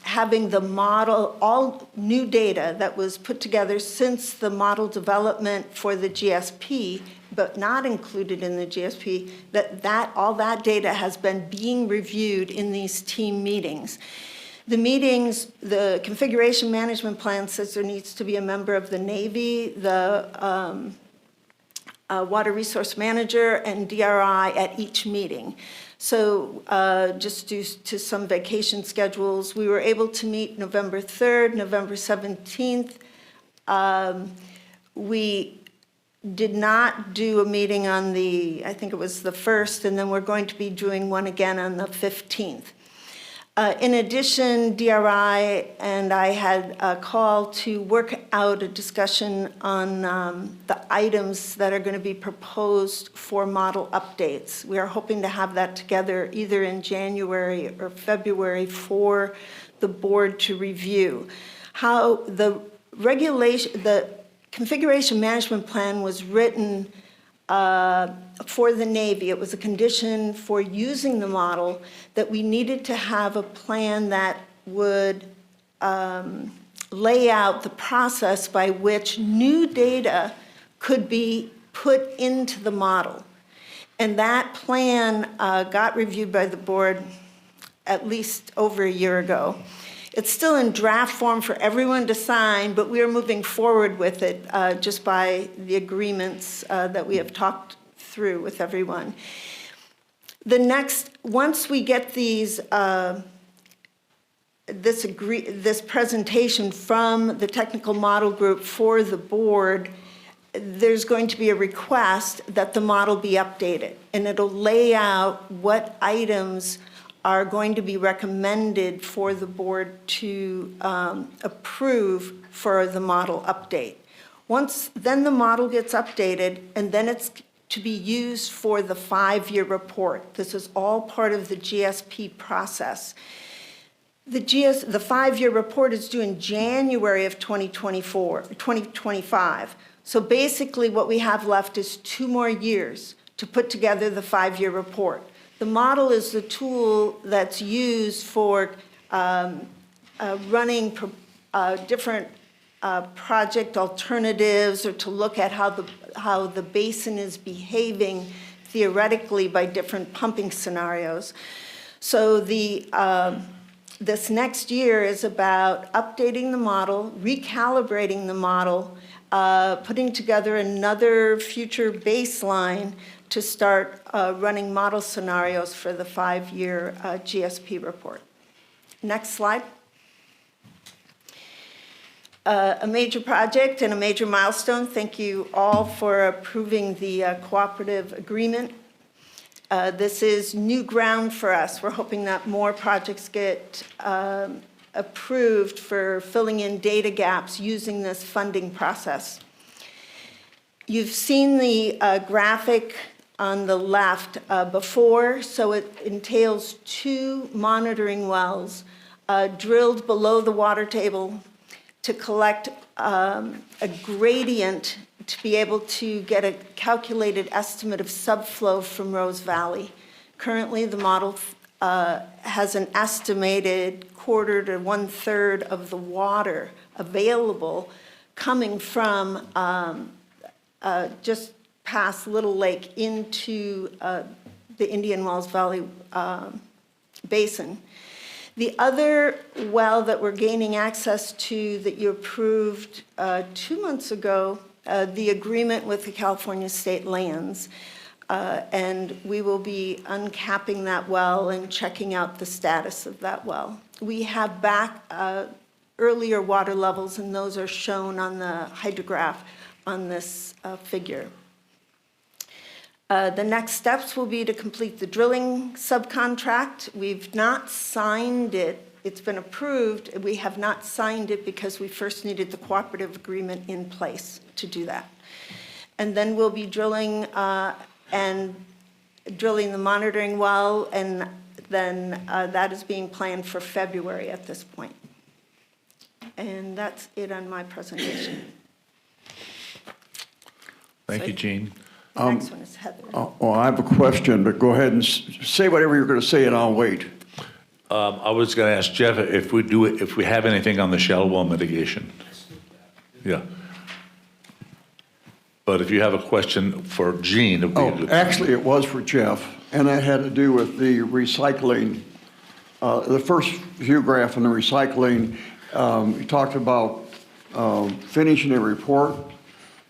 having the model, all new data that was put together since the model development for the GSP, but not included in the GSP, all that data has been being reviewed in these team meetings. The meetings, the configuration management plan says there needs to be a member of the Navy, the water resource manager, and DRI at each meeting. So just due to some vacation schedules, we were able to meet November 3rd, November 17th. We did not do a meeting on I think it was the 1st, and then we're going to be doing one again on the 15th. In addition, DRI and I had a call to work out a discussion on the items that are going to be proposed for model updates. We are hoping to have that together either in January or February for the board to review. How the configuration management plan was written for the Navy. It was a condition for using the model that we needed to have a plan that would lay out the process by which new data could be put into the model. And that plan got reviewed by the board at least over a year ago. It's still in draft form for everyone to sign, but we are moving forward with it just by the agreements that we have talked through with everyone. Once we get this presentation from the technical model group for the board, there's going to be a request that the model be updated, and it'll lay out what items are going to be recommended for the board to approve for the model update. Then the model gets updated, and then it's to be used for the 5-year report. This is all part of the GSP process. The 5-year report is due in January of 2025. So basically what we have left is 2 more years to put together the 5-year report. The model is the tool that's used for running different project alternatives, or to look at how the basin is behaving theoretically by different pumping scenarios. So this next year is about updating the model, recalibrating the model, putting together another future baseline to start running model scenarios for the 5-year GSP report. Next slide. A major project and a major milestone. Thank you all for approving the cooperative agreement. This is new ground for us. We're hoping that more projects get approved for filling in data gaps using this funding process. You've seen the graphic on the left before, so it entails 2 monitoring wells drilled below the water table to collect a gradient to be able to get a calculated estimate of subflow from Rose Valley. Currently, the model has an estimated 1/4 to 1/3 of the water available coming from just past Little Lake into the Indian Wells Valley Basin. The other well that we're gaining access to that you approved 2 months ago, the agreement with the California State Lands, and we will be uncapping that well and checking out the status of that well. We have back earlier water levels, and those are shown on the hydrograph on this figure. The next steps will be to complete the drilling subcontract. We've not signed it. It's been approved. We have not signed it because we first needed the cooperative agreement in place to do that. And then we'll be drilling the monitoring well, and then that is being planned for February at this point. And that's it on my presentation. Thank you, Jean. The next one is Heather. Well, I have a question, but go ahead and say whatever you're going to say, and I'll wait. I was going to ask Jeff if we have anything on the shell well mitigation. Yeah. But if you have a question for Jean, it would be a good. Actually, it was for Jeff, and that had to do with the recycling. The first view graph on the recycling, you talked about finishing a report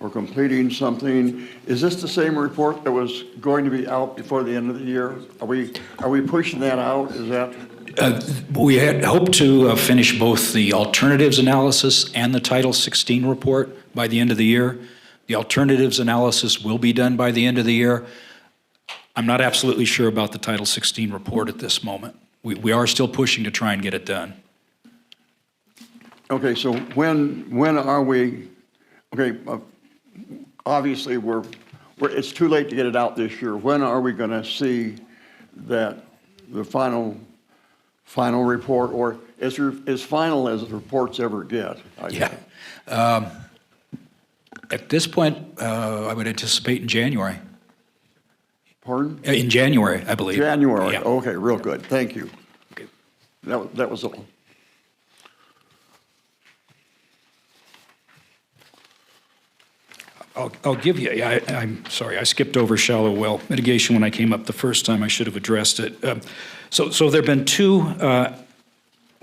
or completing something. Is this the same report that was going to be out before the end of the year? Are we pushing that out? Is that? We had hoped to finish both the alternatives analysis and the Title 16 report by the end of the year. The alternatives analysis will be done by the end of the year. I'm not absolutely sure about the Title 16 report at this moment. We are still pushing to try and get it done. Okay, so when are we, okay, obviously it's too late to get it out this year. When are we going to see that the final report, or as final as the reports ever get? At this point, I would anticipate in January. Pardon? In January, I believe. January, Yeah. okay, real good, thank you. Okay. That was all. I'll give you, I'm sorry, I skipped over shallow well mitigation when I came up the first time. I should have addressed it. So there have been two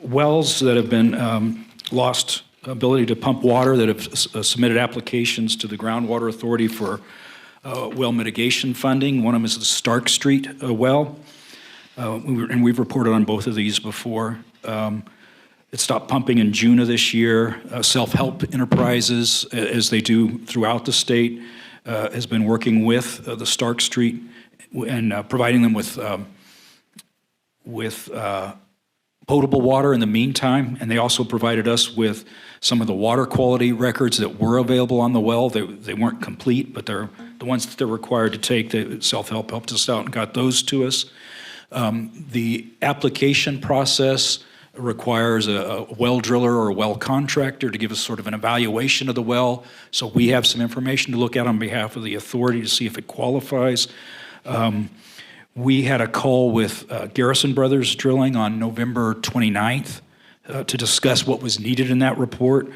wells that have been lost ability to pump water that have submitted applications to the Groundwater Authority for well mitigation funding. One of them is the Stark Street well, and we've reported on both of these before. It stopped pumping in June of this year. Self-help enterprises, as they do throughout the state, has been working with the Stark Street and providing them with potable water in the meantime. And they also provided us with some of the water quality records that were available on the well. They weren't complete, but they're the ones that they're required to take. Self-help helped us out and got those to us. The application process requires a well driller or a well contractor to give us sort of an evaluation of the well. So we have some information to look at on behalf of the authority to see if it qualifies. We had a call with Garrison Brothers Drilling on November 29th to discuss what was needed in that report.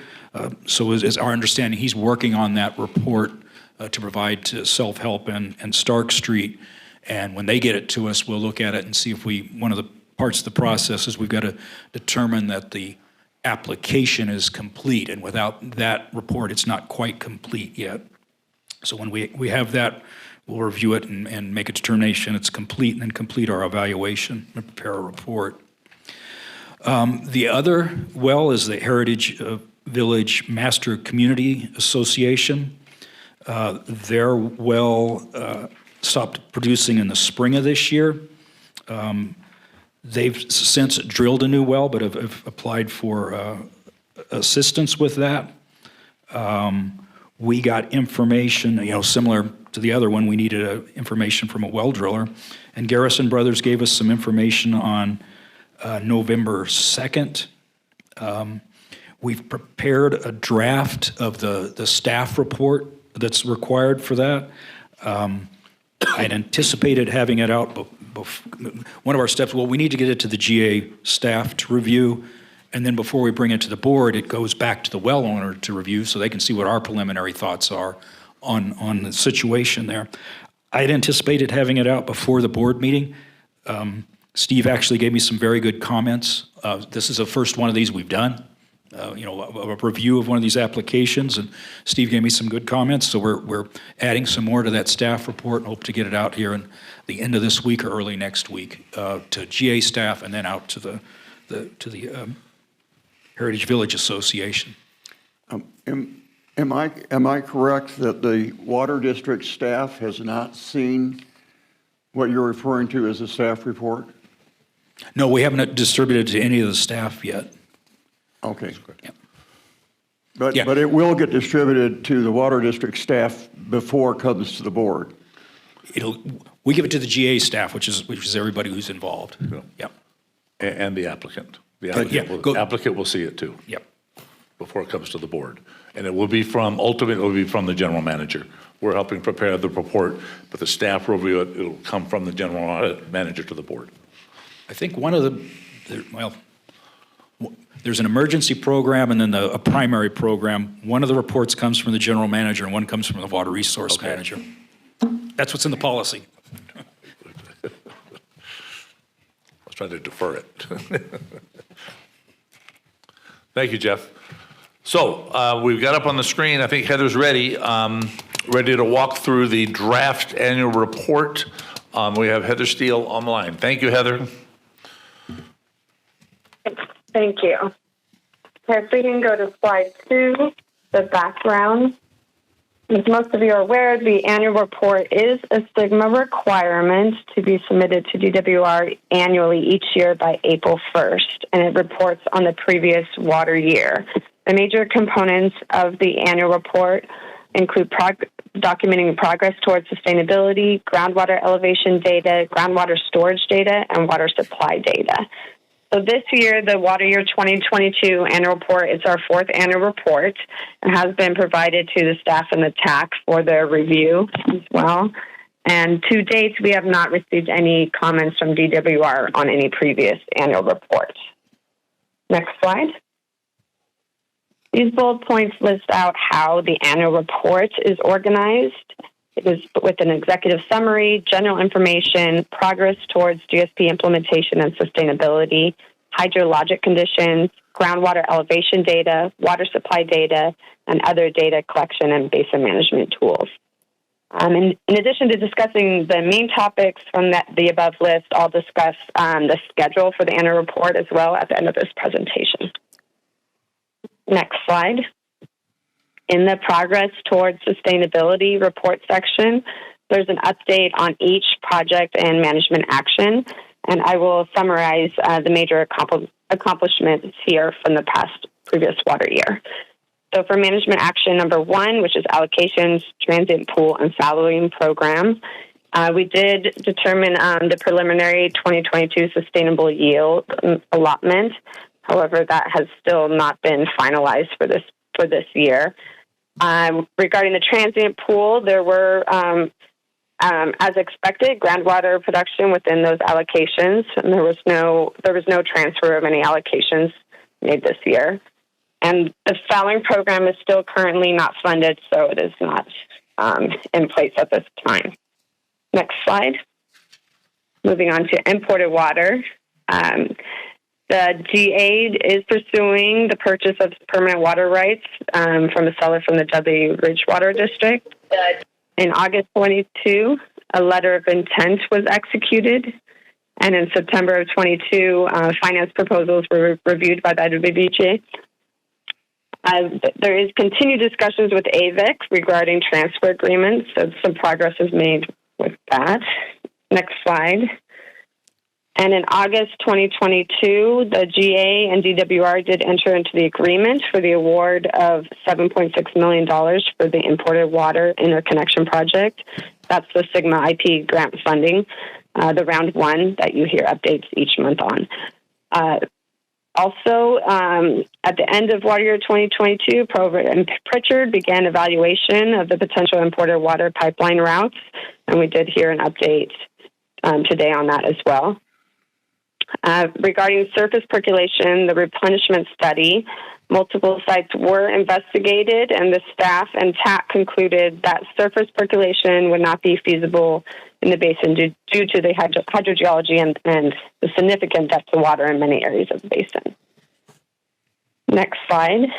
So as our understanding, he's working on that report to provide to Self-Help and Stark Street. And when they get it to us, we'll look at it and see if one of the parts of the process is we've got to determine that the application is complete. And without that report, it's not quite complete yet. So when we have that, we'll review it and make a determination it's complete, and then complete our evaluation and prepare a report. The other well is the Heritage Village Master Community Association. Their well stopped producing in the spring of this year. They've since drilled a new well, but have applied for assistance with that. We got information, similar to the other one. We needed information from a well driller, and Garrison Brothers gave us some information on November 2nd. We've prepared a draft of the staff report that's required for that. I'd anticipated having it out. One of our steps, we need to get it to the GA staff to review, and then before we bring it to the board, it goes back to the well owner to review so they can see what our preliminary thoughts are on the situation there. I'd anticipated having it out before the board meeting. Steve actually gave me some very good comments. This is the first one of these we've done, a review of one of these applications, and Steve gave me some good comments. So we're adding some more to that staff report and hope to get it out here in the end of this week or early next week to GA staff and then out to the Heritage Village Association. Am I correct that the Water District staff has not seen what you're referring to as a staff report? No, we haven't distributed it to any of the staff yet. Okay. Yeah. But it will get distributed to the Water District staff before it comes to the board. We give it to the GA staff, which is everybody who's involved. Yeah. And the applicant. The applicant will see it too. Yep. Before it comes to the board. And ultimately it will be from the general manager. We're helping prepare the report, but the staff will review it. It'll come from the general manager to the board. I think there's an emergency program and then a primary program. One of the reports comes from the general manager and one comes from the water resource manager. That's what's in the policy. I was trying to defer it. Thank you, Jeff. So we've got up on the screen, I think Heather's ready, ready to walk through the draft annual report. We have Heather Steele on the line. Thank you, Heather. Thank you. Okay, if we can go to slide 2, the background. As most of you are aware, the annual report is a SGMA requirement to be submitted to DWR annually each year by April 1st, and it reports on the previous water year. The major components of the annual report include documenting progress towards sustainability, groundwater elevation data, groundwater storage data, and water supply data. So this year, the water year 2022 annual report is our 4th annual report and has been provided to the staff and the TAC for their review as well. And to date, we have not received any comments from DWR on any previous annual report. Next slide. These bullet points list out how the annual report is organized. It is with an executive summary, general information, progress towards GSP implementation and sustainability, hydrologic conditions, groundwater elevation data, water supply data, and other data collection and basin management tools. In addition to discussing the main topics from the above list, I'll discuss the schedule for the annual report as well at the end of this presentation. Next slide. In the progress towards sustainability report section, there's an update on each project and management action, and I will summarize the major accomplishments here from the previous water year. So for management action number 1, which is allocations, transient pool, and fallowing program, we did determine the preliminary 2022 sustainable yield allotment. However, that has still not been finalized for this year. Regarding the transient pool, there were, as expected, groundwater production within those allocations, and there was no transfer of any allocations made this year. And the fallowing program is still currently not funded, so it is not in place at this time. Next slide. Moving on to imported water. The GA is pursuing the purchase of permanent water rights from a seller from the W Ridge Water District. In August 22, a letter of intent was executed, and in September of 22, finance proposals were reviewed by the WBGA. There is continued discussions with AVIC regarding transfer agreements, so some progress is made with that. Next slide. And in August 2022, the GA and DWR did enter into the agreement for the award of $7.6 million for the imported water interconnection project. That's the SGMA IP grant funding, the round 1 that you hear updates each month on. Also, at the end of water year 2022, Prover and Pritchard began evaluation of the potential imported water pipeline routes, and we did hear an update today on that as well. Regarding surface percolation, the replenishment study, multiple sites were investigated, and the staff and TAC concluded that surface percolation would not be feasible in the basin due to the hydrogeology and the significant depth of water in many areas of the basin. Next slide.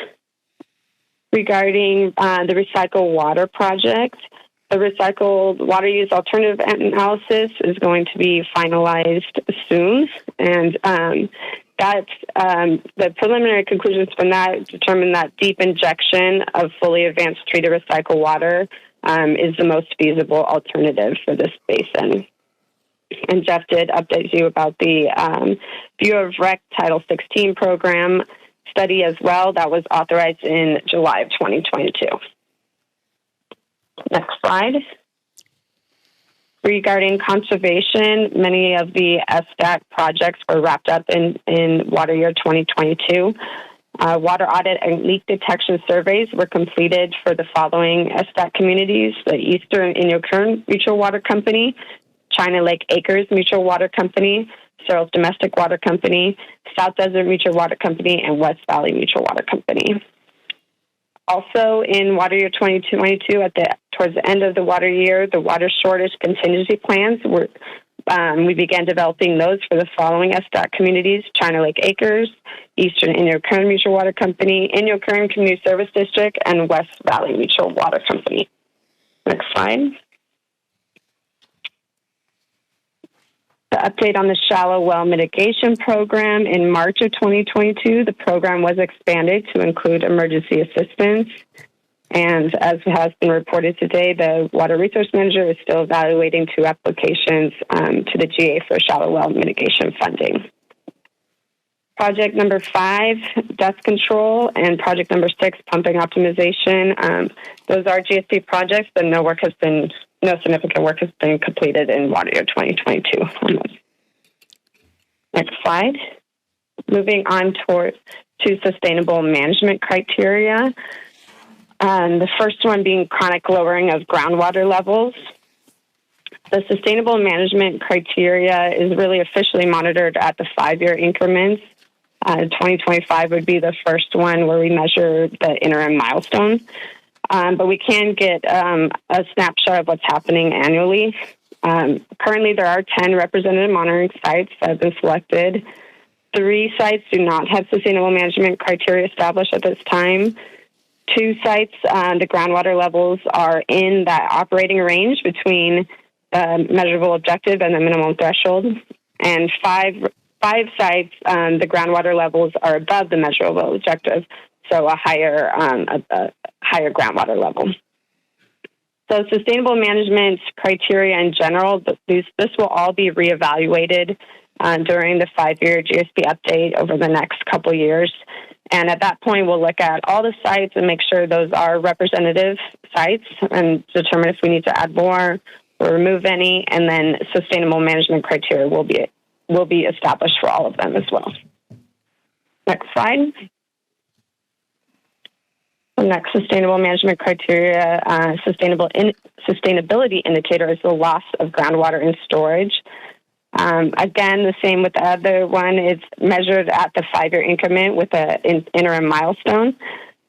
Regarding the recycled water project, the recycled water use alternative analysis is going to be finalized soon, and the preliminary conclusions from that determine that deep injection of fully advanced treated recycled water is the most feasible alternative for this basin. And Jeff did update you about the Bureau of Rec Title 16 program study as well. That was authorized in July of 2022. Next slide. Regarding conservation, many of the SDAC projects were wrapped up in water year 2022. Water audit and leak detection surveys were completed for the following SDAC communities: the Eastern Inyo Kern Mutual Water Company, China Lake Acres Mutual Water Company, Searles Domestic Water Company, South Desert Mutual Water Company, and West Valley Mutual Water Company. Also, in water year 2022, towards the end of the water year, the water shortage contingency plans We began developing those for the following SDOT communities: China Lake Acres, Eastern Inyo Kern Mutual Water Company, Inyo Kern Community Service District, and West Valley Mutual Water Company. Next slide. The update on the shallow well mitigation program. In March of 2022, the program was expanded to include emergency assistance. And as has been reported today, the Water Resource Manager is still evaluating 2 applications to the GA for shallow well mitigation funding. Project number 5, dust control, and project number 6, pumping optimization. Those are GSP projects, but no significant work has been completed in water year 2022 on those. Next slide. Moving on to sustainable management criteria. The first one being chronic lowering of groundwater levels. The sustainable management criteria is really officially monitored at the 5-year increments. 2025 would be the first one where we measure the interim milestone. But we can get a snapshot of what's happening annually. Currently, there are 10 representative monitoring sites that have been selected. 3 sites do not have sustainable management criteria established at this time. 2 sites, the groundwater levels are in that operating range between the measurable objective and the minimum threshold. And 5 sites, the groundwater levels are above the measurable objective, so a higher groundwater level. So sustainable management criteria in general, this will all be reevaluated during the 5-year GSP update over the next couple years. And at that point, we'll look at all the sites and make sure those are representative sites and determine if we need to add more or remove any. And then sustainable management criteria will be established for all of them as well. Next slide. The next sustainable management criteria, sustainability indicator is the loss of groundwater in storage. Again, the same with the other one. It's measured at the 5-year increment with an interim milestone.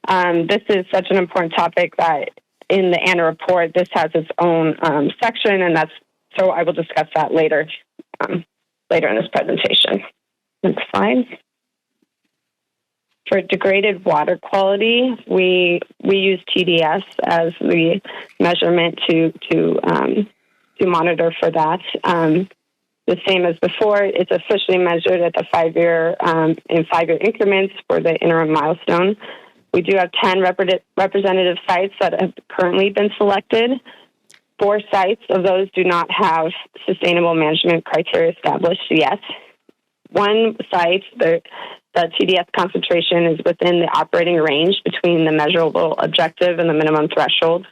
This is such an important topic that in the annual report, this has its own section, and so I will discuss that later in this presentation. Next slide. For degraded water quality, we use TDS as the measurement to monitor for that. The same as before, it's officially measured at the 5-year in 5-year increments for the interim milestone. We do have 10 representative sites that have currently been selected. 4 sites of those do not have sustainable management criteria established yet. 1 site, the TDS concentration is within the operating range between the measurable objective and the minimum threshold.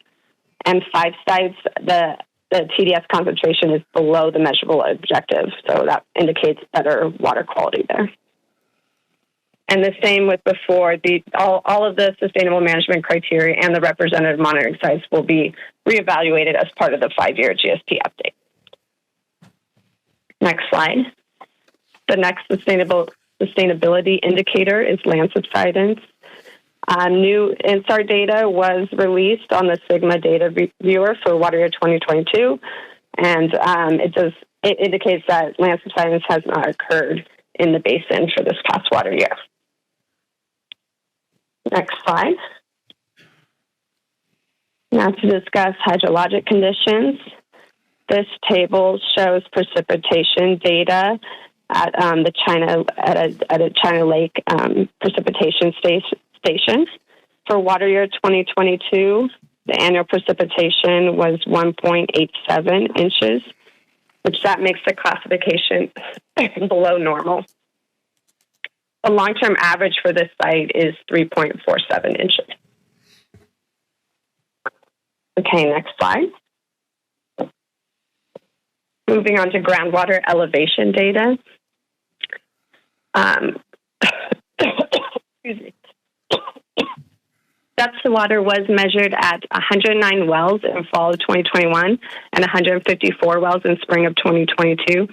And 5 sites, the TDS concentration is below the measurable objective, so that indicates better water quality there. And the same with before, all of the sustainable management criteria and the representative monitoring sites will be reevaluated as part of the 5-year GSP update. Next slide. The next sustainability indicator is land subsidence. New INSAR data was released on the Sigma data viewer for water year 2022, and it indicates that land subsidence has not occurred in the basin for this past water year. Next slide. Now to discuss hydrologic conditions. This table shows precipitation data at a China Lake precipitation station. For water year 2022, the annual precipitation was 1.87 inches, which that makes the classification below normal. The long-term average for this site is 3.47 inches. Okay, next slide. Moving on to groundwater elevation data. Excuse me. Depth of water was measured at 109 wells in fall of 2021 and 154 wells in spring of 2022.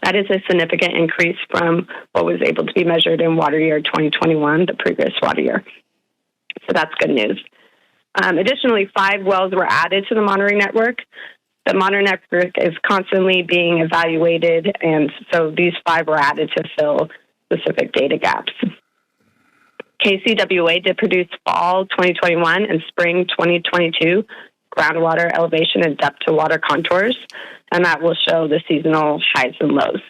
That is a significant increase from what was able to be measured in water year 2021, the previous water year. So that's good news. Additionally, 5 wells were added to the monitoring network. The modern network is constantly being evaluated, and so these 5 were added to fill specific data gaps. KCWA did produce fall 2021 and spring 2022 groundwater elevation and depth to water contours, and that will show the seasonal highs and lows.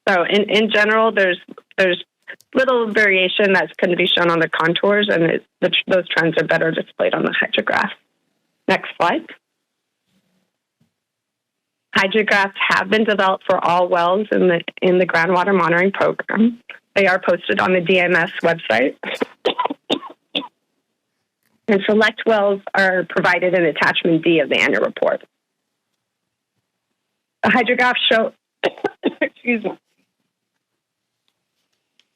So in general, there's little variation that's going to be shown on the contours, and those trends are better displayed on the hydrograph. Next slide. Hydrographs have been developed for all wells in the groundwater monitoring program. They are posted on the DMS website. And select wells are provided in attachment D of the annual report. The hydrographs show, excuse me.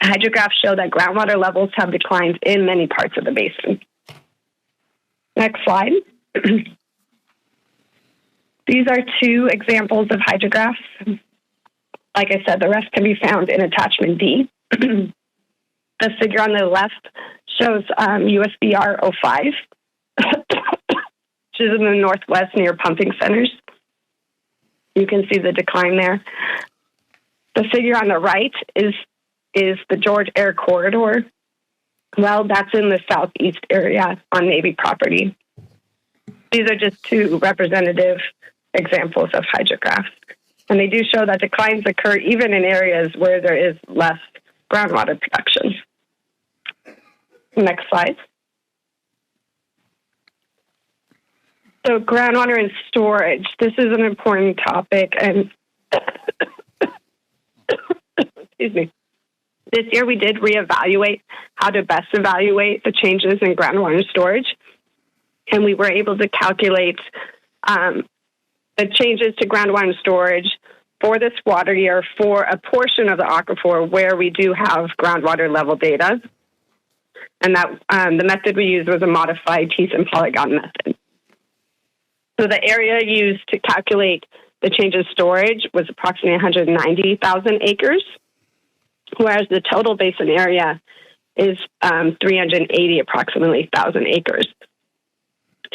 Hydrographs show that groundwater levels have declined in many parts of the basin. Next slide. These are 2 examples of hydrographs. Like I said, the rest can be found in attachment D. The figure on the left shows USBR 05, which is in the northwest near pumping centers. You can see the decline there. The figure on the right is the George Air Corridor. Well, that's in the southeast area on Navy property. These are just 2 representative examples of hydrographs. And they do show that declines occur even in areas where there is less groundwater production. Next slide. So groundwater and storage. This is an important topic. And excuse me. This year we did reevaluate how to best evaluate the changes in groundwater storage. And we were able to calculate the changes to groundwater storage for this water year for a portion of the aquifer where we do have groundwater level data. And that the method we used was a modified Thiessen polygon method. So the area used to calculate the change in storage was approximately 190,000 acres, whereas the total basin area is 380 approximately 1,000 acres.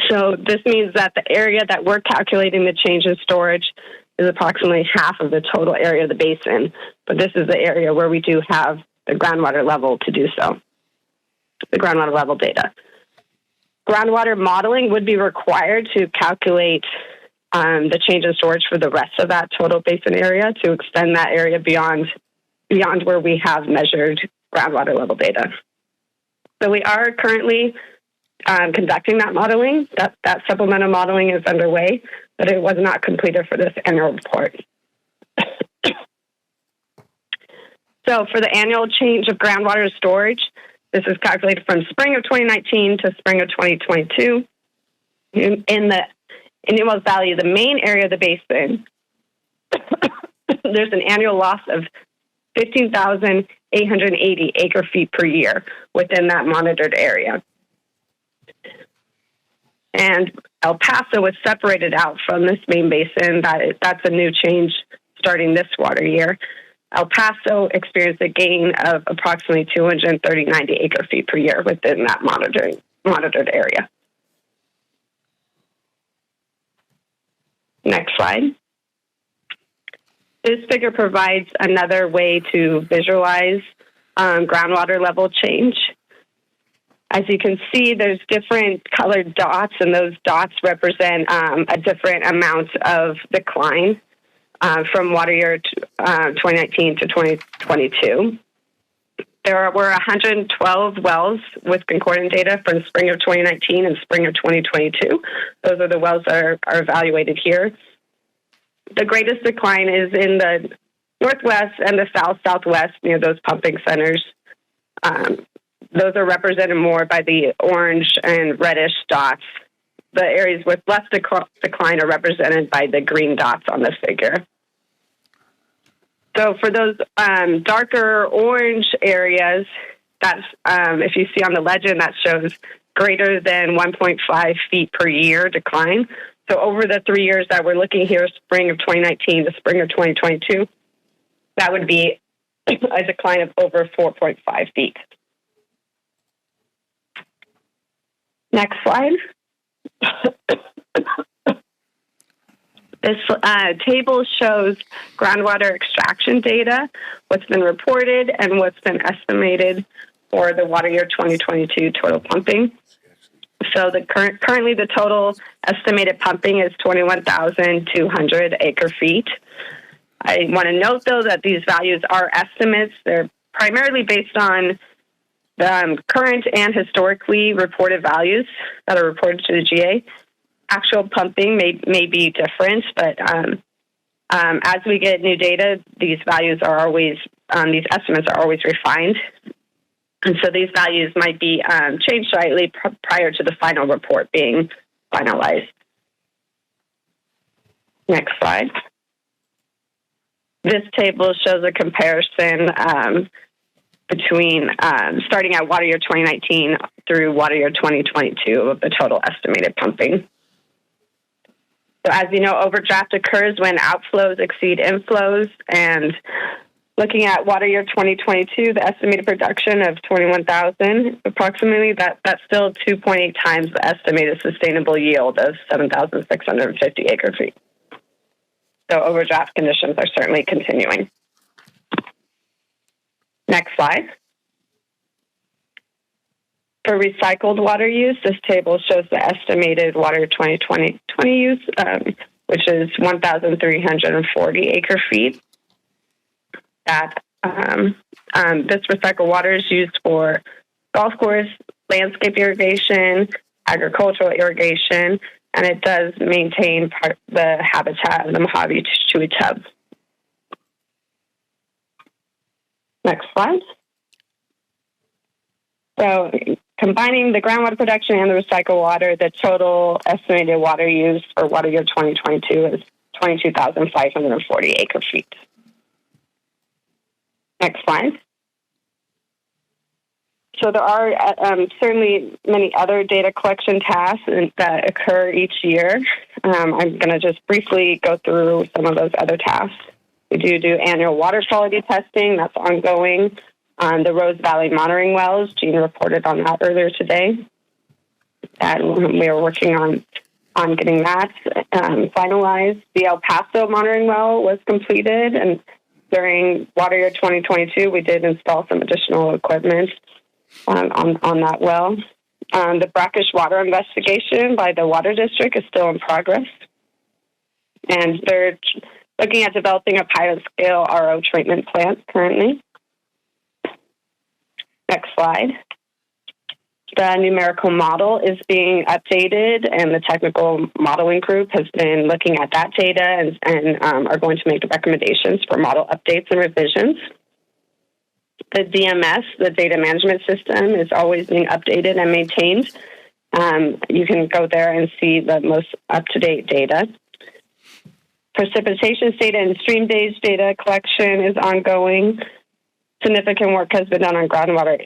So this means that the area that we're calculating the change in storage is approximately half of the total area of the basin, but this is the area where we do have the groundwater level to do so, the groundwater level data. Groundwater modeling would be required to calculate the change in storage for the rest of that total basin area to extend that area beyond where we have measured groundwater level data. So we are currently conducting that modeling. That supplemental modeling is underway, but it was not completed for this annual report. So for the annual change of groundwater storage, this is calculated from spring of 2019 to spring of 2022. In the Indian Valley, the main area of the basin, there's an annual loss of 15,880 acre feet per year within that monitored area. And El Paso was separated out from this main basin. That's a new change starting this water year. El Paso experienced a gain of approximately 290 acre feet per year within that monitored area. Next slide. This figure provides another way to visualize groundwater level change. As you can see, there's different colored dots, and those dots represent a different amount of decline from water year 2019 to 2022. There were 112 wells with concordant data from spring of 2019 and spring of 2022. Those are the wells that are evaluated here. The greatest decline is in the northwest and the southwest near those pumping centers. Those are represented more by the orange and reddish dots. The areas with less decline are represented by the green dots on the figure. So for those darker orange areas, that's if you see on the legend, that shows greater than 1.5 feet per year decline. So over the 3 years that we're looking here, spring of 2019 to spring of 2022, that would be a decline of over 4.5 feet. Next slide. This table shows groundwater extraction data, what's been reported, and what's been estimated for the water year 2022 total pumping. So currently the total estimated pumping is 21,200 acre feet. I want to note, though, that these values are estimates. They're primarily based on the current and historically reported values that are reported to the GA. Actual pumping may be different, but as we get new data, these values are always, these estimates are always refined. And so these values might be changed slightly prior to the final report being finalized. Next slide. This table shows a comparison between starting at water year 2019 through water year 2022 of the total estimated pumping. So as you know, overdraft occurs when outflows exceed inflows, and looking at water year 2022, the estimated production of 21,000 approximately, that's still 2.8 times the estimated sustainable yield of 7,650 acre feet. So overdraft conditions are certainly continuing. Next slide. For recycled water use, this table shows the estimated water 2020 use, which is 1,340 acre feet. That this recycled water is used for golf course, landscape irrigation, agricultural irrigation, and it does maintain the habitat of the Mojave Chewy tub. Next slide. So combining the groundwater production and the recycled water, the total estimated water use for water year 2022 is 22,540 acre feet. Next slide. So there are certainly many other data collection tasks that occur each year. I'm going to just briefly go through some of those other tasks. We do annual water quality testing. That's ongoing. The Rose Valley monitoring wells, Gene reported on that earlier today. And we are working on getting that finalized. The El Paso monitoring well was completed, and during water year 2022, we did install some additional equipment on that well. The brackish water investigation by the water district is still in progress, and they're looking at developing a pilot-scale RO treatment plant currently. Next slide. The numerical model is being updated, and the technical modeling group has been looking at that data and are going to make the recommendations for model updates and revisions. The DMS, the data management system, is always being updated and maintained. You can go there and see the most up-to-date data. Precipitation data and stream gauge data collection is ongoing. Significant work has been done on groundwater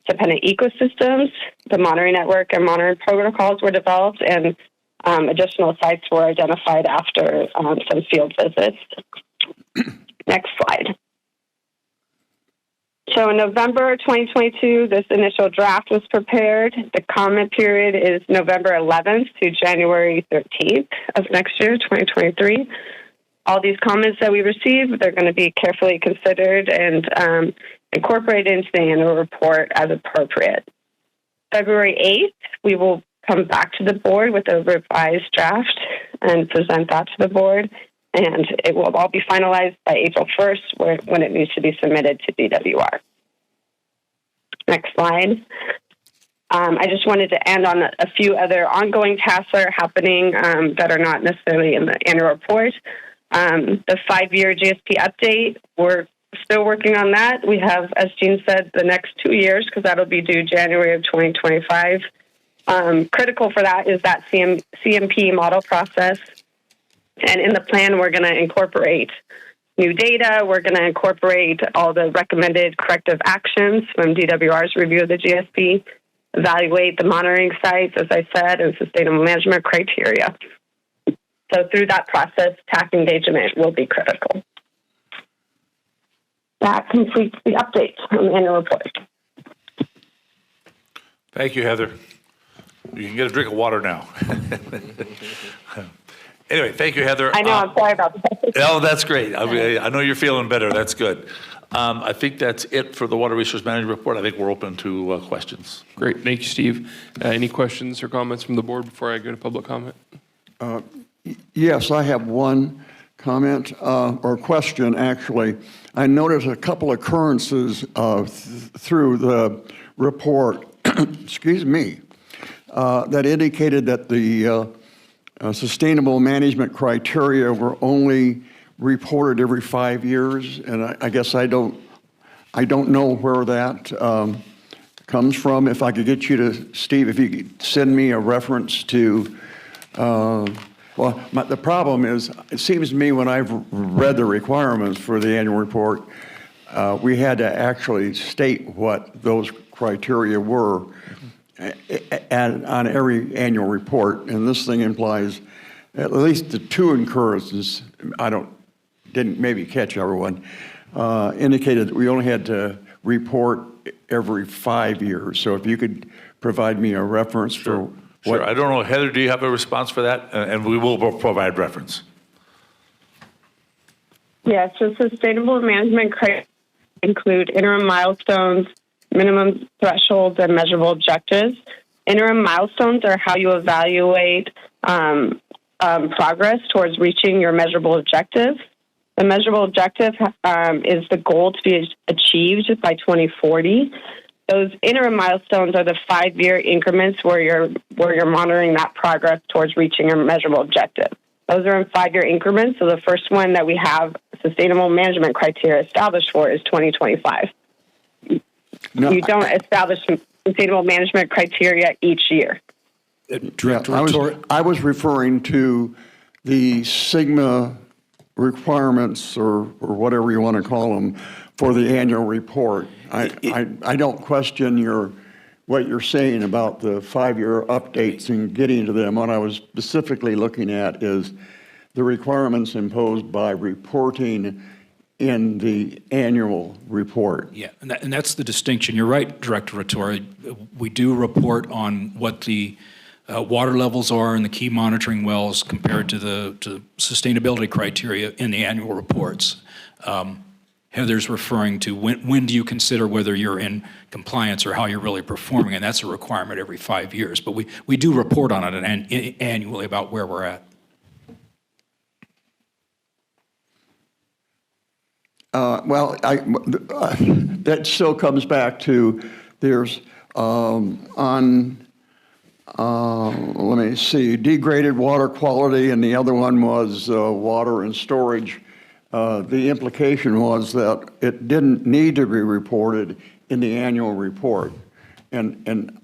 dependent ecosystems. The monitoring network and monitoring protocols were developed, and additional sites were identified after some field visits. Next slide. So in November 2022, this initial draft was prepared. The comment period is November 11th to January 13th of next year, 2023. All these comments that we receive, they're going to be carefully considered and incorporated into the annual report as appropriate. February 8th, we will come back to the board with a revised draft and present that to the board, and it will all be finalized by April 1st when it needs to be submitted to DWR. Next slide. I just wanted to end on a few other ongoing tasks that are happening that are not necessarily in the annual report. The 5-year GSP update, we're still working on that. We have, as Gene said, the next 2 years, because that'll be due January of 2025. Critical for that is that CMP model process. And in the plan, we're going to incorporate new data. We're going to incorporate all the recommended corrective actions from DWR's review of the GSP, evaluate the monitoring sites, as I said, and sustainable management criteria. So through that process, TAC engagement will be critical. That completes the update on the annual report. Thank you, Heather. You can get a drink of water now. Anyway, thank you, Heather. I know, I'm sorry about that. Oh, that's great. I know you're feeling better. That's good. I think that's it for the Water Resource Management Report. I think we're open to questions. Great, thank you, Steve. Any questions or comments from the board before I go to public comment? Yes, I have one comment or question, actually. I noticed a couple occurrences through the report, excuse me, that indicated that the sustainable management criteria were only reported every 5 years, and I guess I don't know where that comes from. If I could get you to, Steve, if you could send me a reference to, the problem is, it seems to me when I've read the requirements for the annual report, we had to actually state what those criteria were on every annual report, and this thing implies at least the two occurrences, didn't maybe catch everyone, indicated that we only had to report every 5 years. So if you could provide me a reference for what... Sure. I don't know, Heather, do you have a response for that? And we will provide reference. Yes, so sustainable management criteria include interim milestones, minimum thresholds, and measurable objectives. Interim milestones are how you evaluate progress towards reaching your measurable objective. The measurable objective is the goal to be achieved by 2040. Those interim milestones are the 5-year increments where you're monitoring that progress towards reaching your measurable objective. Those are in 5-year increments. So the first one that we have sustainable management criteria established for is 2025. No, you don't establish sustainable management criteria each year. I was referring to the Sigma requirements or whatever you want to call them for the annual report. I don't question what you're saying about the 5-year updates and getting to them. What I was specifically looking at is the requirements imposed by reporting in the annual report. Yeah, and that's the distinction. You're right, Director Ratori. We do report on what the water levels are in the key monitoring wells compared to the sustainability criteria in the annual reports. Heather's referring to when do you consider whether you're in compliance or how you're really performing, and that's a requirement every 5 years. But we do report on it annually about where we're at. That still comes back to there's let me see, degraded water quality, and the other one was water and storage. The implication was that it didn't need to be reported in the annual report. And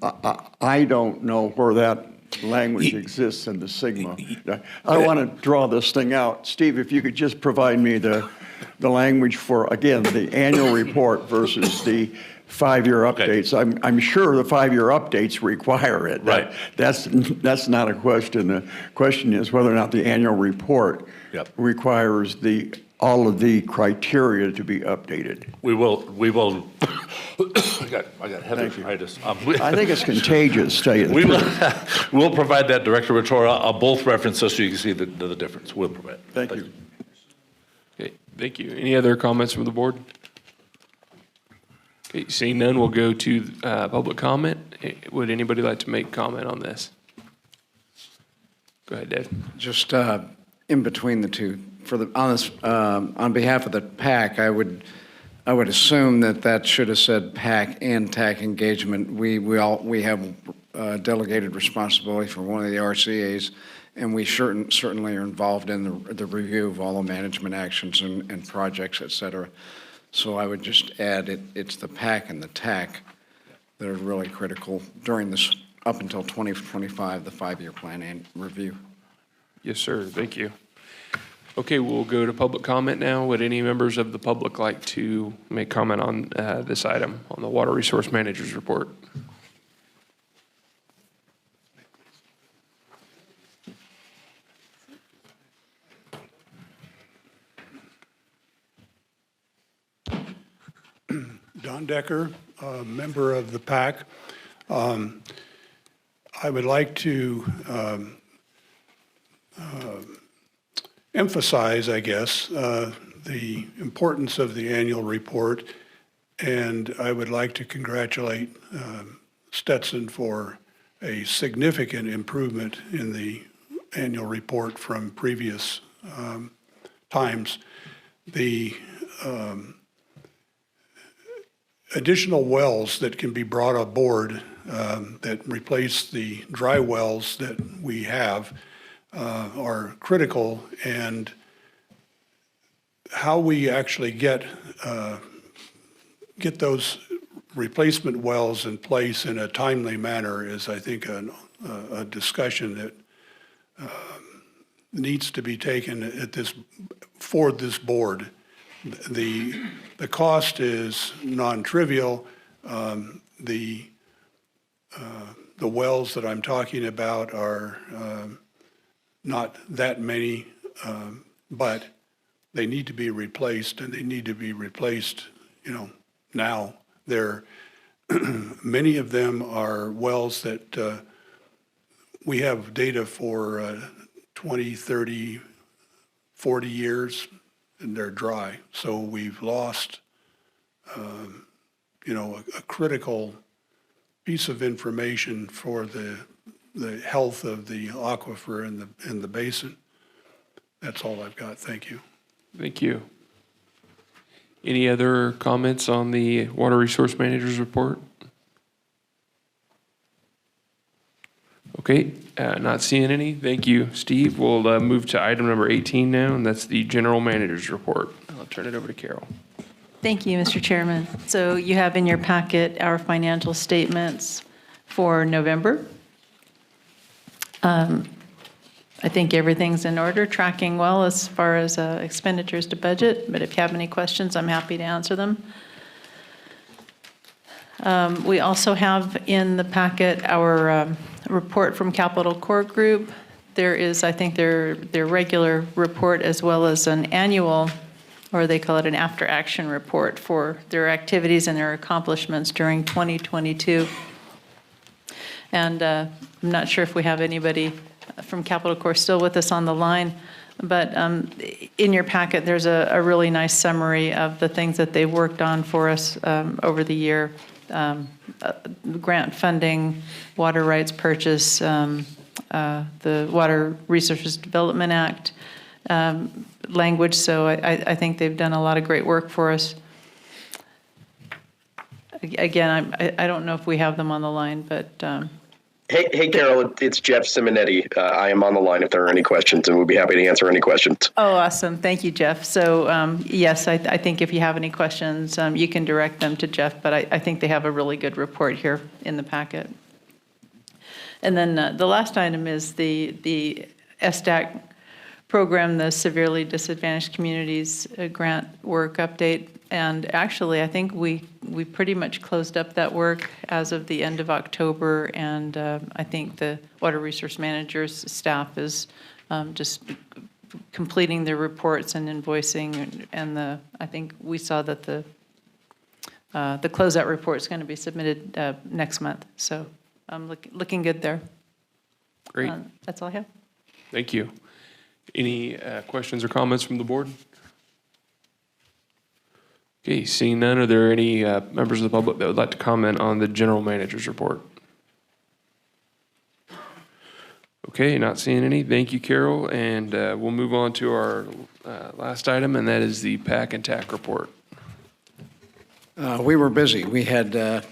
I don't know where that language exists in the Sigma. I want to draw this thing out. Steve, if you could just provide me the language for, again, the annual report versus the 5-year updates. I'm sure the 5-year updates require it. Right. That's not a question. The question is whether or not the annual report requires all of the criteria to be updated. We will. I got hepatitis. I think it's contagious, tell you the truth. We'll provide that, Director Ratori. I'll both reference this so you can see the difference. We'll provide. Thank you. Okay, thank you. Any other comments from the board? Okay, seeing none, we'll go to public comment. Would anybody like to make comment on this? Go ahead, Dave. Just in between the two, on behalf of the PAC, I would assume that should have said PAC and TAC engagement. We have delegated responsibility for one of the RCAs, and we certainly are involved in the review of all the management actions and projects, et cetera. So I would just add it's the PAC and the TAC that are really critical during this up until 2025, the 5-year plan and review. Yes, sir. Thank you. Okay, we'll go to public comment now. Would any members of the public like to make comment on this item on the Water Resource Managers Report? Don Decker, member of the PAC. I would like to emphasize, I guess, the importance of the annual report, and I would like to congratulate Stetson for a significant improvement in the annual report from previous times. The additional wells that can be brought aboard that replace the dry wells that we have are critical, and how we actually get those replacement wells in place in a timely manner is, I think, a discussion that needs to be taken for this board. The cost is non-trivial. The wells that I'm talking about are not that many, but they need to be replaced, and they need to be replaced, now. Many of them are wells that we have data for 20, 30, 40 years, and they're dry. So we've lost, a critical piece of information for the health of the aquifer in the basin. That's all I've got. Thank you. Thank you. Any other comments on the Water Resource Manager's report? Okay, not seeing any. Thank you, Steve. We'll move to item number 18 now, and that's the General Manager's report. I'll turn it over to Carol. Thank you, Mr. Chairman. So you have in your packet our financial statements for November. I think everything's in order, tracking well as far as expenditures to budget, but if you have any questions, I'm happy to answer them. We also have in the packet our report from Capital Core Group. There is, I think, their regular report as well as an annual, or they call it an after-action report for their activities and their accomplishments during 2022. And I'm not sure if we have anybody from Capital Core still with us on the line, but in your packet, there's a really nice summary of the things that they've worked on for us over the year. Grant funding, water rights purchase, the Water Resources Development Act language. So I think they've done a lot of great work for us. Again, I don't know if we have them on the line, but. Hey, Carol, it's Jeff Simonetti. I am on the line if there are any questions, and we'll be happy to answer any questions. Oh, awesome. Thank you, Jeff. So, yes, I think if you have any questions, you can direct them to Jeff, but I think they have a really good report here in the packet. And then the last item is the SDAC program, the Severely Disadvantaged Communities Grant Work Update. And actually, I think we pretty much closed up that work as of the end of October, and I think the Water Resource Manager's staff is just completing their reports and invoicing, and I think we saw that the closeout report is going to be submitted next month. So I'm looking good there. Great. That's all I have. Thank you. Any questions or comments from the board? Okay, seeing none, are there any members of the public that would like to comment on the General Manager's report? Okay, not seeing any. Thank you, Carol. And we'll move on to our last item, and that is the PAC and TAC report. We were busy. We had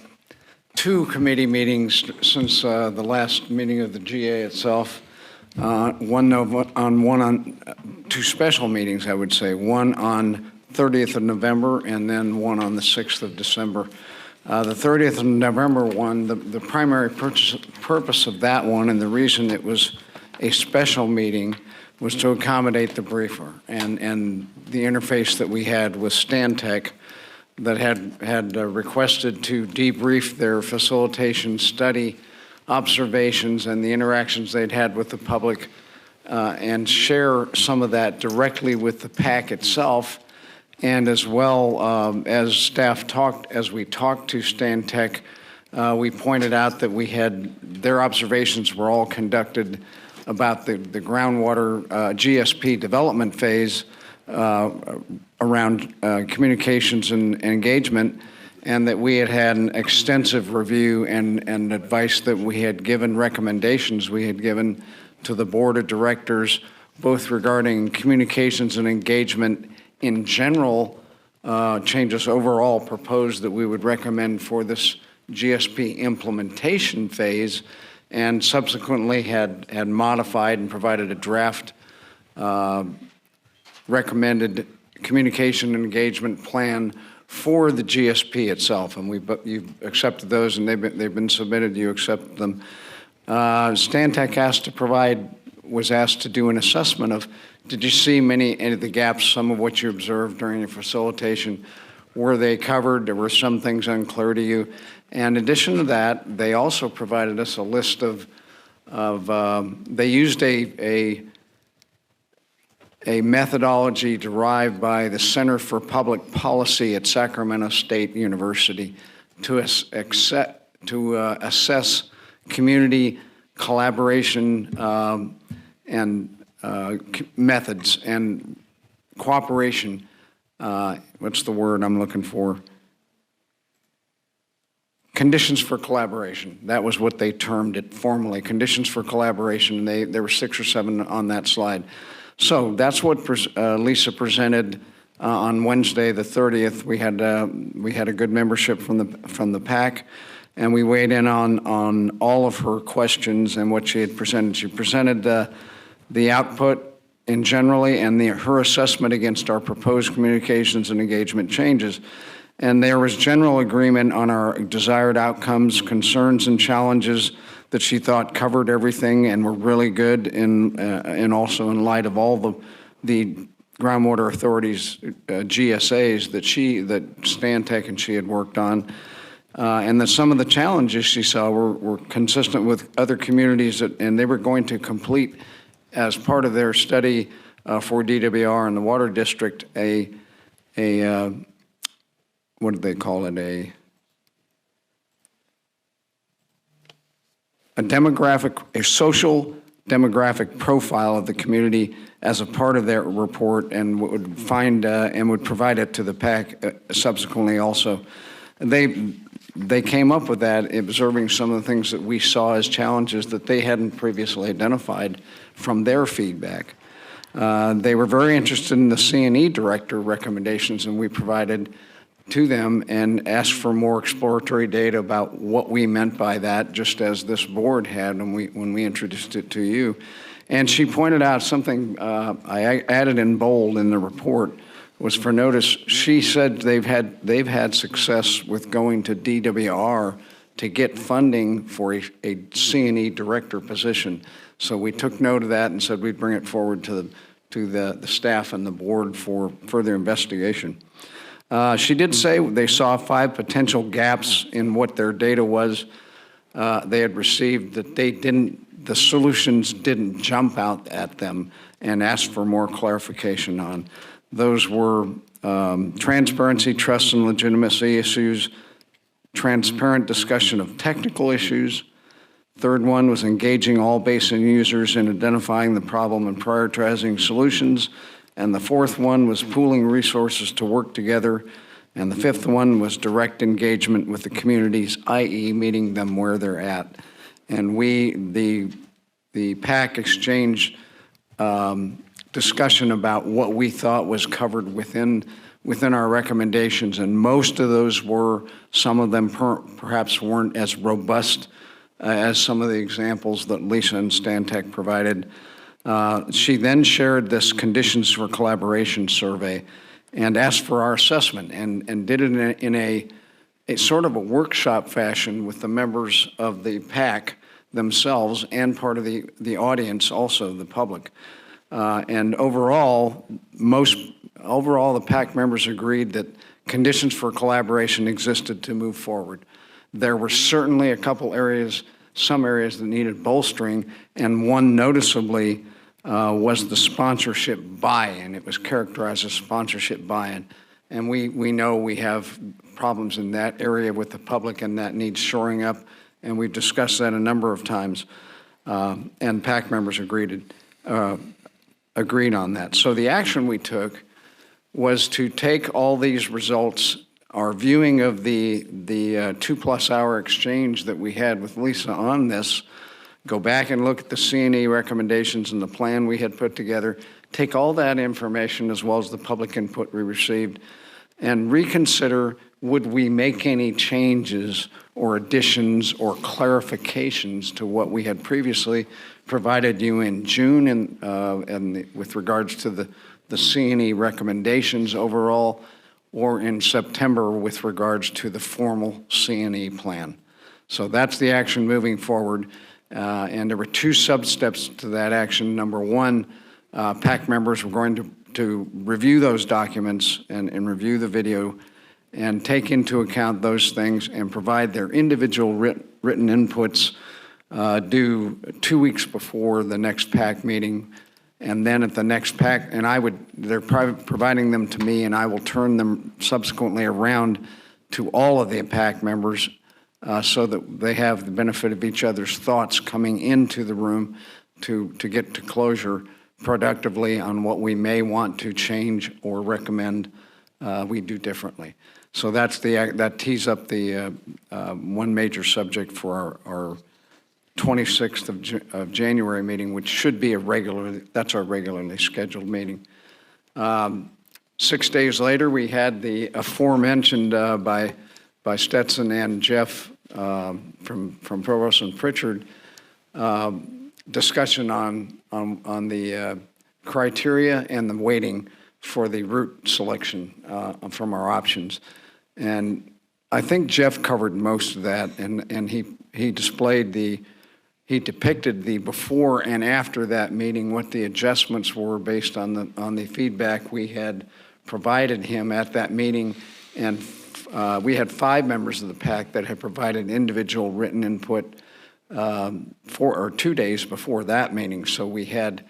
2 committee meetings since the last meeting of the GA itself. 2 special meetings, I would say. One on 30th of November, and then one on the 6th of December. The 30th of November one, the primary purpose of that one, and the reason it was a special meeting, was to accommodate the briefer and the interface that we had with Stantec that had requested to debrief their facilitation study observations and the interactions they'd had with the public and share some of that directly with the PAC itself. And as well as staff as we talked to Stantec, We pointed out that their observations were all conducted about the groundwater GSP development phase around communications and engagement, and that we had an extensive review and advice that we had given, recommendations we had given to the board of directors, both regarding communications and engagement in general, changes overall proposed that we would recommend for this GSP implementation phase, and subsequently had modified and provided a draft recommended communication and engagement plan for the GSP itself, and you've accepted those, and they've been submitted. You accept them. Stantec was asked to do an assessment of, did you see any of the gaps, some of what you observed during the facilitation? Were they covered? There were some things unclear to you. And in addition to that, they also provided us a list of they used a methodology derived by the Center for Public Policy at Sacramento State University to assess community collaboration and methods and cooperation. What's the word I'm looking for? Conditions for collaboration. That was what they termed it formally, conditions for collaboration. There were 6 or 7 on that slide. So that's what Lisa presented on Wednesday, the 30th. We had a good membership from the PAC, and we weighed in on all of her questions and what she had presented. She presented the output in generally and her assessment against our proposed communications and engagement changes. And there was general agreement on our desired outcomes, concerns, and challenges that she thought covered everything and were really good, and also in light of all the groundwater authorities GSAs that Stantec and she had worked on, and that some of the challenges she saw were consistent with other communities, and they were going to complete, as part of their study for DWR and the Water District, a what did they call it? A social demographic profile of the community as a part of their report, and would provide it to the PAC subsequently also. They came up with that, observing some of the things that we saw as challenges that they hadn't previously identified from their feedback. They were very interested in the C&E director recommendations, and we provided to them and asked for more exploratory data about what we meant by that, just as this board had when we introduced it to you. And she pointed out something I added in bold in the report was for notice. She said they've had success with going to DWR to get funding for a C&E director position. So we took note of that and said we'd bring it forward to the staff and the board for further investigation. She did say they saw 5 potential gaps in what their data was they had received, that the solutions didn't jump out at them, and asked for more clarification on. Those were transparency, trust, and legitimacy issues, transparent discussion of technical issues. Third one was engaging all basin users in identifying the problem and prioritizing solutions. And the fourth one was pooling resources to work together. And the fifth one was direct engagement with the communities, i.e. meeting them where they're at. And the PAC exchanged discussion about what we thought was covered within our recommendations. And most of those some of them perhaps weren't as robust as some of the examples that Lisa and Stantec provided. She then shared this conditions for collaboration survey and asked for our assessment, and did it in a sort of a workshop fashion with the members of the PAC themselves and part of the audience, also the public. And overall, the PAC members agreed that conditions for collaboration existed to move forward. There were certainly some areas that needed bolstering, and one noticeably was the sponsorship buy-in. It was characterized as sponsorship buy-in. And we know we have problems in that area with the public, and that needs shoring up. And we've discussed that a number of times, and PAC members agreed on that. So the action we took was to take all these results, our viewing of the 2+ hour exchange that we had with Lisa on this, go back and look at the C&E recommendations and the plan we had put together, take all that information as well as the public input we received, and reconsider, would we make any changes or additions or clarifications to what we had previously provided you in June and with regards to the C&E recommendations overall, or in September with regards to the formal C&E plan. So that's the action moving forward. And there were 2 sub-steps to that action. Number one, PAC members were going to review those documents and review the video and take into account those things and provide their individual written inputs due 2 weeks before the next PAC meeting. And then at the next PAC, and they're providing them to me, and I will turn them subsequently around to all of the PAC members so that they have the benefit of each other's thoughts coming into the room to get to closure productively on what we may want to change or recommend we do differently. So that tees up the one major subject for our 26th of January meeting, which should be that's our regularly scheduled meeting. 6 days later, we had the aforementioned by Stetson and Jeff from Provost and Pritchard discussion on the criteria and the weighting for the route selection from our options. And I think Jeff covered most of that, and he depicted the before and after that meeting, what the adjustments were based on the feedback we had provided him at that meeting. And we had 5 members of the PAC that had provided individual written input 2 days before that meeting. So we had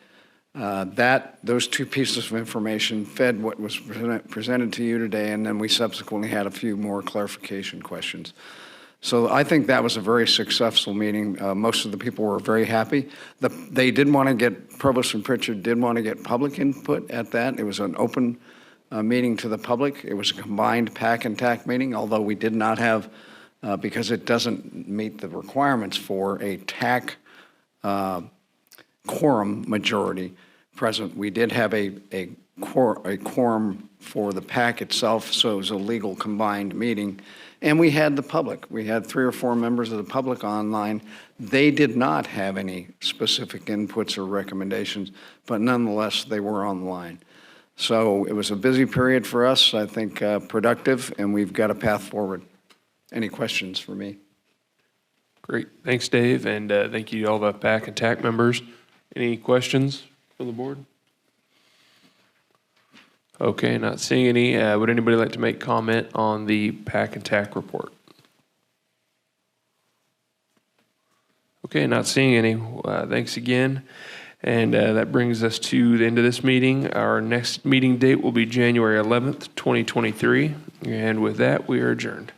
those 2 pieces of information fed what was presented to you today, and then we subsequently had a few more clarification questions. So I think that was a very successful meeting. Most of the people were very happy. They did want to get, Provost and Pritchard did want to get public input at that. It was an open meeting to the public. It was a combined PAC and TAC meeting, although we did not have, because it doesn't meet the requirements for a TAC quorum majority present. We did have a quorum for the PAC itself, so it was a legal combined meeting. And we had the public. We had 3 or 4 members of the public online. They did not have any specific inputs or recommendations, but nonetheless, they were online. So it was a busy period for us, I think productive, and we've got a path forward. Any questions for me? Great. Thanks, Dave, and thank you to all the PAC and TAC members. Any questions from the board? Okay, not seeing any. Would anybody like to make comment on the PAC and TAC report? Okay, not seeing any. Thanks again. And that brings us to the end of this meeting. Our next meeting date will be January 11th, 2023. And with that, we are adjourned.